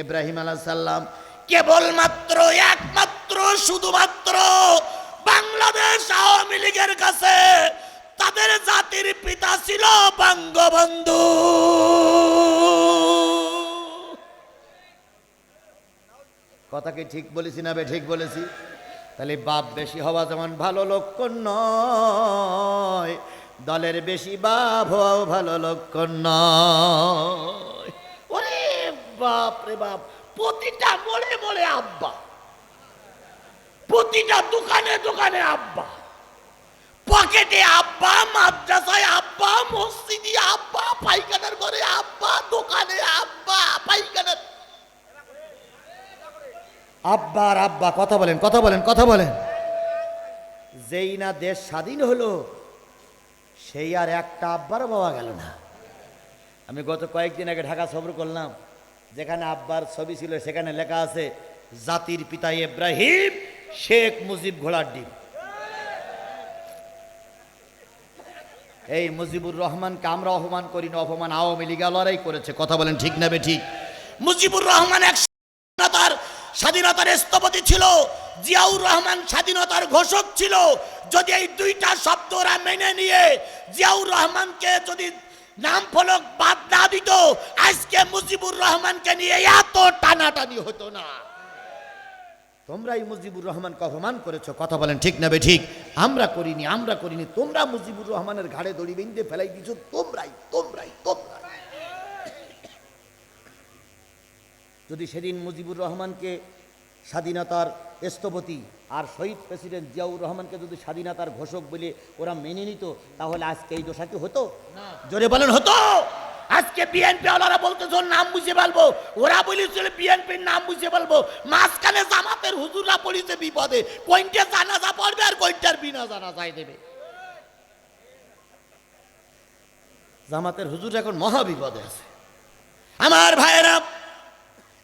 ইব্রাহিম আলাইহিস সালাম। কেবলমাত্র, একমাত্র, শুধুমাত্র বাংলাদেশ আওয়ামী লীগের কাছে তাদের জাতির পিতা ছিল বঙ্গবন্ধু। কথা কি ঠিক বলেছি না ঠিক বলেছি? তাহলে বাপ বেশি হওয়া যেমন ভালো লক্ষণ নয়, দলের বেশি বাপ হওয়াও ভালো লক্ষণ নয়। ওরে বাপ রে বাপ, প্রতিটা মোড়ে মোড়ে আব্বা, প্রতিটা দোকানে দোকানে আব্বা, পকেটে আব্বা, মাদ্রাসায় আব্বা, মসজিদে আব্বা, পায়খানার ঘরে আব্বা, দোকানে আব্বা, পায়খানার আব্বা আর আব্বা। কথা বলেন, কথা বলেন, কথা বলেন। যেই না দেশ স্বাধীন হলো, সেই আর একটা আব্বারও পাওয়া গেল না। আমি গত কয়েকদিন আগে ঢাকা সফর করলাম, যেখানে আব্বার ছবি ছিল সেখানে লেখা আছে জাতির পিতা ইব্রাহিম, শেখ মুজিব ঘোড়ার ডিম। এই মুজিবুর রহমানকে আমরা অপমান করি না, অপমান আওয়ামী লীগ লড়াই করেছে। কথা বলেন ঠিক না বে ঠিক? মুজিবুর রহমান এক তার স্বাধীনতার স্থপতি ছিল, জিয়াউর রহমান স্বাধীনতার ঘোষক ছিল। যদি এই দুইটা শব্দ ওরা মেনে নিয়ে জিয়াউর রহমানকে যদি নাম ফলক বাদ না দিত, আজকে মুজিবুর রহমানকে নিয়ে এত টানাটানি হতো না। তোমরাই মুজিবুর রহমানকে অপমান করেছো, কথা বলেন ঠিক না বে ঠিক? আমরা করিনি, তোমরা মুজিবুর রহমানের ঘাড়ে দড়ি বেঁধে ফেলাই দিছো, তোমরাই। যদি সেদিন মুজিবুর রহমানকে স্বাধীনতার স্থপতি আর শহীদ প্রেসিডেন্ট জিয়াউর রহমানকে যদি স্বাধীনতার ঘোষক বলে ওরা মেনে নিত, তাহলে আজকে এই দশা কি হতো? জোরে বলেন হতো। আজকে বিএনপি ওরা বলতেছ নাম বুঝে বলবো, ওরা বলেছিল বিএনপির নাম বুঝে বলবো, মাঝখানে জামাতের হুজুররা পড়িতে বিপদে, কোনটা জানাজা পড়বে আর কোনটার বিনা জানাজায় দেবে। জামাতের হুজুর এখন মহা বিপদে আছে। আমার ভাইয়েরা,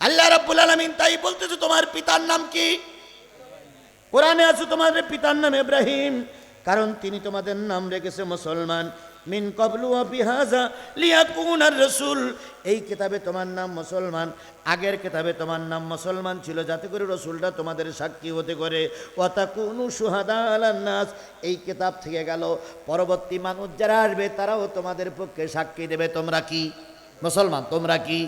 আল্লাহ রাব্বুল আলামিন তাই বলতেছে তোমার পিতার নাম কি? কোরআনে আছে তোমাদের পিতার নাম ইব্রাহিম, কারণ তিনি তোমাদের নাম রেখেছে মুসলমান। মিন ক্বাবলু ওয়া ফি হাযা লিয়াকুনার রাসূল, এই কিতাবে তোমার নাম মুসলমান, আগের কিতাবে তোমার নাম মুসলমান ছিল, যাতে করে রাসূলটা তোমাদের সাক্ষী হতে করে। ওয়া তাকুনু শুহাদা আলান নাস, এই কিতাব থেকে গেল পরবর্তী মানুষ যারা আসবে তারাও তোমাদের পক্ষে সাক্ষী দেবে তোমরা কি মুসলমান, তোমরা কি।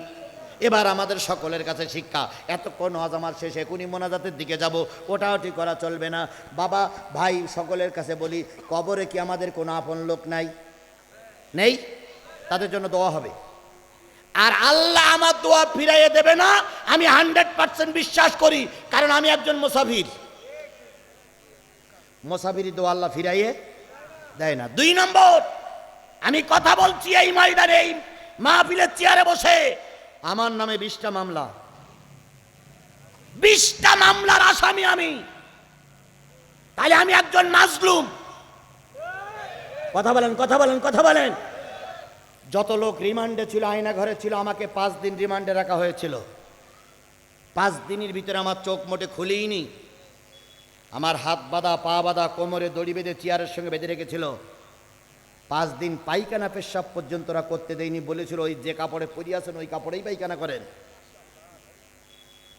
এবার আমাদের সকলের কাছে শিক্ষা, এতক্ষণ আজ আমার শেষ, এখনই মোনাজাতের দিকে যাব, ওটাও ঠিক করা চলবে না। বাবা ভাই সকলের কাছে বলি, কবরে কি আমাদের কোনো আপন লোক নেই? তাদের জন্য দোয়া হবে। আর আল্লাহ আমার দোয়া ফিরাইয়ে দেবে না, আমি 100% বিশ্বাস করি, কারণ আমি একজন মুসাফির। মুসাফিরি দোয়া আল্লাহ ফিরাইয়ে দেয় না। 2 নম্বর, আমি কথা বলছি এই ময়দানে, এই মাহফিলের চেয়ারে বসে, আমার নামে 20টা মামলা, 20টা মামলার আসামি আমি, তাহলে আমি একজন মাজলুম। কথা বলেন। যত লোক রিমান্ডে ছিল, আয়না ঘরে ছিল, আমাকে 5 দিন রিমান্ডে রাখা হয়েছিল। 5 দিনের ভিতরে আমার চোখ মোটে খুলিনি, আমার হাত বাঁধা, পা বাঁধা, কোমরে দড়ি বেঁধে চেয়ারের সঙ্গে বেঁধে রেখেছিল। 5 দিন পায়খানা পেশাব পর্যন্ত ওরা করতে দেয়নি, বলেছিল ওই যে কাপড়ে পরিয়াছেন ওই কাপড়েই পায়খানা করেন।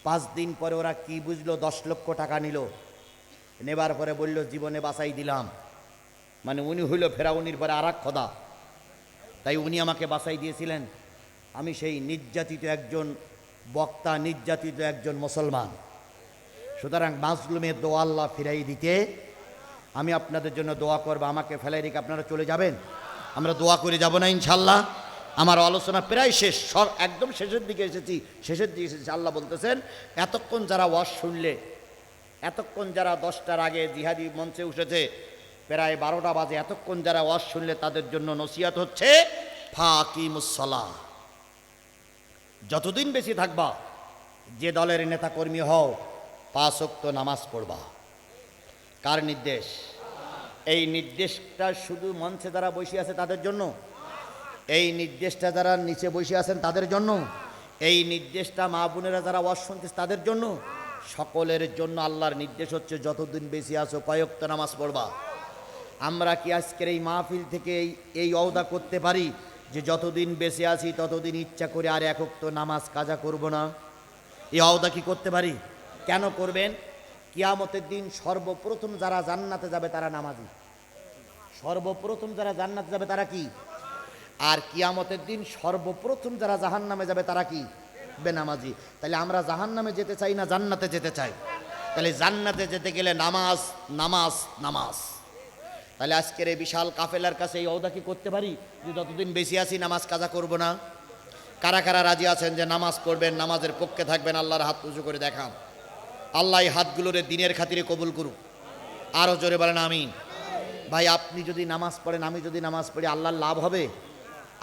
5 দিন পরে ওরা কি বুঝলো, 10 লক্ষ টাকা নিল, নেবার পরে বলল জীবনে বাঁচাই দিলাম। মানে উনি হইল ফেরাউনির পরে আর এক খোদা, তাই উনি আমাকে বাঁচাই দিয়েছিলেন। আমি সেই নির্যাতিত একজন বক্তা, নির্যাতিত একজন মুসলমান। সুতরাং মাজলুমের দোয়া আল্লাহ ফিরাই দিতে আমি আপনাদের জন্য দোয়া করব। আমাকে ফেলাই রেখে আপনারা চলে যাবেন? আমরা দোয়া করে যাব না ইনশাল্লাহ? আমার আলোচনা প্রায় শেষ, একদম শেষের দিকে এসেছি। আল্লাহ বলতেছেন, এতক্ষণ যারা ওয়াজ শুনলে, এতক্ষণ যারা 10টার আগে জিহাদি মঞ্চে উঠেছে, প্রায় 12টা বাজে, এতক্ষণ যারা ওয়াজ শুনলে তাদের জন্য নসিহত হচ্ছে ফাকিমুসসালাহ। যতদিন বেশি থাকবা, যে দলের নেতা কর্মী হও, 5 ওয়াক্ত নামাজ পড়বা। কার নির্দেশ? এই নির্দেশটা শুধু মঞ্চে যারা বসে আছে তাদের জন্য, এই নির্দেশটা যারা নিচে বসে আছেন তাদের জন্য, এই নির্দেশটা মা বোনেরা যারা ওয়াজ শুনতেছে তাদের জন্য, সকলের জন্য আল্লাহর নির্দেশ হচ্ছে যতদিন বেশি আছো কয় ওয়াক্ত নামাজ পড়বা। আমরা কি আজকের এই মাহফিল থেকে এই ওয়াদা করতে পারি যে যতদিন বেঁচে আছি ততদিন ইচ্ছা করে আর 1 ওয়াক্ত নামাজ কাজা করব না? এই ওয়াদা কি করতে পারি? কেন করবেন? কিয়ামতের দিন সর্বপ্রথম যারা জান্নাতে যাবে তারা নামাজি। সর্বপ্রথম যারা জান্নাতে যাবে তারা কি? আর কিয়ামতের দিন সর্বপ্রথম যারা জাহান্নামে যাবে তারা কি? বেনামাজি। তাহলে আমরা জাহান্নামে যেতে চাই না জান্নাতে যেতে চাই? তাহলে জান্নাতে যেতে গেলে নামাজ নামাজ নামাজ। তাহলে আজকের এই বিশাল কাফেলার কাছে এই ওয়াদা কি করতে পারি যে যতদিন বেশি আছি নামাজ কাজা করব না? কারা কারা রাজি আছেন যে নামাজ পড়বেন, নামাজের পক্ষে থাকবেন? আল্লাহর হাত উঁচু করে দেখান। আল্লাহ এই হাতগুলোরে দিনের খাতিরে কবুল করুক। আরও জোরে বলেন আমিন। ভাই, আপনি যদি নামাজ পড়েন, আমি যদি নামাজ পড়ি, আল্লাহর লাভ হবে।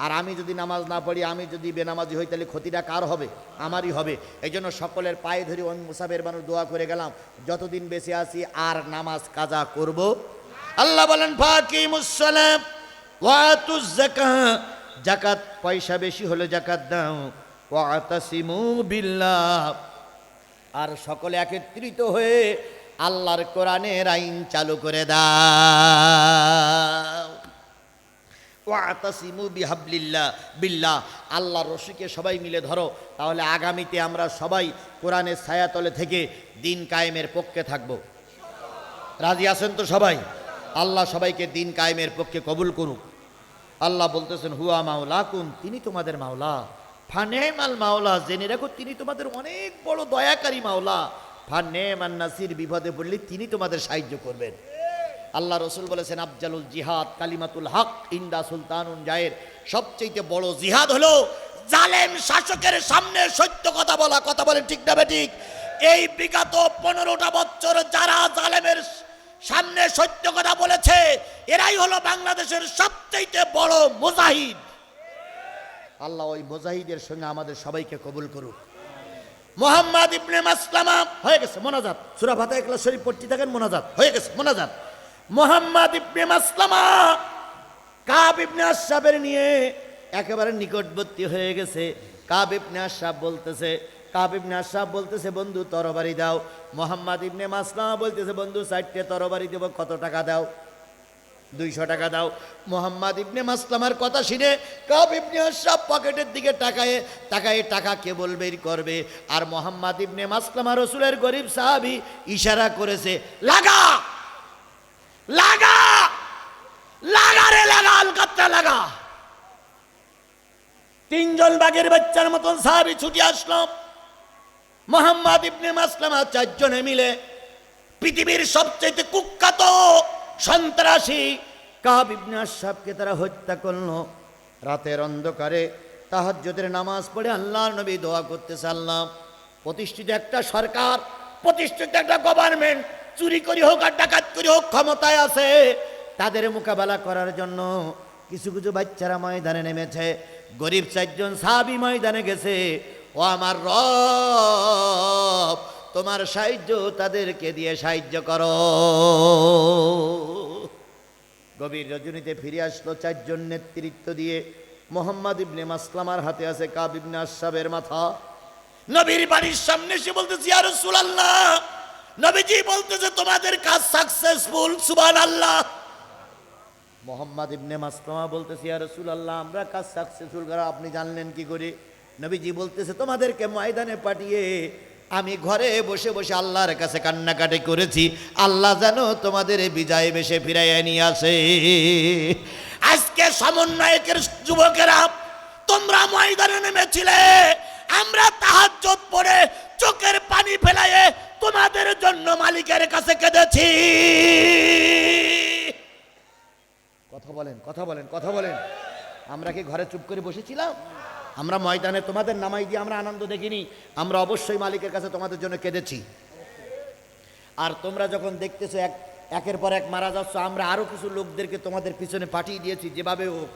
আর আমি যদি নামাজ না পড়ি, আমি যদি বেনামাজি হই, তাহলে ক্ষতিটা কার হবে? আমারই হবে। এই জন্য সকলের পায়ে ধরে মুসাফের মানুষ দোয়া করে গেলাম, যতদিন বেঁচে আছি আর নামাজ কাজা করব। আল্লাহ বলেন ফাকিমুসসালাম ওয়া আতুজ যাকাত, যাকাত পয়সা বেশি হলে যাকাত দাও। ওয়া আতাসিমু বিল্লাহ, আর সকলে একত্রিত হয়ে আল্লাহর কোরআনের আইন চালু করে দাও। ওয়াতাসিমু বিহাবলিল্লাহ বিল্লাহ, আল্লাহর রশিকে সবাই মিলে ধরো, তাহলে আগামীতে আমরা সবাই কোরআনের ছায়াতলে থেকে দিন কায়েমের পক্ষে থাকব। রাজি আছেন তো সবাই? আল্লাহ সবাইকে দিন কায়েমের পক্ষে কবুল করুক। আল্লাহ বলতেছেন হুয়া মাওলাকুম, তিনি তোমাদের মাওলা। ফানেমাল মাওলা, জেনে রাখো তিনি তোমাদের অনেক বড় দয়াকারী মাওলা। ফানেমান নাসির, বিপদে পড়লে তিনি তোমাদের সাহায্য করবেন। আল্লাহ রসুল বলেছেন আফজালুল জিহাদ কালিমাতুল হক ইন্দা সুলতানুন জায়ের, সবচেয়ে বড় জিহাদ হলো জালেম শাসকের সামনে সত্য কথা বলা। কথা বলেন ঠিক না বেঠিক? এই বিগত 15টা বছর যারা জালেমের সামনে সত্য কথা বলেছে, এরাই হলো বাংলাদেশের সবচেয়ে বড় মুজাহিদ। আল্লাহ ওই মুজাহিদের সঙ্গে আমাদের সবাইকে কবুল করুক। মুহাম্মদ ইবনে মাসলামা, হয়ে গেছে মোনাজাত, সূরা ফাতিহা ইখলাস শরীফ পড়তে থাকেন, মোনাজাত হয়ে গেছে, মোনাজাত। মুহাম্মদ ইবনে মাসলামা কাব ইবনে আশরাফের নিয়ে একেবারে নিকটবর্তী হয়ে গেছে। কাব ইবনে আশরাফ বলতেছে বন্ধু তরবারি দাও। মুহাম্মদ ইবনে মাসলামা বলতেছে বন্ধু 4টে তরবারি দেব, কত টাকা দাও? 200 টাকা দাও। মুহাম্মদ ইবনে মাসলামার কথা শুনে কাব ইবনে আশরাফ পকেটের দিকে তাকায় টাকা কেবল বের করবে, আর মুহাম্মদ ইবনে মাসলামা রাসূলের গরীব সাহাবী ইশারা করেছে লাগা লাগা লাগা রে লাগা, আলকাতরা লাগা। 3জন বাঘের বাচ্চার মতন সাহাবী ছুটে আসলো। মুহাম্মদ ইবনে মাসলামা 4 জনে মিলে পৃথিবীর সবচেয়ে কুখ্যাত সন্ত্রাসী কাব ইবনে আশরাফকে তারা হত্যা করলো। রাতের অন্ধকারে তাহাজ্জুদের নামাজ পড়ে আল্লাহর নবী দোয়া করতেছে, আল্লাহ প্রতিষ্ঠিত একটা সরকার, প্রতিষ্ঠিত একটা গভর্নমেন্ট চুরি করি হোক আর ডাকাত করি হোক ক্ষমতায় আছে, তাদের মোকাবেলা করার জন্য কিছু কিছু বাচ্চারা ময়দানে নেমেছে। গরিব 4 জন সাহাবী ময়দানে গেছে। ও আমার রব, তোমার সাহায্য তাদেরকে দিয়ে সাহায্য করো। গভীর রজনীতে ফিরে আসলো 4 জন নেতৃত্ব দিয়ে। মুহাম্মদ ইবনে মাসলামার হাতে আছে কাব ইবনে আশরাফের মাথা। নবীর বাড়ির সামনে এসে বলতেছে ইয়া রাসূলুল্লাহ, নবীজি বলতেছে তোমাদের কাজ সাকসেসফুল, সুবহানাল্লাহ। মুহাম্মদ ইবনে মাসলামা বলতেছে ইয়া রাসূলুল্লাহ, আমরা কাজ সাকসেসফুল করা আপনি জানলেন কি করে? নবীজি বলতেছে তোমাদেরকে ময়দানে পাঠিয়ে আমি ঘরে বসে বসে আল্লাহর কাছে কান্নাকাটি করেছি, আল্লাহ যেন তোমাদের বিজয় বেশে ফিরাইয়া নিয়ে আসে। আজকে সমন্বয়কের যুবকেরা তোমরা ময়দানে নেমেছিলে, আমরা তাহাজ্জুদ পড়ে চোখের পানি ফেলায়ে তোমাদের জন্য মালিকের কাছে কেঁদেছি। কথা বলেন, কথা বলেন, কথা বলেন। আমরা কি ঘরে চুপ করে বসেছিলাম? আমরা ময়দানে তোমাদের নামাই দিয়ে আমরা আনন্দ দেখিনি, আমরা অবশ্যই মালিকের কাছে তোমাদের জন্য কেঁদেছি। আর তোমরা যখন দেখতেছো একের পর এক মারা যাচ্ছ, আমরা আরো কিছু লোকদেরকে তোমাদের পিছনে পাঠিয়ে দিয়েছি যেভাবে হোক।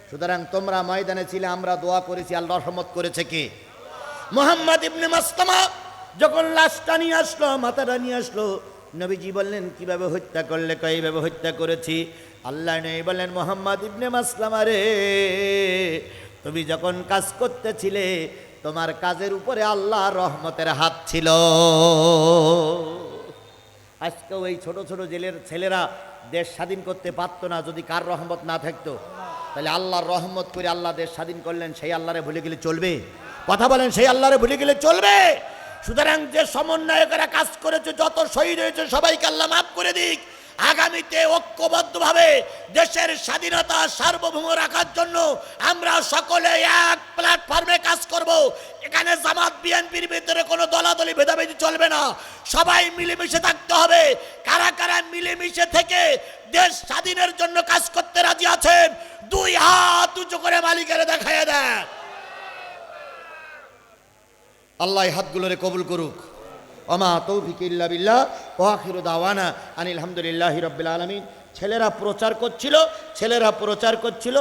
সুতরাং তোমরা ময়দানে ছিলে, আমরা দোয়া করেছি, আল্লাহ রহমত করেছে কে? মুহাম্মদ ইবনে মাসলামা যখন লাশটা নিয়ে আসলো, মাথাটা নিয়ে আসলো, নবীজি বললেন কিভাবে হত্যা করলে? এইভাবে হত্যা করেছি। আল্লাহ নবী বললেন মুহাম্মদ ইবনে মাসলামা রে, তুমি যখন কাজ করতেছিলে তোমার কাজের উপরে আল্লাহর রহমতের হাত ছিল। আজকে ওই ছোট ছোট জেলের ছেলেরা দেশ স্বাধীন করতে পারতো না যদি কার রহমত না থাকতো। তাহলে আল্লাহর রহমত করে আল্লাহ দেশ স্বাধীন করলেন, সেই আল্লাহরে ভুলে গেলে চলবে? কথা বলেন, সেই আল্লাহরে ভুলে গেলে চলবে? সুতরাং যে সমন্বয়কেরা কাজ করেছে, যত শহীদ হয়েছে সবাইকে আল্লাহ মাফ করে দিক। আগামীতে ঐক্যবদ্ধভাবে দেশের স্বাধীনতা সার্বভৌম রাখার জন্য আমরা সকলে এক প্ল্যাটফর্মে কাজ করব। এখানে জামাত বিএনপির ভিতরে কোনো দলাদলি ভেদাভেদি চলবে না, সবাই মিলেমিশে থাকতে হবে। কারা কারা মিলেমিশে থেকে দেশ স্বাধীনের জন্য কাজ করতে রাজি আছেন? 2 হাত উঁচু করে মালিকের দেখাইয়া দেন। আল্লাহ হাতগুলোরে কবুল করুক। ওমা তৌফিক ইল্লা বিল্লাহ ওয়া আখিরু দাওয়ানা আনিল হামদুলিল্লাহি রাব্বিল আলামিন। ছেলেরা প্রচার করছিল।